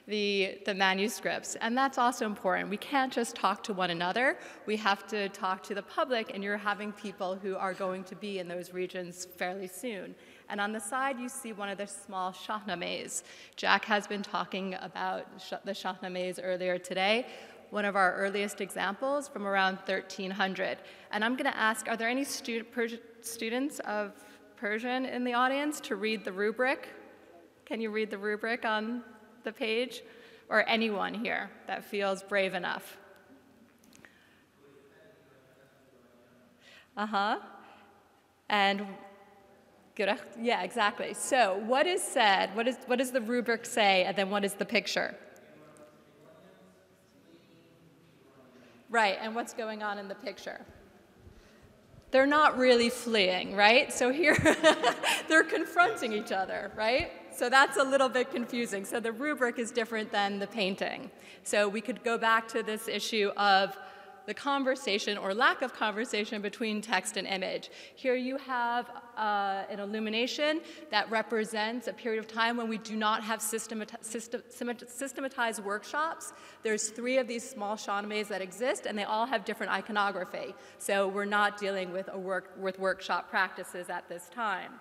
the manuscripts. And that's also important. We can't just talk to one another. We have to talk to the public, and you're having people who are going to be in those regions fairly soon. And on the side, you see one of the small shahnames. Jack has been talking about the shahnames earlier today, one of our earliest examples from around 1300. And I'm going to ask, are there any students of Persian in the audience to read the rubric? Can you read the rubric on the page? Or anyone here that feels brave enough? And yeah, exactly. So what is said? What does the rubric say? And then what is the picture? Right, and what's going on in the picture? They're not really fleeing, right? So here, they're confronting each other, right? So that's a little bit confusing. So the rubric is different than the painting. So we could go back to this issue of the conversation or lack of conversation between text and image. Here you have an illumination that represents a period of time when we do not have systematized workshops. There's 3 of these small shahnames that exist, and they all have different iconography. So we're not dealing with workshop practices at this time.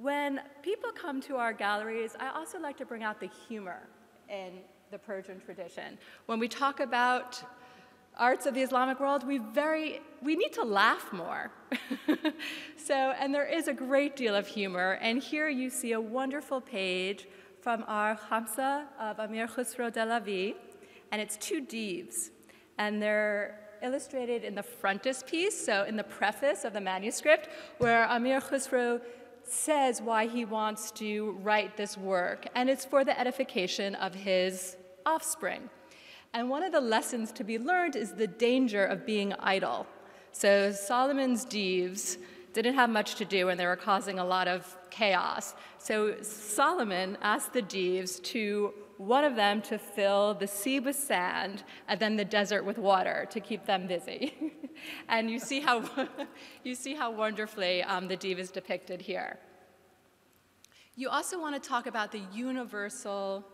When people come to our galleries, I also like to bring out the humor in the Persian tradition. When we talk about arts of the Islamic world, we need to laugh more. And there is a great deal of humor. And here you see a wonderful page from our Khamsa of Amir Khusro Dehlavi, and it's 2 divs. And they're illustrated in the frontispiece, so in the preface of the manuscript, where Amir Khusro says why he wants to write this work. And it's for the edification of his offspring. And one of the lessons to be learned is the danger of being idle. So Solomon's divs didn't have much to do, and they were causing a lot of chaos. So Solomon asked the divs one of them to fill the sea with sand and then the desert with water to keep them busy. And you see how wonderfully the div is depicted here. You also want to talk about the universal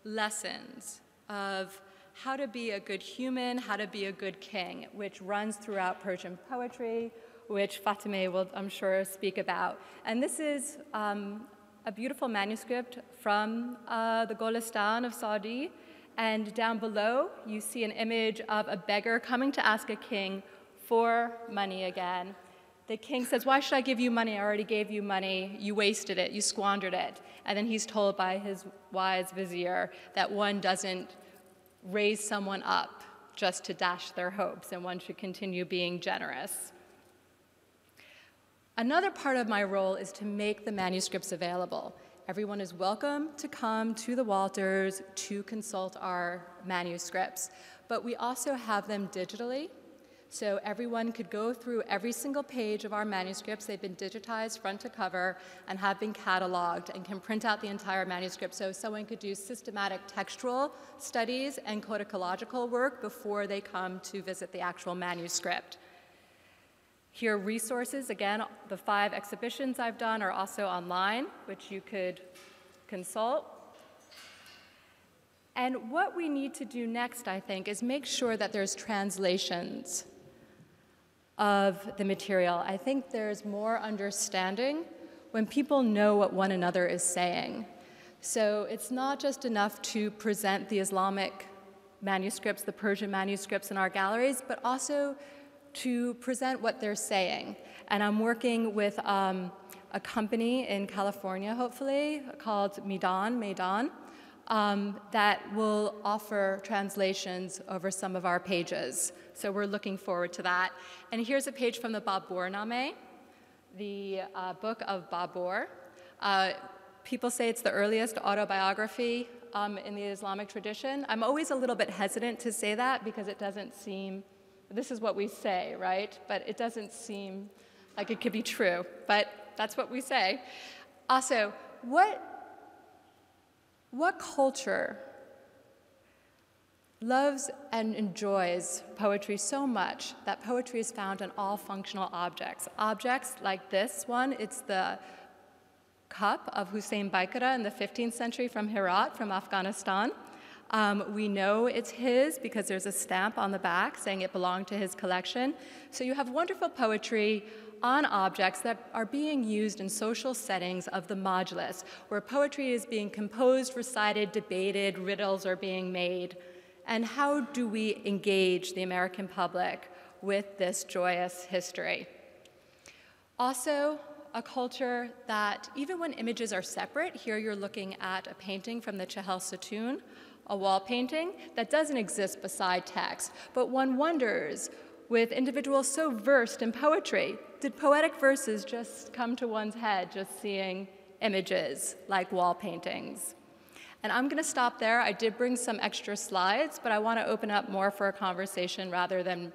lessons of how to be a good human, how to be a good king, which runs throughout Persian poetry, which Fatemeh will, I'm sure, speak about. And this is a beautiful manuscript from the Golistan of Sadi. And down below, you see an image of a beggar coming to ask a king for money again. The king says, "Why should I give you money? I already gave you money. You wasted it. You squandered it." And then he's told by his wise vizier that one doesn't raise someone up just to dash their hopes, and one should continue being generous. Another part of my role is to make the manuscripts available. Everyone is welcome to come to the Walters to consult our manuscripts, but we also have them digitally. So everyone could go through every single page of our manuscripts. They've been digitized front to cover and have been cataloged and can print out the entire manuscript. So someone could do systematic textual studies and codicological work before they come to visit the actual manuscript. Here are resources. Again, the 5 exhibitions I've done are also online, which you could consult. And what we need to do next, I think, is make sure that there's translations of the material. I think there's more understanding when people know what one another is saying. So it's not just enough to present the Islamic manuscripts, the Persian manuscripts in our galleries, but also to present what they're saying. And I'm working with a company in California, hopefully, called Maidan, that will offer translations over some of our pages. So we're looking forward to that. And here's a page from the Baburnameh, the book of Babur. People say it's the earliest autobiography in the Islamic tradition. I'm always a little bit hesitant to say that because it doesn't seem, this is what we say, right? But it doesn't seem like it could be true, but that's what we say. Also, what culture loves and enjoys poetry so much that poetry is found in all functional objects? Objects like this one, it's the cup of Hussein Baikara in the 15th century from Herat, from Afghanistan. We know it's his because there's a stamp on the back saying it belonged to his collection. So you have wonderful poetry on objects that are being used in social settings of the majlis, where poetry is being composed, recited, debated, riddles are being made. And how do we engage the American public with this joyous history? Also, a culture that, even when images are separate, here you're looking at a painting from the Chehel Satoon, a wall painting that doesn't exist beside text, but one wonders, with individuals so versed in poetry, did poetic verses just come to one's head just seeing images like wall paintings? And I'm going to stop there. I did bring some extra slides, but I want to open up more for a conversation rather than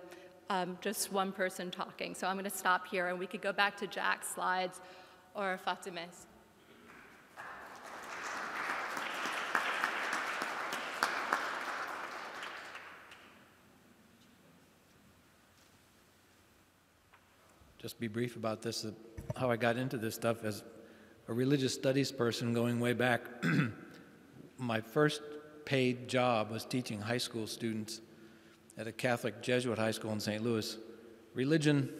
just one person talking. So I'm going to stop here, and we could go back to Jack's slides or Fatime's. Just be brief about this, how I got into this stuff as a religious studies person going way back. My first paid job was teaching high school students at a Catholic Jesuit high school in St. Louis, religion,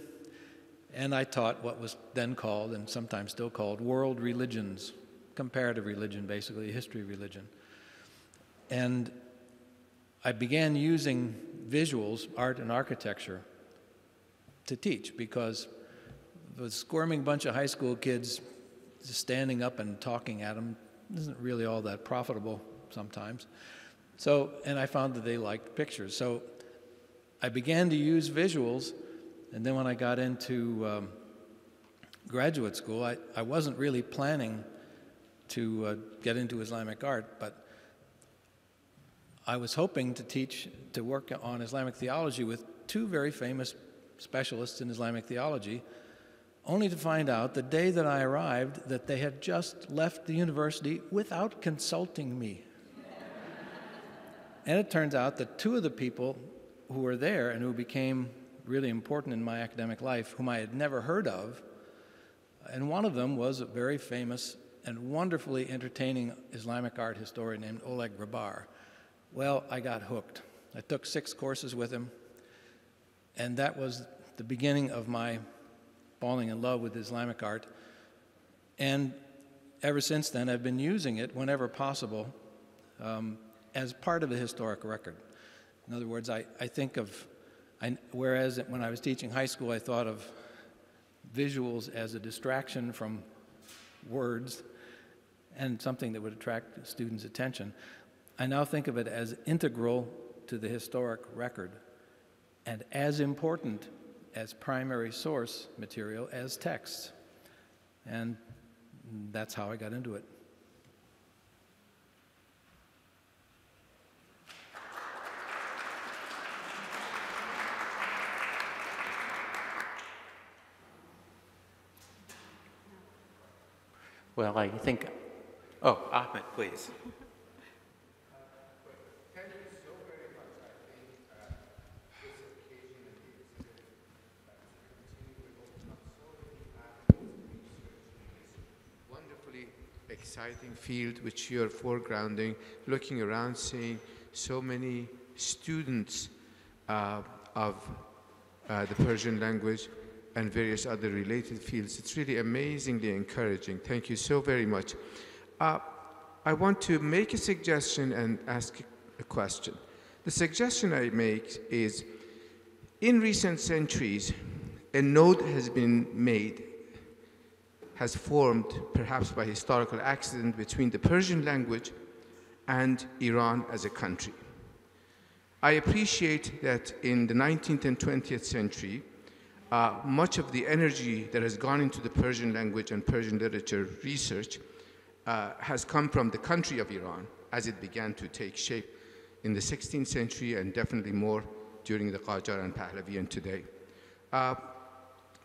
and I taught what was then called, and sometimes still called, world religions, comparative religion, basically, history religion. And I began using visuals, art and architecture, to teach, because the squirming bunch of high school kids just standing up and talking at them isn't really all that profitable sometimes. So, and I found that they liked pictures. So I began to use visuals, and then when I got into graduate school, I wasn't really planning to get into Islamic art, but I was hoping to work on Islamic theology with 2 very famous specialists in Islamic theology, only to find out the day that I arrived that they had just left the university without consulting me. And it turns out that 2 of the people who were there and who became really important in my academic life, whom I had never heard of, and one of them was a very famous and wonderfully entertaining Islamic art historian named Oleg Grabar. Well, I got hooked. I took 6 courses with him, and that was the beginning of my falling in love with Islamic art. And ever since then, I've been using it whenever possible as part of a historic record. In other words, I think of, whereas when I was teaching high school, I thought of visuals as a distraction from words and something that would attract students' attention, I now think of it as integral to the historic record and as important as primary source material as texts. And that's how I got into it. Well, I think, oh, Ahmed, please. Exciting field which you're foregrounding, looking around, seeing so many students of the Persian language and various other related fields. It's really amazingly encouraging. Thank you so very much. I want to make a suggestion and ask a question. The suggestion I make is, in recent centuries, a node has formed, perhaps by historical accident, between the Persian language and Iran as a country. I appreciate that in the 19th and 20th century, much of the energy that has gone into the Persian language and Persian literature research has come from the country of Iran as it began to take shape in the 16th century and definitely more during the Qajar and Pahlavi and today.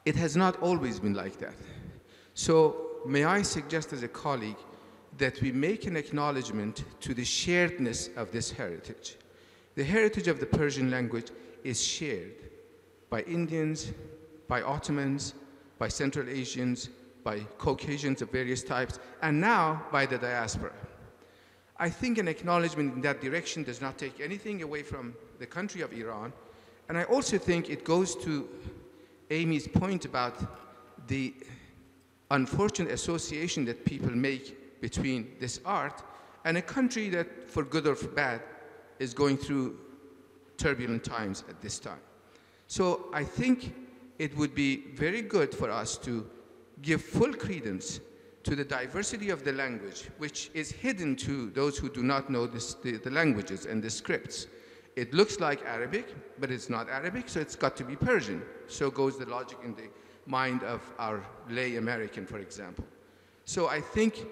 It has not always been like that. So may I suggest as a colleague that we make an acknowledgement to the sharedness of this heritage. The heritage of the Persian language is shared by Indians, by Ottomans, by Central Asians, by Caucasians of various types, and now by the diaspora. I think an acknowledgement in that direction does not take anything away from the country of Iran, and I also think it goes to Amy's point about the unfortunate association that people make between this art and a country that, for good or for bad, is going through turbulent times at this time. So I think it would be very good for us to give full credence to the diversity of the language, which is hidden to those who do not know the languages and the scripts. It looks like Arabic, but it's not Arabic, so it's got to be Persian. So goes the logic in the mind of our lay American, for example. So I think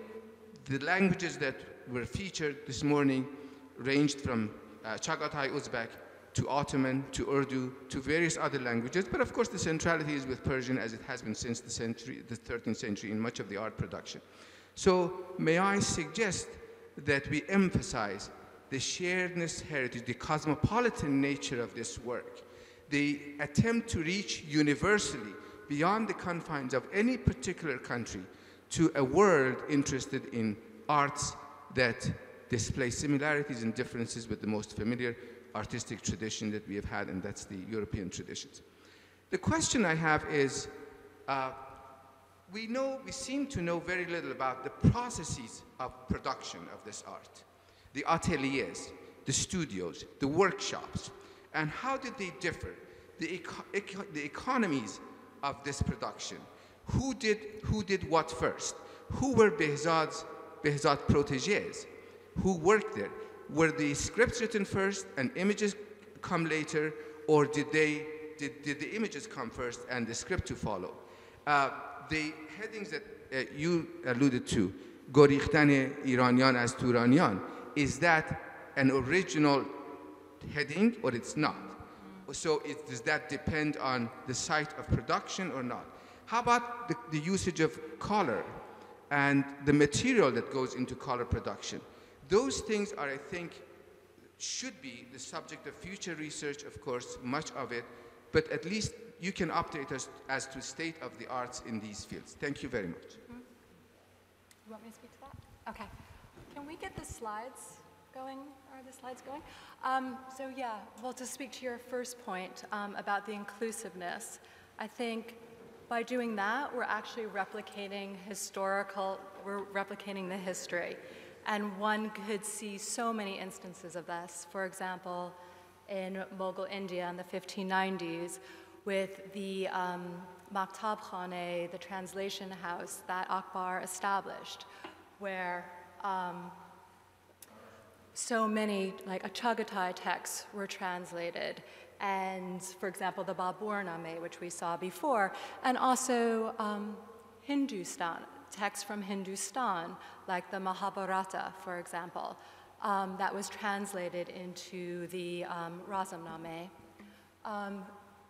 the languages that were featured this morning ranged from Chagatai Uzbek to Ottoman to Urdu to various other languages, but of course the centrality is with Persian as it has been since the 13th century in much of the art production. So may I suggest that we emphasize the sharedness heritage, the cosmopolitan nature of this work, the attempt to reach universally beyond the confines of any particular country to a world interested in arts that display similarities and differences with the most familiar artistic tradition that we have had, and that's the European traditions. The question I have is, we seem to know very little about the processes of production of this art, the ateliers, the studios, the workshops, and how did they differ, the economies of this production. Who did what first? Who were Behzad's protégés? Who worked there? Were the scripts written first and images come later, or did the images come first and the script to follow? The headings that you alluded to, Gorikhtan Iranian as Turanian, is that an original heading or it's not? So does that depend on the site of production or not? How about the usage of color and the material that goes into color production? Those things are, I think, should be the subject of future research, of course, much of it, but at least you can update us as to state of the arts in these fields. Thank you very much. You want me to speak to that? Okay. Can we get the slides going? Are the slides going? So yeah, well, to speak to your first point about the inclusiveness, I think by doing that, we're actually replicating we're replicating the history. And one could see so many instances of this. For example, in Mughal India in the 1590s, with the Maktab Khane, the translation house that Akbar established, where so many, like a Chagatai texts were translated, and for example, the Baburname, which we saw before, and also Hindustan, texts from Hindustan, like the Mahabharata, for example, that was translated into the Razamname,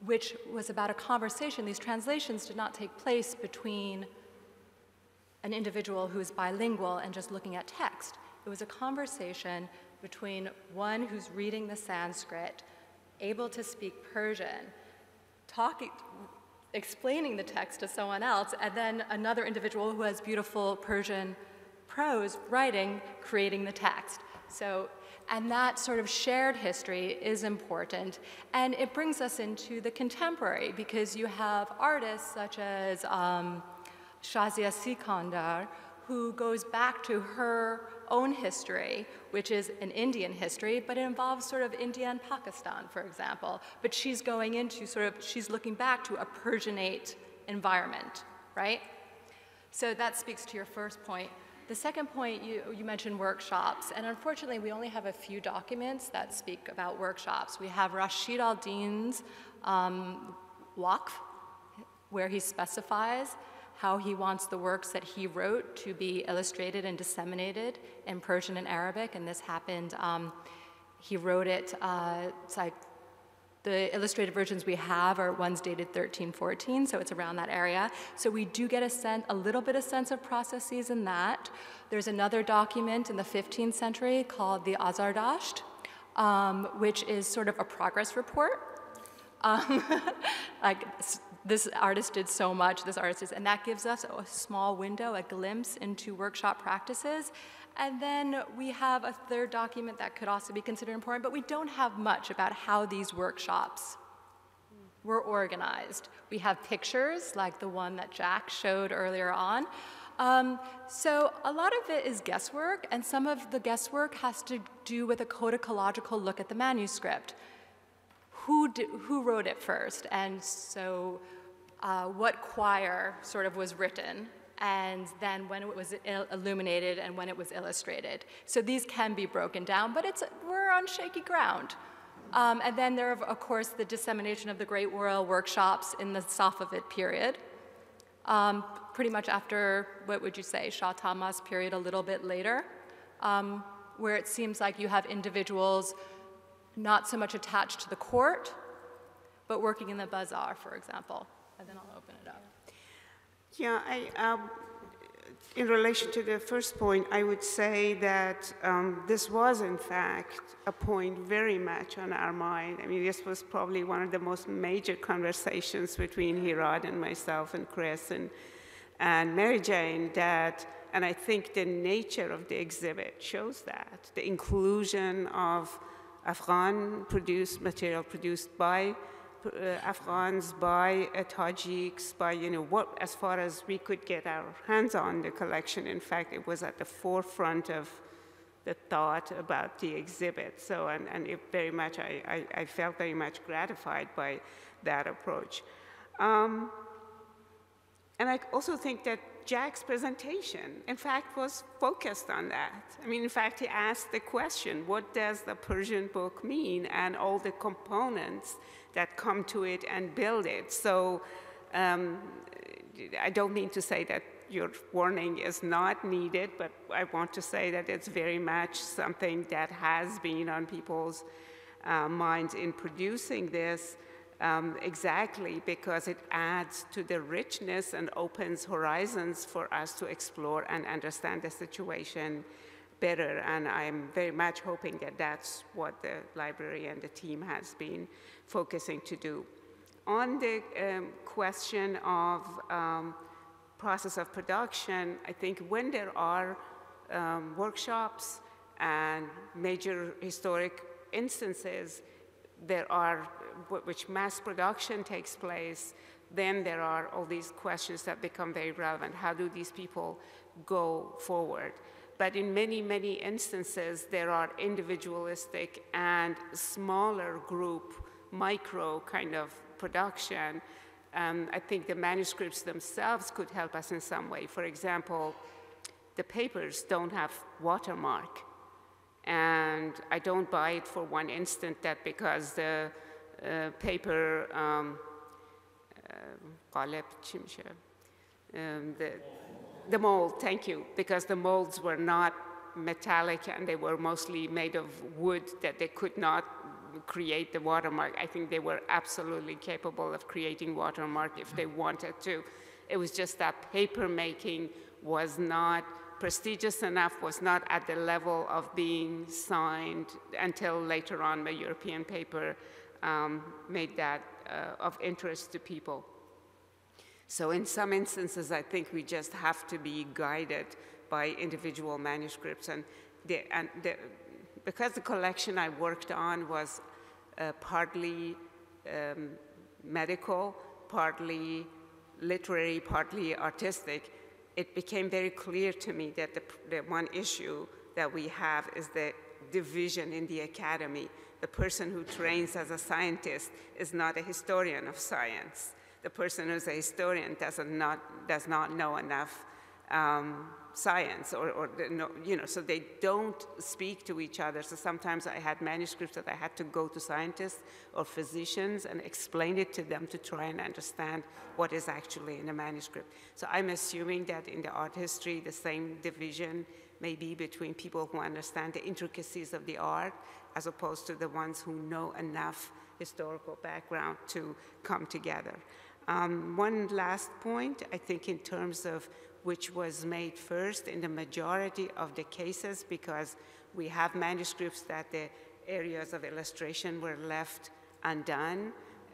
which was about a conversation. These translations did not take place between an individual who's bilingual and just looking at text. It was a conversation between one who's reading the Sanskrit, able to speak Persian, explaining the text to someone else, and then another individual who has beautiful Persian prose writing, creating the text. So, and that sort of shared history is important. And it brings us into the contemporary, because you have artists such as Shazia Sikandar, who goes back to her own history, which is an Indian history, but it involves sort of India and Pakistan, for example. But she's going into she's looking back to a Persianate environment, right? So that speaks to your first point. The second point, you mentioned workshops, and unfortunately we only have a few documents that speak about workshops. We have Rashid al-Din's Waqf, where he specifies how he wants the works that he wrote to be illustrated and disseminated in Persian and Arabic, and this happened, he wrote it, it's like the illustrated versions we have are ones dated 1314, so it's around that area. So we do get a little bit of sense of processes in that. There's another document in the 15th century called the Azardasht, which is sort of a progress report. Like this artist did so much, and that gives us a small window, a glimpse into workshop practices. And then we have a third document that could also be considered important, but we don't have much about how these workshops were organized. We have pictures, like the one that Jack showed earlier on. So a lot of it is guesswork, and some of the guesswork has to do with a codicological look at the manuscript. Who wrote it first? And so what choir sort of was written, and then when it was illuminated and when it was illustrated. So these can be broken down, but we're on shaky ground. And then there are, of course, the dissemination of the Great Royal Workshops in the Safavid period, pretty much after, what would you say, Shah Tahmasp period, a little bit later, where it seems like you have individuals not so much attached to the court, but working in the bazaar, for example. And then I'll open it up. Yeah, in relation to the first point, I would say that this was, in fact, a point very much on our mind. I mean, this was probably one of the most major conversations between Hirad and myself and Chris and Mary Jane, and I think the nature of the exhibit shows that. The inclusion of Afghan-produced material produced by Afghans, by Tajiks, by, as far as we could get our hands on the collection. In fact, it was at the forefront of the thought about the exhibit. So, and it very much, I felt very much gratified by that approach. And I also think that Jack's presentation, in fact, was focused on that. I mean, in fact, he asked the question, what does the Persian book mean, and all the components that come to it and build it. So I don't mean to say that your warning is not needed, but I want to say that it's very much something that has been on people's minds in producing this, exactly because it adds to the richness and opens horizons for us to explore and understand the situation better. And I'm very much hoping that that's what the library and the team has been focusing to do. On the question of process of production, I think when there are workshops and major historic instances, which mass production takes place, then there are all these questions that become very relevant. How do these people go forward? But in many, many instances, there are individualistic and smaller group, micro kind of production. I think the manuscripts themselves could help us in some way. For example, the papers don't have watermark. And I don't buy it for one instant that because the paper, the mold, thank you, because the molds were not metallic and they were mostly made of wood, that they could not create the watermark. I think they were absolutely capable of creating watermark if they wanted to. It was just that paper making was not prestigious enough, was not at the level of being signed until later on the European paper made that of interest to people. So in some instances, I think we just have to be guided by individual manuscripts. And because the collection I worked on was partly medical, partly literary, partly artistic, it became very clear to me that the one issue that we have is the division in the academy. The person who trains as a scientist is not a historian of science. The person who's a historian does not know enough science, so they don't speak to each other. So sometimes I had manuscripts that I had to go to scientists or physicians and explain it to them to try and understand what is actually in the manuscript. So I'm assuming that in the art history, the same division may be between people who understand the intricacies of the art as opposed to the ones who know enough historical background to come together. One last point, I think in terms of which was made first in the majority of the cases, because we have manuscripts that the areas of illustration were left undone,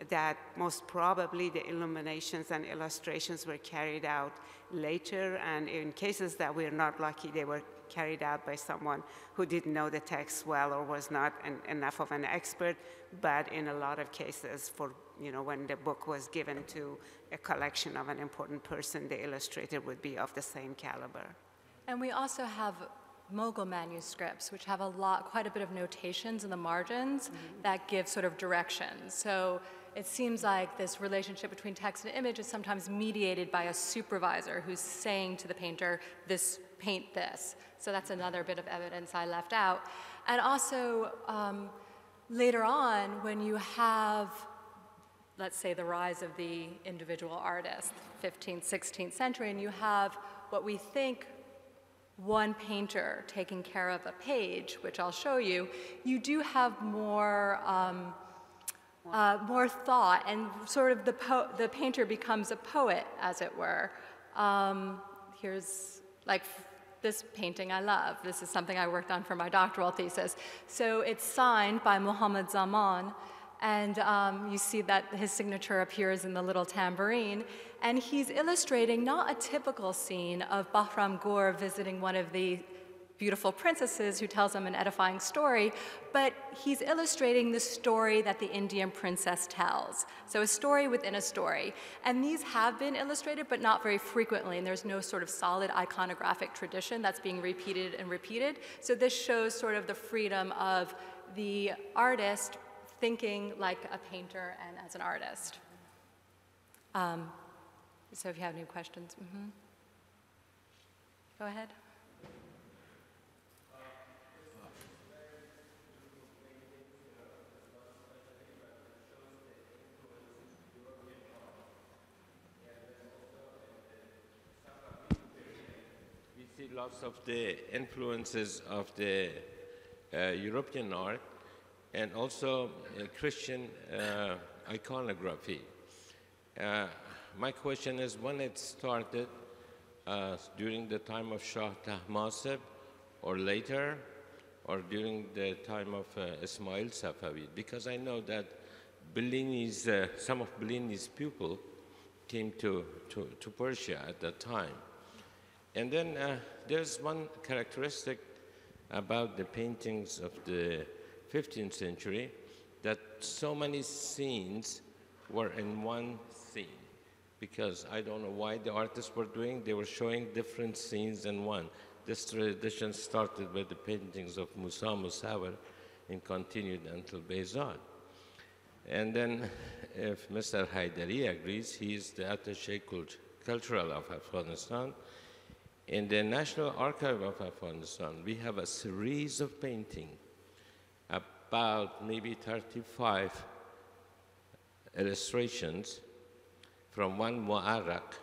that most probably the illuminations and illustrations were carried out later, and in cases that we're not lucky, they were carried out by someone who didn't know the text well or was not enough of an expert. But in a lot of cases, when the book was given to a collection of an important person, the illustrator would be of the same caliber. And we also have Mughal manuscripts, which have quite a bit of notations in the margins that give sort of directions. So it seems like this relationship between text and image is sometimes mediated by a supervisor who's saying to the painter, paint this. So that's another bit of evidence I left out. And also, later on, when you have, let's say, the rise of the individual artist, 15th, 16th century, and you have what we think one painter taking care of a page, which I'll show you, you do have more thought, and sort of the painter becomes a poet, as it were. Here's like this painting I love. This is something I worked on for my doctoral thesis. So it's signed by Muhammad Zaman, and you see that his signature appears in the little tambourine, and he's illustrating not a typical scene of Bahram Gur visiting one of the beautiful princesses who tells him an edifying story, but he's illustrating the story that the Indian princess tells. So a story within a story. And these have been illustrated, but not very frequently, and there's no sort of solid iconographic tradition that's being repeated and repeated. So this shows sort of the freedom of the artist thinking like a painter and as an artist. So if you have any questions, go ahead. We see lots of the influences of the European art and also Christian iconography. My question is, when it started, during the time of Shah Tahmasib, or later, or during the time of Ismail Safavid? Because I know that Bellini's, some of Bellini's pupils came to Persia at that time. And then there's one characteristic about the paintings of the 15th century, that so many scenes were in one scene. Because I don't know why the artists were doing, they were showing different scenes in one. This tradition started with the paintings of Musa Musawir and continued until Behzad. And then, if Mr. Haidari agrees, he is the attaché cultural of Afghanistan. In the National Archive of Afghanistan, we have a series of paintings, about maybe 35 illustrations from one mu'arrak,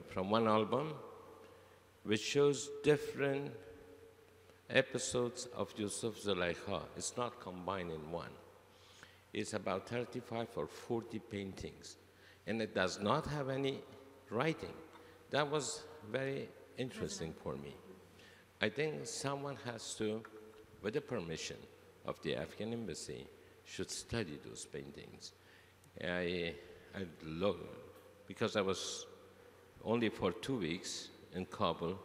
from one album, which shows different episodes of Yusuf Zulaikha. It's not combined in one. It's about 35 or 40 paintings, and it does not have any writing. That was very interesting for me. I think someone has to, with the permission of the Afghan embassy, should study those paintings. I because I was only for 2 weeks in Kabul,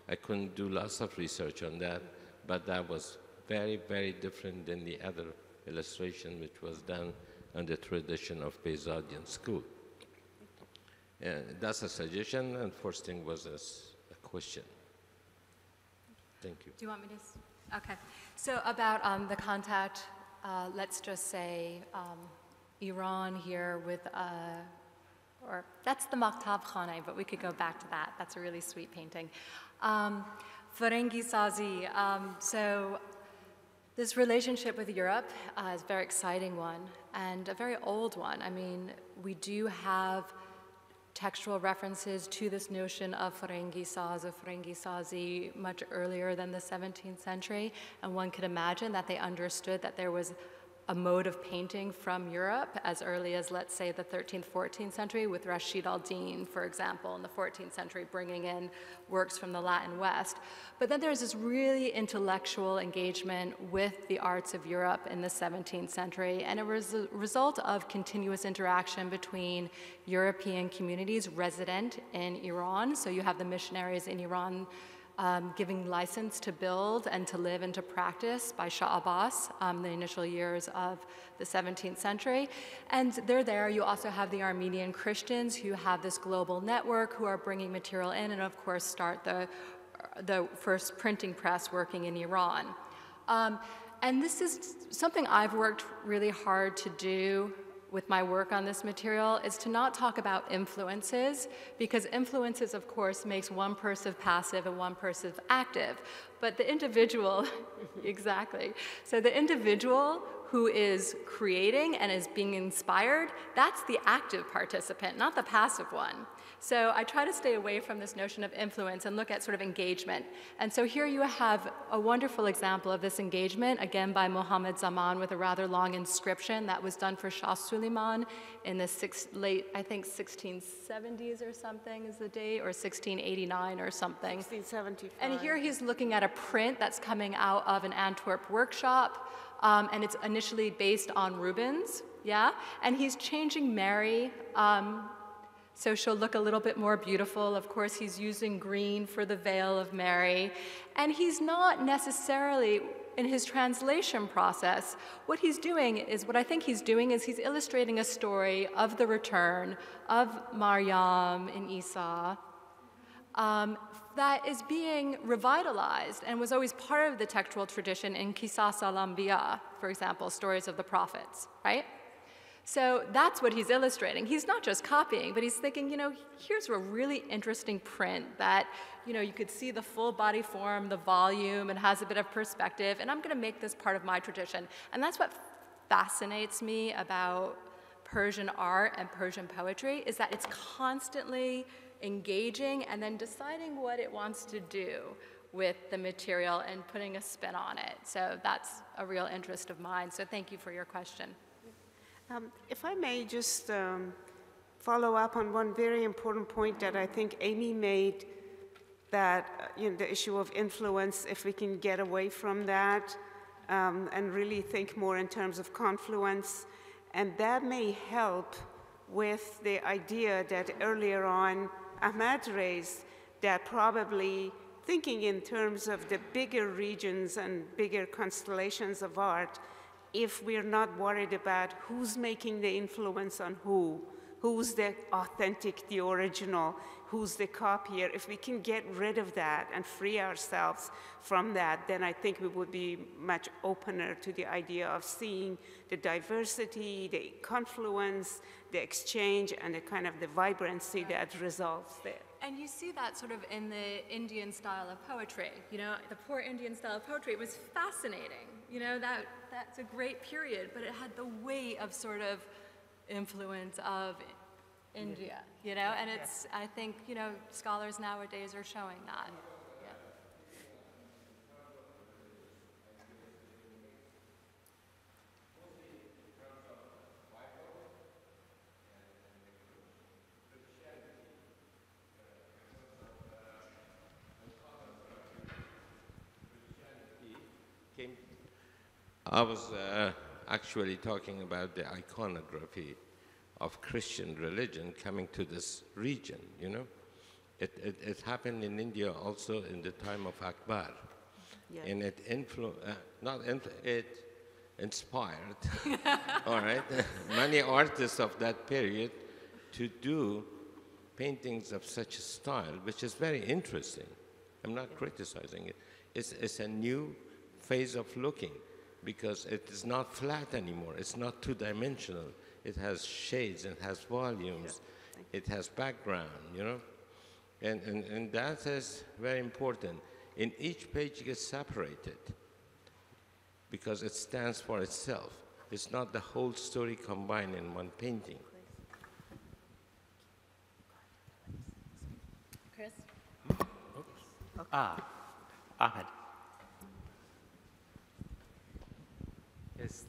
I couldn't do lots of research on that, but that was very, very different than the other illustration which was done on the tradition of Bezadian school. That's a suggestion, and first thing was a question. Thank you. Do you want me to? Okay. So about the contact, let's just say Iran here with, or that's the Maktab Khane, but we could go back to that. That's a really sweet painting. Farangi Sazi. So this relationship with Europe is a very exciting one and a very old one. I mean, we do have textual references to this notion of Farangi Saz, of Farangi Sazi, much earlier than the 17th century, and one could imagine that they understood that there was a mode of painting from Europe as early as, let's say, the 13th, 14th century, with Rashid al-Din, for example, in the 14th century, bringing in works from the Latin West. But then there's this really intellectual engagement with the arts of Europe in the 17th century, and it was a result of continuous interaction between European communities resident in Iran. So you have the missionaries in Iran giving license to build and to live and to practice by Shah Abbas, the initial years of the 17th century. And they're there. You also have the Armenian Christians who have this global network who are bringing material in and, of course, start the first printing press working in Iran. And this is something I've worked really hard to do with my work on this material, is to not talk about influences, because influences, of course, makes one person passive and one person active. But the individual, exactly. So the individual who is creating and is being inspired, that's the active participant, not the passive one. So I try to stay away from this notion of influence and look at sort of engagement. And so here you have a wonderful example of this engagement, again by Mohammed Zaman, with a rather long inscription that was done for Shah Suleiman in the late, I think, 1670s or something is the date, or 1689 or something. 1675. And here he's looking at a print that's coming out of an Antwerp workshop, and it's initially based on Rubens, yeah? And he's changing Mary, so she'll look a little bit more beautiful. Of course, he's using green for the veil of Mary. And he's not necessarily, in his translation process, what he's doing is, what I think he's doing is he's illustrating a story of the return of Maryam and Isa that is being revitalized and was always part of the textual tradition in Qisas al-Anbiya, for example, stories of the prophets, right? So that's what he's illustrating. He's not just copying, but he's thinking, you know, here's a really interesting print that, you know, you could see the full body form, the volume, and has a bit of perspective, and I'm going to make this part of my tradition. And that's what fascinates me about Persian art and Persian poetry, is that it's constantly engaging and then deciding what it wants to do with the material and putting a spin on it. So that's a real interest of mine. So thank you for your question. If I may just follow up on one very important point that I think Amy made, that you know, the issue of influence, if we can get away from that and really think more in terms of confluence, and that may help with the idea that earlier on Ahmad raised, that probably thinking in terms of the bigger regions and bigger constellations of art, if we're not worried about who's making the influence on who's the authentic, the original, who's the copier, if we can get rid of that and free ourselves from that, then I think we would be much opener to the idea of seeing the diversity, the confluence, the exchange, and the kind of the vibrancy that results there. And you see that sort of in the Indian style of poetry. You know, the poor Indian style of poetry was fascinating. You know, that's a great period, but it had the weight of sort of influence of India, you know, and it's, I think, you know, scholars nowadays are showing that. I was actually talking about the iconography of Christian religion coming to this region, you know. It happened in India also in the time of Akbar. Yeah. And it it inspired, all right, many artists of that period to do paintings of such a style, which is very interesting. I'm not criticizing it. It's a new phase of looking, because it is not flat anymore. It's not two-dimensional. It has shades, it has volumes, it has background, you know? And that is very important. In each page gets separated because it stands for itself. It's not the whole story combined in one painting. Chris? Ahmed. Yes,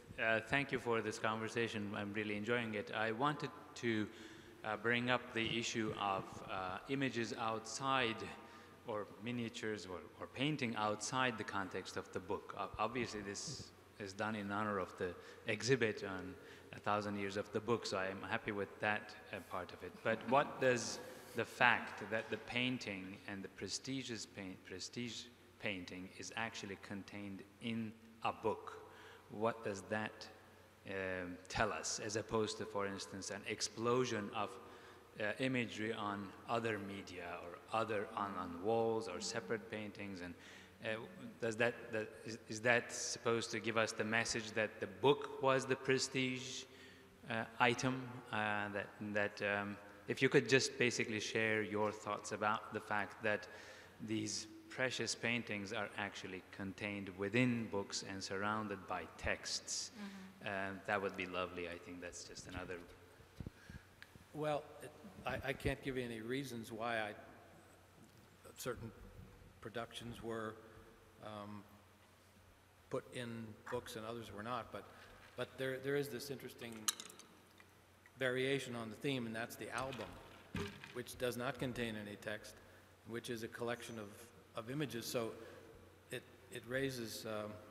thank you for this conversation. I'm really enjoying it. I wanted to bring up the issue of images outside, or miniatures, or painting outside the context of the book. Obviously, this is done in honor of the exhibit on 1,000 years of the book, so I'm happy with that part of it. But what does the fact that the painting and the prestige painting is actually contained in a book, what does that tell us, as opposed to, for instance, an explosion of imagery on other media or on walls or separate paintings? And is that supposed to give us the message that the book was the prestige item? If you could just basically share your thoughts about the fact that these precious paintings are actually contained within books and surrounded by texts. That would be lovely. I think that's just another. Well, I can't give you any reasons why certain productions were put in books and others were not, but there is this interesting variation on the theme, and that's the album, which does not contain any text, which is a collection of images. So it raises,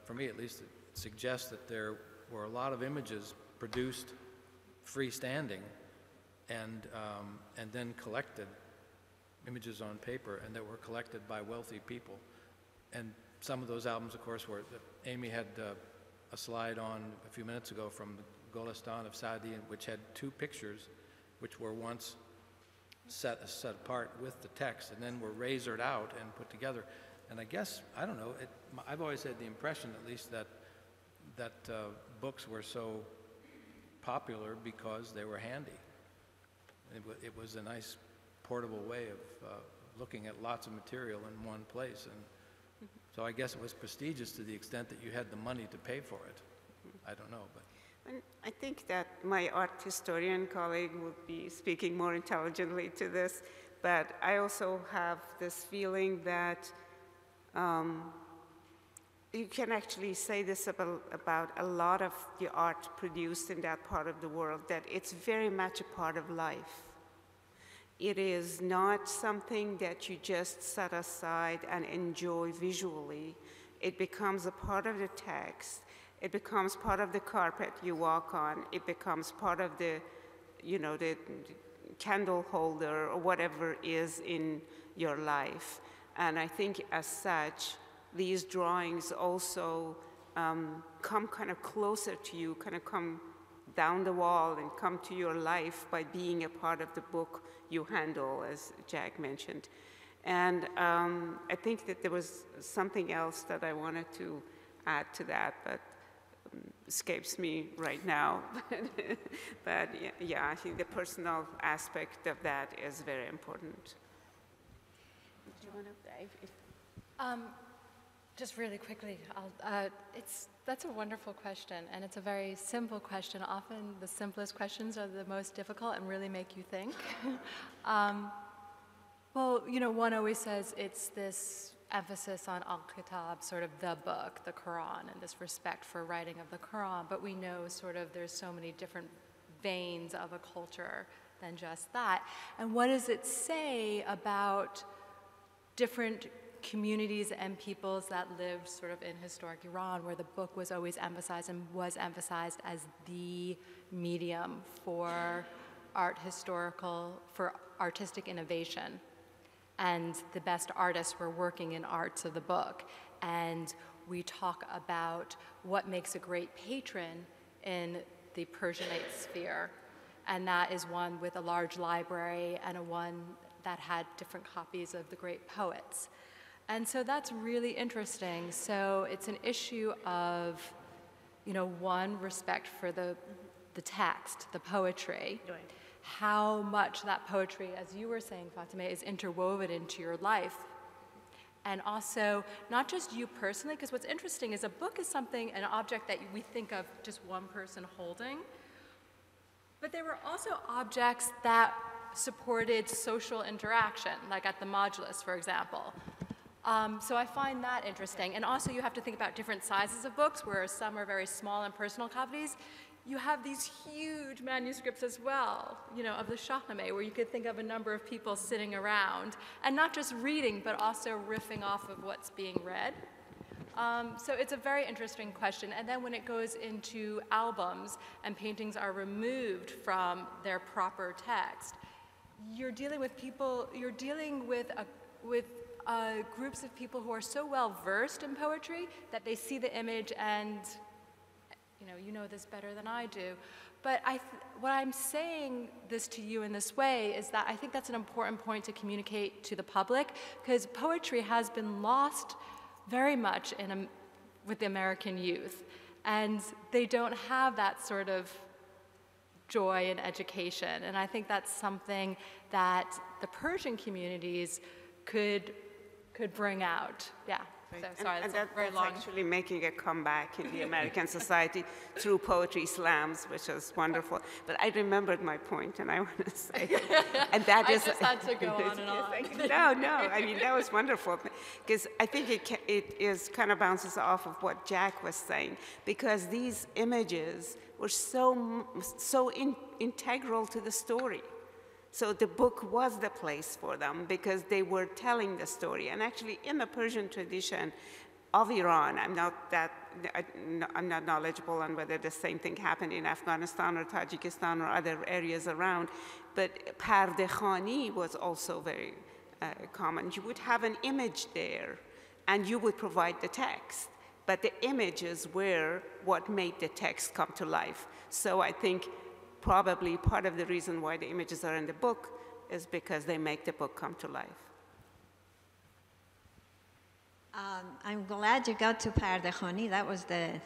for me at least, it suggests that there were a lot of images produced freestanding and then collected, images on paper, and that were collected by wealthy people. And some of those albums, of course, were, Amy had a slide on a few minutes ago from the Golistan of Sadi, which had two pictures which were once set apart with the text and then were razored out and put together. And I guess, I don't know, I've always had the impression, at least, that books were so popular because they were handy. It was a nice portable way of looking at lots of material in one place. And so I guess it was prestigious to the extent that you had the money to pay for it. I don't know, but. And I think that my art historian colleague would be speaking more intelligently to this, but I also have this feeling that you can actually say this about a lot of the art produced in that part of the world, that it's very much a part of life. It is not something that you just set aside and enjoy visually. It becomes a part of the text. It becomes part of the carpet you walk on. It becomes part of the, the candle holder or whatever is in your life. And I think as such, these drawings also come kind of closer to you, kind of come down the wall and come to your life by being a part of the book you handle, as Jack mentioned. And I think that there was something else that I wanted to add to that, but escapes me right now. But yeah, I think the personal aspect of that is very important. Do you want to? Just really quickly, that's a wonderful question, and it's a very simple question. Often the simplest questions are the most difficult and really make you think. Well, one always says it's this emphasis on al-Kitab, sort of the book, the Quran, and this respect for writing of the Quran, but we know sort of there's so many different veins of a culture than just that. And what does it say about different communities and peoples that lived sort of in historic Iran, where the book was always emphasized and was emphasized as the medium for for artistic innovation. And the best artists were working in arts of the book. And we talk about what makes a great patron in the Persianate sphere. And that is one with a large library and a one that had different copies of the great poets. And so that's really interesting. So it's an issue of, one, respect for the text, the poetry, right. How much that poetry, as you were saying, Fatima, is interwoven into your life. And also, not just you personally, because what's interesting is a book is something, an object that we think of just one person holding, but there were also objects that supported social interaction, like at the modulus, for example. So I find that interesting. And also you have to think about different sizes of books, where some are very small and personal copies. You have these huge manuscripts as well, of the Shahnameh, where you could think of a number of people sitting around, and not just reading, but also riffing off of what's being read. So it's a very interesting question. And then when it goes into albums and paintings are removed from their proper text, you're dealing with people, you're dealing with groups of people who are so well versed in poetry that they see the image and, you know this better than I do. But what I'm saying this to you in this way is that I think that's an important point to communicate to the public, because poetry has been lost very much with the American youth, and they don't have that sort of joy in education. And I think that's something that the Persian communities could bring out. Yeah. Right. So, sorry, and that's very that's long. actually making a comeback in the American society through poetry slams, which is wonderful. But I remembered my point, and I want to say, and that I is just had to go on and on. No, I mean that was wonderful, because I think it is kind of bounces off of what Jack was saying, because these images were so integral to the story. So the book was the place for them, because they were telling the story. And actually, in the Persian tradition of Iran, I'm not knowledgeable on whether the same thing happened in Afghanistan or Tajikistan or other areas around, but parde khani was also very common. You would have an image there, and you would provide the text. But the images were what made the text come to life. So I think probably part of the reason why the images are in the book is because they make the book come to life. I'm glad you got to parde khani. That was the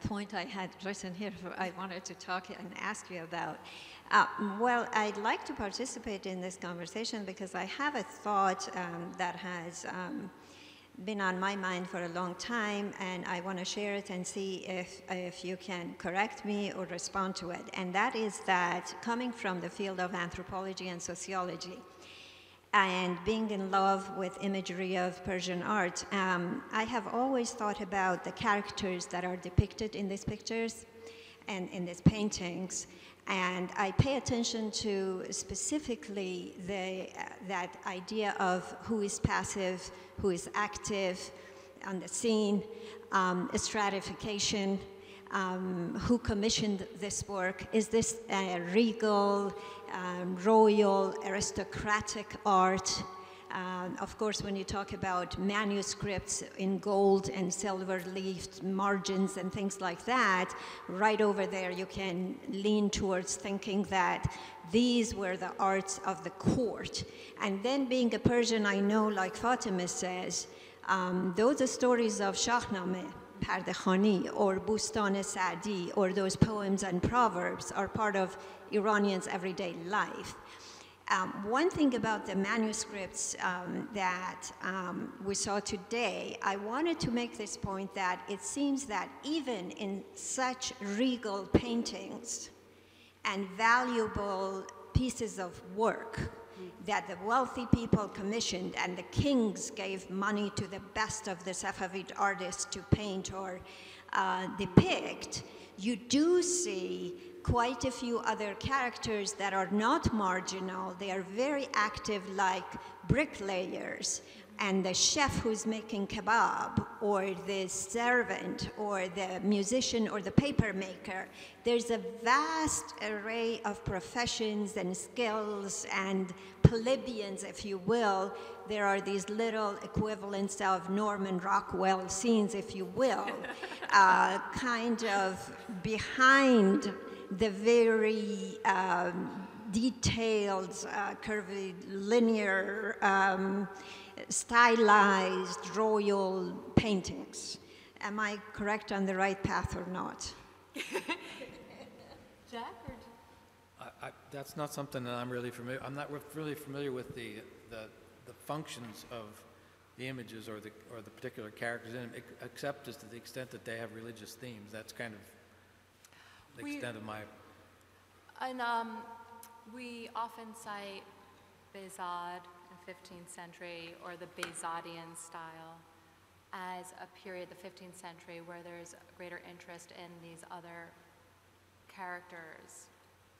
point I had written here. I wanted to talk and ask you about. Well, I'd like to participate in this conversation because I have a thought that has been on my mind for a long time, and I want to share it and see if you can correct me or respond to it. And that is that coming from the field of anthropology and sociology, and being in love with imagery of Persian art, I have always thought about the characters that are depicted in these pictures and in these paintings. And I pay attention to specifically that idea of who is passive, who is active on the scene, stratification, who commissioned this work. Is this regal, royal, aristocratic art? Of course, when you talk about manuscripts in gold and silver-leafed margins and things like that, right over there you can lean towards thinking that these were the arts of the court. And then being a Persian, I know, like Fatima says, those are stories of Shahnameh, Parde Khani, or Bustan Sadi, or those poems and proverbs are part of Iranians' everyday life. One thing about the manuscripts that we saw today, I wanted to make this point that it seems that even in such regal paintings and valuable pieces of work that the wealthy people commissioned and the kings gave money to the best of the Safavid artists to paint or depict, you do see quite a few other characters that are not marginal. They are very active, like bricklayers and the chef who's making kebab, or the servant, or the musician, or the paper maker. There's a vast array of professions and skills and plebeians, if you will. There are these little equivalents of Norman Rockwell scenes, if you will, kind of behind the very detailed, curvilinear, stylized royal paintings. Am I correct on the right path or not? Jack? That's not something that I'm really familiar. I'm not really familiar with the functions of the images or the particular characters in them, except as to the extent that they have religious themes. That's kind of the extent of my. And we often cite Behzad in the 15th century, or the Behzadian style, as a period, the 15th century, where there's greater interest in these other characters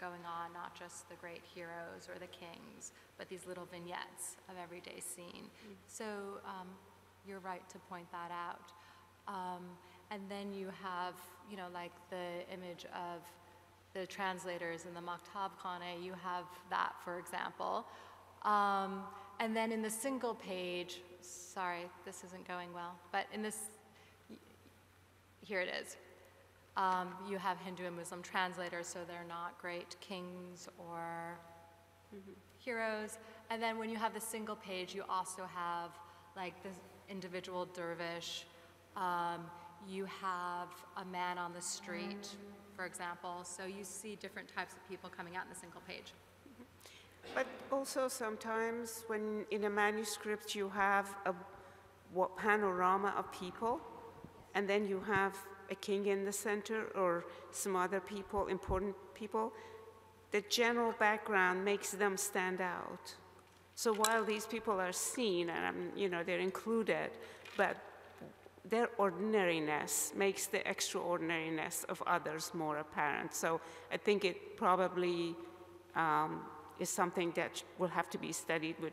going on, not just the great heroes or the kings, but these little vignettes of everyday scene. So you're right to point that out. And then you have, you know, like the image of the translators in the Maktab Khane, you have that, for example. And then in the single page, sorry, this isn't going well, but in this, here it is. You have Hindu and Muslim translators, so they're not great kings or heroes. And then when you have the single page, you also have like the individual dervish. You have a man on the street, for example. So you see different types of people coming out in the single page. But also sometimes when in a manuscript you have a panorama of people, and then you have a king in the center or some other people, important people, the general background makes them stand out. So while these people are seen and you know, they're included, but their ordinariness makes the extraordinariness of others more apparent. So I think it probably is something that will have to be studied with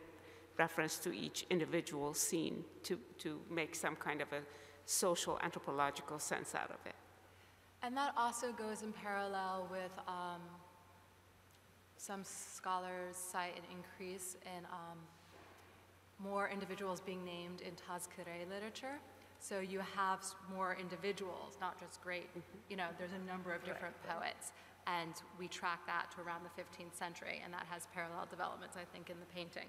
reference to each individual scene to make some kind of a social anthropological sense out of it. And that also goes in parallel with some scholars cite an increase in more individuals being named in Tazkire literature. So you have more individuals, not just great, you know, there's a number of different poets. And we track that to around the 15th century, and that has parallel developments, I think, in the painting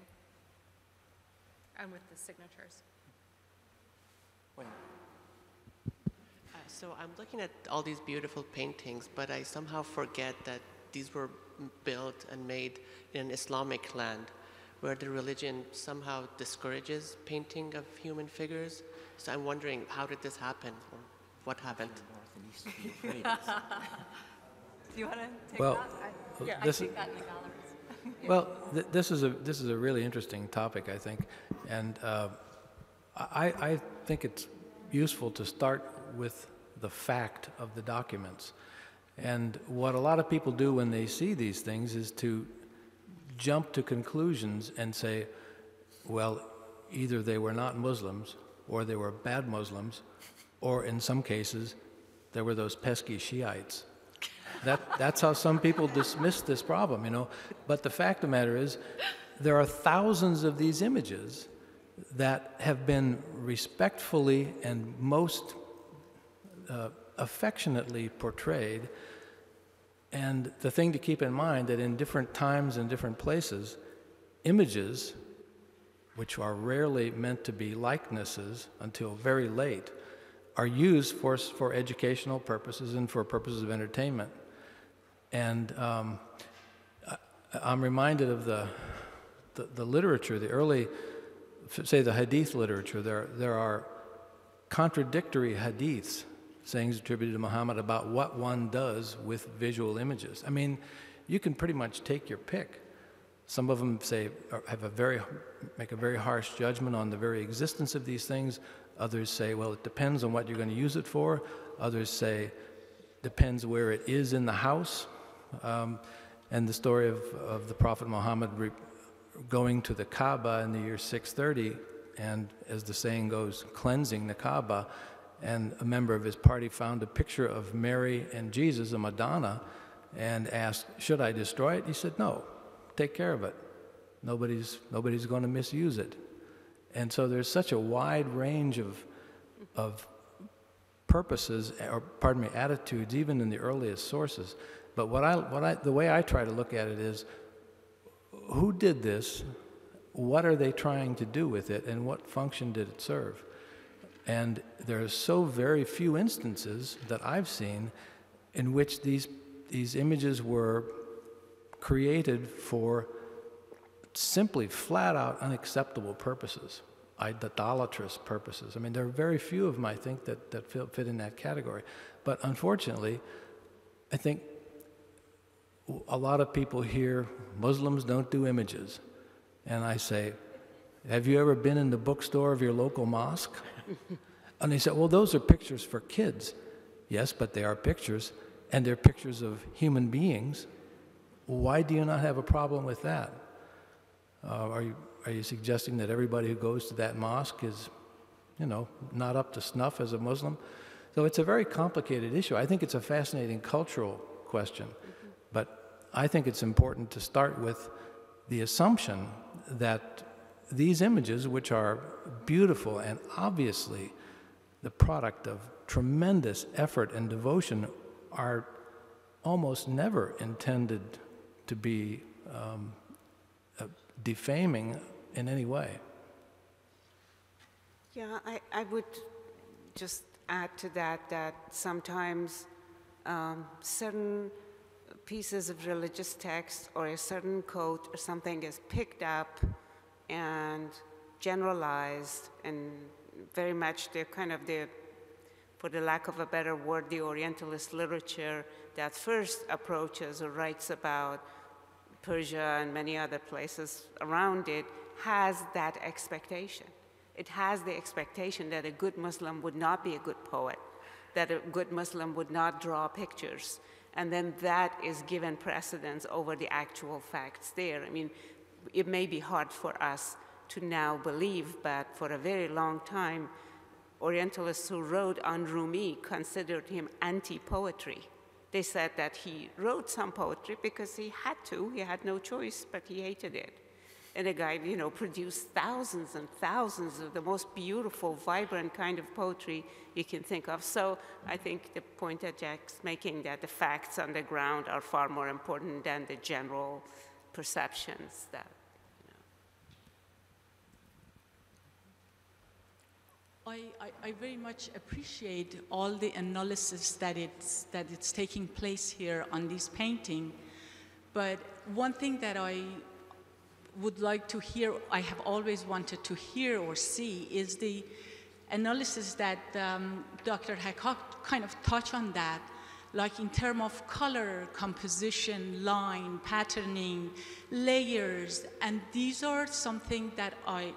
and with the signatures. So I'm looking at all these beautiful paintings, but I somehow forget that these were built and made in an Islamic land where the religion somehow discourages painting of human figures. So I'm wondering, how did this happen? Or what happened? Do you want to take Well, that? Yeah, I take that in the galleries. Well, this is a really interesting topic, I think, and I think it's useful to start with the fact of the documents. And what a lot of people do when they see these things is to jump to conclusions and say, well, either they were not Muslims, or they were bad Muslims, or in some cases, there were those pesky Shiites. That's how some people dismiss this problem, you know. But the fact of the matter is, there are thousands of these images that have been respectfully and most affectionately portrayed. And the thing to keep in mind that in different times and different places, images, which are rarely meant to be likenesses until very late, are used for educational purposes and for purposes of entertainment. And I'm reminded of the literature, the early, say the hadith literature. There are contradictory hadiths, sayings attributed to Muhammad about what one does with visual images. I mean, you can pretty much take your pick. Some of them say, make a very harsh judgment on the very existence of these things. Others say, well, it depends on what you're going to use it for. Others say, depends where it is in the house. And the story of the Prophet Muhammad going to the Kaaba in the year 630 and, as the saying goes, cleansing the Kaaba, and a member of his party found a picture of Mary and Jesus, a Madonna, and asked, should I destroy it? He said, no, take care of it. Nobody's going to misuse it. And so there's such a wide range of purposes, or pardon me, attitudes, even in the earliest sources. But the way I try to look at it is, who did this? What are they trying to do with it? And what function did it serve? And there are so very few instances that I've seen in which these images were created for simply flat-out unacceptable purposes, idolatrous purposes. I mean, there are very few of them, I think, that fit in that category. But unfortunately, I think a lot of people hear Muslims don't do images. And I say, have you ever been in the bookstore of your local mosque? And they say, well, those are pictures for kids. Yes, but they are pictures, and they're pictures of human beings. Why do you not have a problem with that? Are you suggesting that everybody who goes to that mosque is, not up to snuff as a Muslim? So it's a very complicated issue. I think it's a fascinating cultural question, but I think it's important to start with the assumption that these images, which are beautiful and obviously the product of tremendous effort and devotion, are almost never intended to be defaming in any way. Yeah, I would just add to that sometimes certain pieces of religious text or a certain quote or something is picked up and generalized, and very much for the lack of a better word, the Orientalist literature that first approaches or writes about Persia and many other places around it has that expectation. It has the expectation that a good Muslim would not be a good poet, that a good Muslim would not draw pictures, and then that is given precedence over the actual facts there. I mean, it may be hard for us to now believe, but for a very long time, Orientalists who wrote on Rumi considered him anti-poetry. They said that he wrote some poetry because he had to, he had no choice, but he hated it. And the guy, produced thousands and thousands of the most beautiful, vibrant kind of poetry you can think of. So I think the point that Jack's making, that the facts on the ground are far more important than the general perceptions that, I very much appreciate all the analysis that it's taking place here on this painting. But one thing that I would like to hear, I have always wanted to hear or see, is the analysis that Dr. Hackok kind of touched on that, like in terms of color, composition, line, patterning, layers, and these are something that I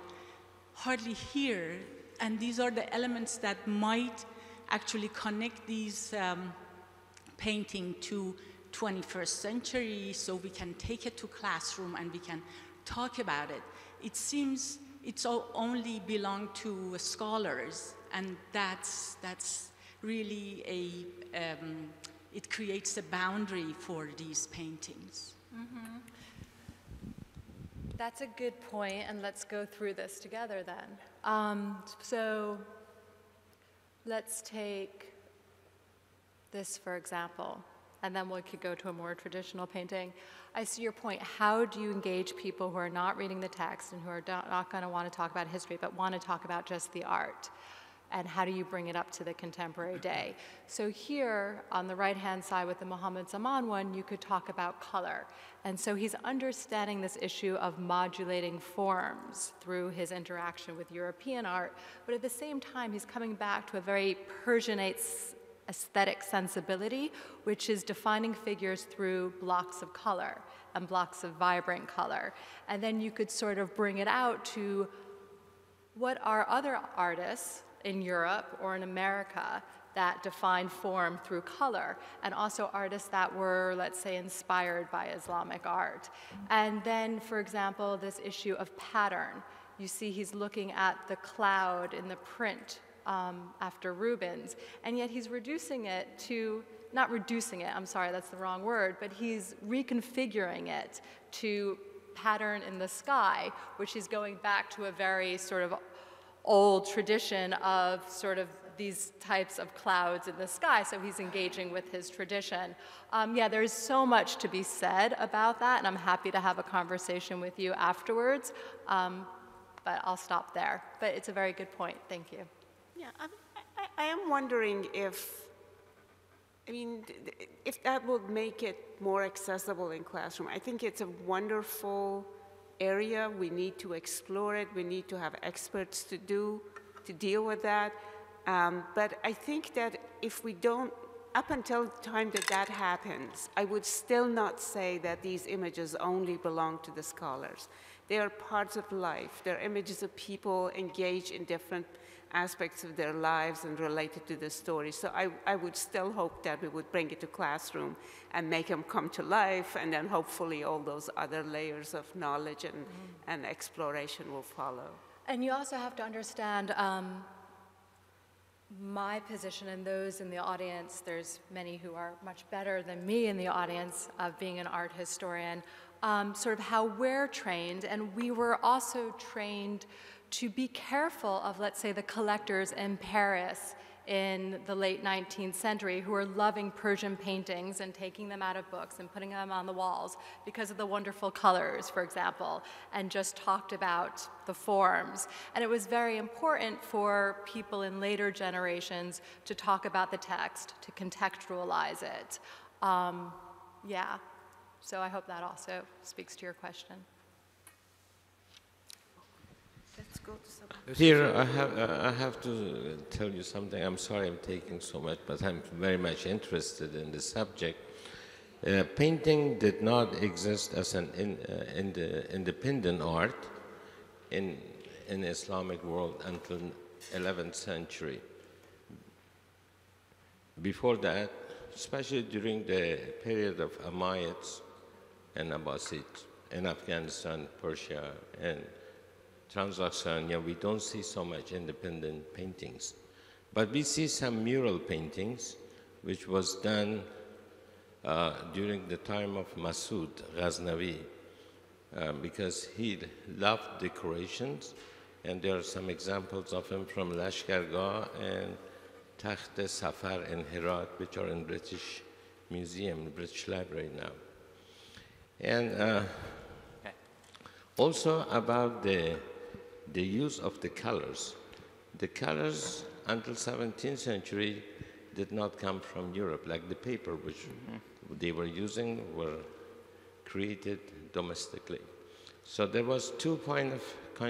hardly hear, and these are the elements that might actually connect these painting to 21st century, so we can take it to classroom and we can talk about it. It seems it's all only belong to scholars, and that's really it creates a boundary for these paintings. Mm-hmm. That's a good point, and let's go through this together then. So let's take this, for example, and then we could go to a more traditional painting. I see your point. How do you engage people who are not reading the text and who are not going to want to talk about history, but want to talk about just the art? And how do you bring it up to the contemporary day? So here, on the right-hand side with the Muhammad Zaman one, you could talk about color. And so he's understanding this issue of modulating forms through his interaction with European art, but at the same time, he's coming back to a very Persianate aesthetic sensibility, which is defining figures through blocks of color and blocks of vibrant color. And then you could sort of bring it out to what are other artists in Europe or in America that define form through color, and also artists that were, let's say, inspired by Islamic art. And then, for example, this issue of pattern. you see he's looking at the cloud in the print after Rubens, and yet he's reducing it to, not reducing it, I'm sorry, that's the wrong word, but he's reconfiguring it to pattern in the sky, which is going back to a very sort of old tradition of sort of these types of clouds in the sky, so he's engaging with his tradition. Yeah, there's so much to be said about that, and I'm happy to have a conversation with you afterwards, but I'll stop there. But it's a very good point, thank you. Yeah, I am wondering if, I mean, if that would make it more accessible in classroom. I think it's a wonderful area. We need to explore it. We need to have experts to deal with that. But I think that if we don't, up until the time that that happens, I would still not say that these images only belong to the scholars. They are parts of life. They're images of people engaged in different aspects of their lives and related to the story. So I would still hope that we would bring it to classroom and make them come to life, and then hopefully all those other layers of knowledge and exploration will follow. And you also have to understand my position and those in the audience. There's many who are much better than me in the audience of being an art historian, sort of how we're trained, and we were also trained to be careful of, let's say, the collectors in Paris in the late 19th century who were loving Persian paintings and taking them out of books and putting them on the walls because of the wonderful colors, for example, and just talked about the forms. And it was very important for people in later generations to talk about the text, to contextualize it. Yeah, so I hope that also speaks to your question. Let's go to someone. Here, I have to tell you something. I'm sorry I'm taking so much, but I'm very much interested in the subject. Painting did not exist as an independent art in the Islamic world until 11th century. Before that, especially during the period of Umayyads and Abbasids in Afghanistan, Persia, and Transylvania, we don't see so much independent paintings. But we see some mural paintings, which was done during the time of Masoud Ghaznavi, because he loved decorations, and there are some examples of him from Lashkargah and Takht Safar in Herat, which are in British Museum, the British Library now. And also about the use of the colors. The colors until 17th century did not come from Europe, like the paper which they were using were created domestically. So there was two kind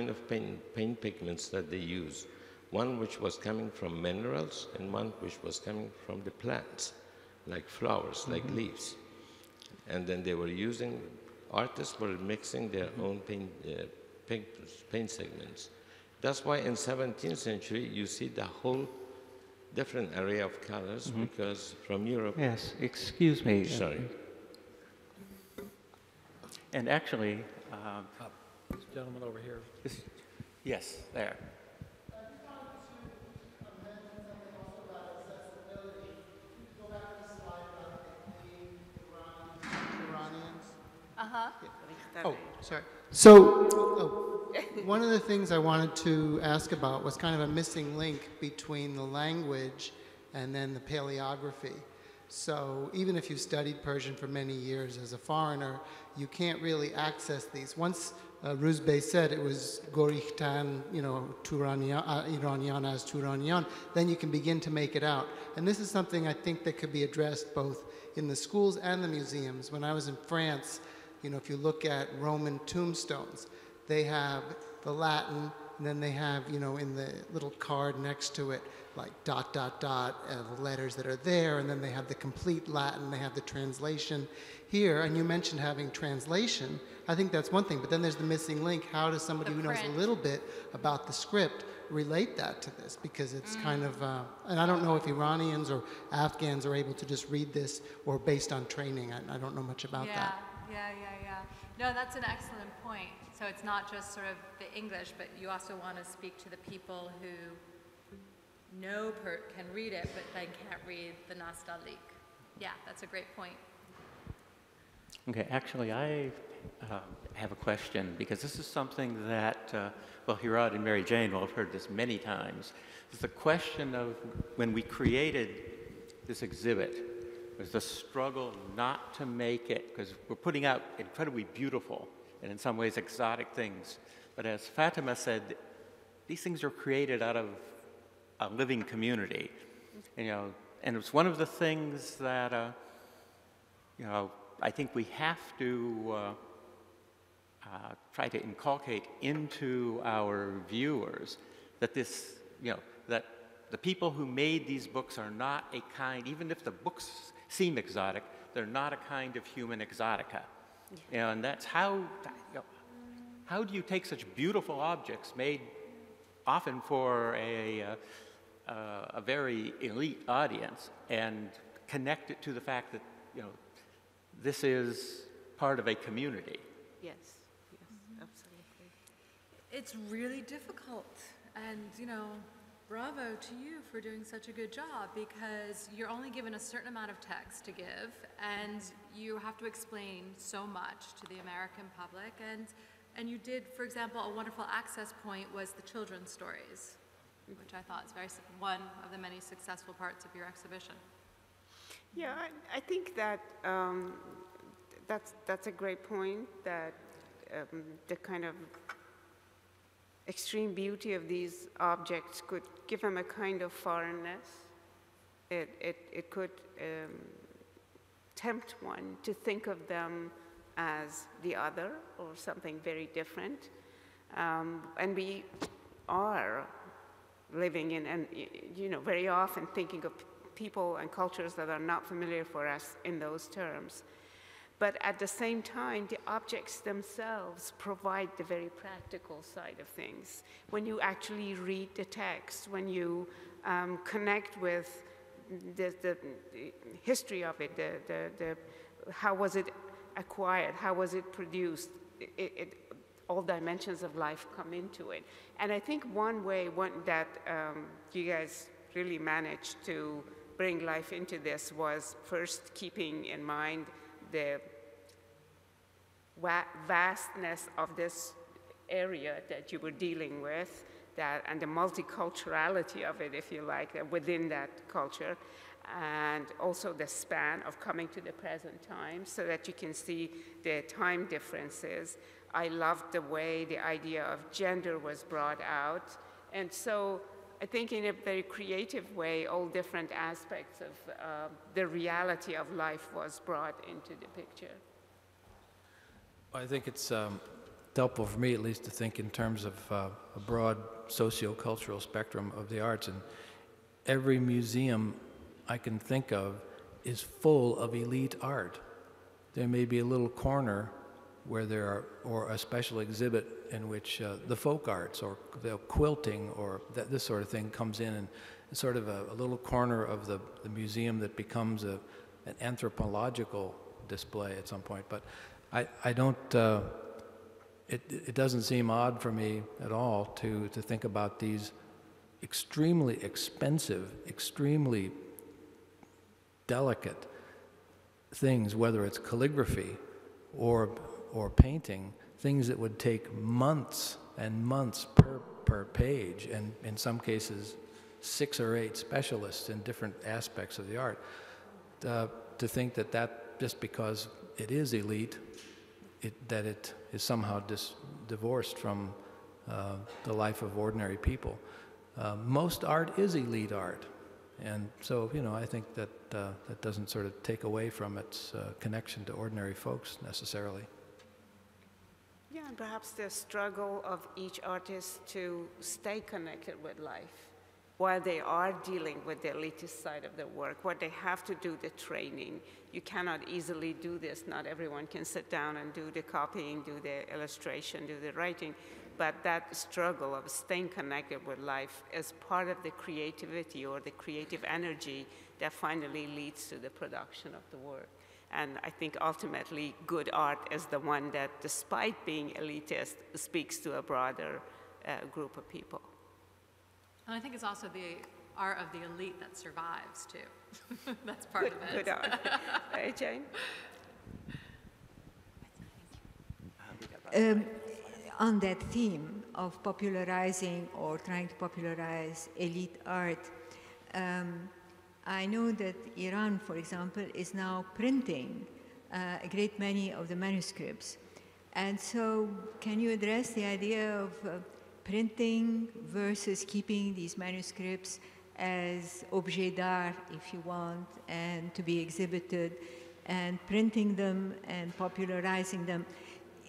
of paint pigments that they used. One which was coming from minerals and one which was coming from the plants, like flowers, like leaves. And then they were using, artists were mixing their own paint segments. That's why in 17th century you see the whole different array of colors because from Europe. Yes, excuse me. Sorry. And actually, this gentleman over here. Yes, there. Oh, sorry. So, one of the things I wanted to ask about was kind of a missing link between the language and then the paleography. So, even if you studied Persian for many years as a foreigner, you can't really access these. Once Ruzbeh said it was Gorikhtan, Iranian as Turanian, then you can begin to make it out. And this is something I think that could be addressed both in the schools and the museums. When I was in France, if you look at Roman tombstones, they have the Latin, and then they have, in the little card next to it, like ... the letters that are there, and then they have the complete Latin, they have the translation here, and you mentioned having translation. I think that's one thing, but then there's the missing link. How does somebody who knows a little bit about the script relate that to this? Because it's kind of, and I don't know if Iranians or Afghans are able to just read this or based on training. I don't know much about that. Yeah. No, that's an excellent point. So it's not just sort of the English, but you also want to speak to the people who can read it, but they can't read the Nastaliq. Yeah, that's a great point. Okay, actually, I have a question, because this is something that, well, Hirad and Mary Jane will have heard this many times. It's the question of when we created this exhibit, was the struggle not to make it, because we're putting out incredibly beautiful and in some ways exotic things. But as Fatima said, these things are created out of a living community. And it's one of the things that, I think we have to try to inculcate into our viewers that this, that the people who made these books are not a kind, even if the books seem exotic, they're not a kind of human exotica. And that's how do you take such beautiful objects made often for a very elite audience and connect it to the fact that, this is part of a community? Yes, absolutely. It's really difficult. And, bravo to you for doing such a good job, because you're only given a certain amount of text to give, and you have to explain so much to the American public. And you did, for example, a wonderful access point was the children's stories, which I thought is one of the many successful parts of your exhibition. Yeah, I think that that's a great point, that the kind of extreme beauty of these objects could give them a kind of foreignness. It could tempt one to think of them as the other or something very different. And we are living in, and very often thinking of people and cultures that are not familiar for us in those terms. But at the same time, the objects themselves provide the very practical side of things. When you actually read the text, when you connect with the history of it, how was it acquired, how was it produced, all dimensions of life come into it. And I think one way that you guys really managed to bring life into this was first keeping in mind the vastness of this area that you were dealing with, and the multiculturality of it, if you like, within that culture, and also the span of coming to the present time, so that you can see the time differences. I loved the way the idea of gender was brought out. And so I think in a very creative way, all different aspects of the reality of life was brought into the picture. I think it's helpful for me, at least, to think in terms of a broad socio-cultural spectrum of the arts. And every museum I can think of is full of elite art. There may be a little corner where there are, or a special exhibit in which the folk arts or the quilting or this sort of thing comes in, and sort of a little corner of the museum that becomes an anthropological display at some point. But I don't, it doesn't seem odd for me at all to think about these extremely expensive, extremely delicate things, whether it's calligraphy or painting, things that would take months and months per page, and in some cases 6 or 8 specialists in different aspects of the art, to think that just because it is elite, that it is somehow divorced from the life of ordinary people. Most art is elite art, and so I think that that doesn't sort of take away from its connection to ordinary folks necessarily. Yeah, and perhaps the struggle of each artist to stay connected with life while they are dealing with the elitist side of their work, where they have to do the training. You cannot easily do this. Not everyone can sit down and do the copying, do the illustration, do the writing. But that struggle of staying connected with life is part of the creativity or the creative energy that finally leads to the production of the work. And I think ultimately good art is the one that, despite being elitist, speaks to a broader group of people. And I think it's also the art of the elite that survives, too. That's part of it. Good art. Right, Jane? On that theme of popularizing or trying to popularize elite art, I know that Iran, for example, is now printing a great many of the manuscripts. And so can you address the idea of printing versus keeping these manuscripts as objet d'art, if you want, and to be exhibited, and printing them and popularizing them?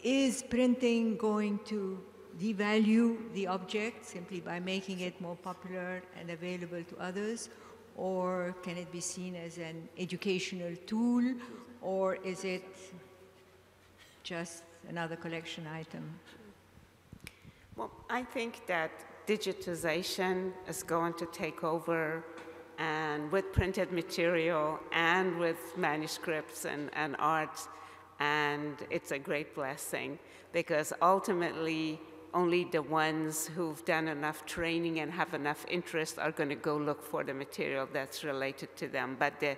Is printing going to devalue the object simply by making it more popular and available to others? Or can it be seen as an educational tool? Or is it just another collection item? Well, I think that digitization is going to take over, and with printed material and with manuscripts and art. And it's a great blessing, because ultimately only the ones who've done enough training and have enough interest are going to go look for the material that's related to them. But the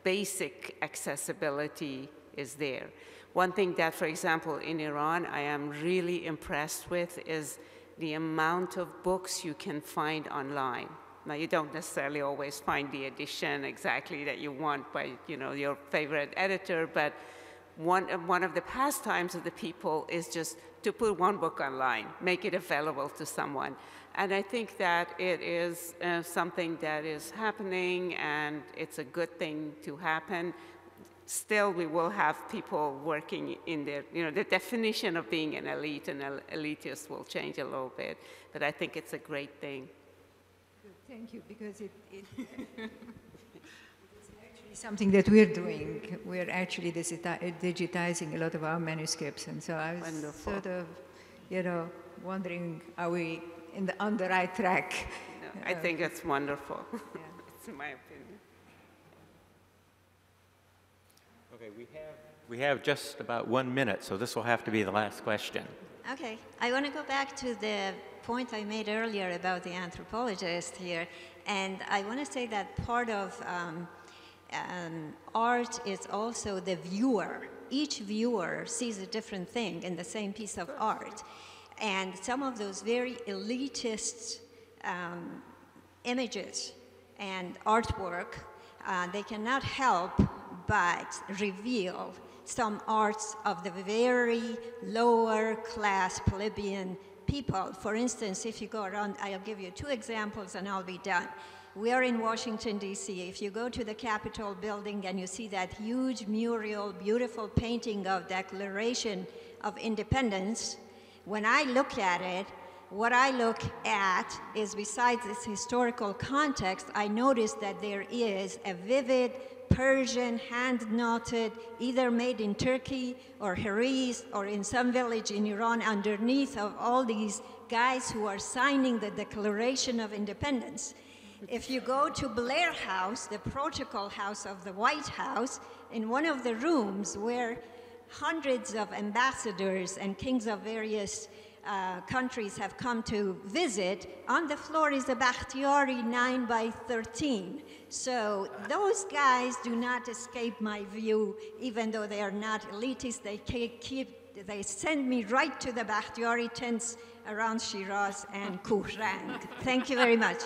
basic accessibility is there. One thing that, for example, in Iran, I am really impressed with is the amount of books you can find online. Now, you don't necessarily always find the edition exactly that you want by, your favorite editor, but one of the pastimes of the people is just to put one book online, make it available to someone. And I think that it is something that is happening, and it's a good thing to happen. Still, we will have people working in their, the definition of being an elite and an elitist will change a little bit, but I think it's a great thing. Good, thank you, because it something that we're doing. We're actually digitizing a lot of our manuscripts, and so I was Wonderful. sort of, wondering, are we on the right track? No, I think it's wonderful. Yeah. It's my opinion. Okay, we have just about 1 minute, so this will have to be the last question. Okay, I want to go back to the point I made earlier about the anthropologist here, and I want to say that part of art is also the viewer. Each viewer sees a different thing in the same piece of art. And some of those very elitist images and artwork, they cannot help but reveal some arts of the very lower class plebeian people. For instance, if you go around, I'll give you 2 examples and I'll be done. We are in Washington, D.C. If you go to the Capitol building and you see that huge mural, beautiful painting of Declaration of Independence, when I look at it, what I look at is, besides its historical context, I notice that there is a vivid Persian hand-knotted, either made in Turkey or Heriz or in some village in Iran, underneath of all these guys who are signing the Declaration of Independence. If you go to Blair House, the protocol house of the White House, in one of the rooms where hundreds of ambassadors and kings of various countries have come to visit, on the floor is a Bakhtiari 9x13. So those guys do not escape my view, even though they are not elitist. They send me right to the Bakhtiari tents around Shiraz and Kuhrang. Thank you very much.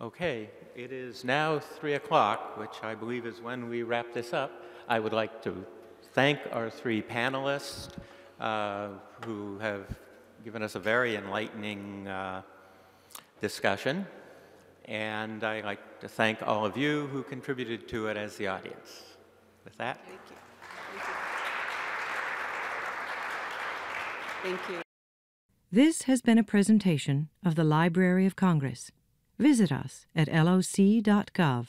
Okay, it is now 3 o'clock, which I believe is when we wrap this up. I would like to thank our 3 panelists who have given us a very enlightening discussion. And I'd like to thank all of you who contributed to it as the audience. With that. Thank you. Thank you. This has been a presentation of the Library of Congress. Visit us at loc.gov.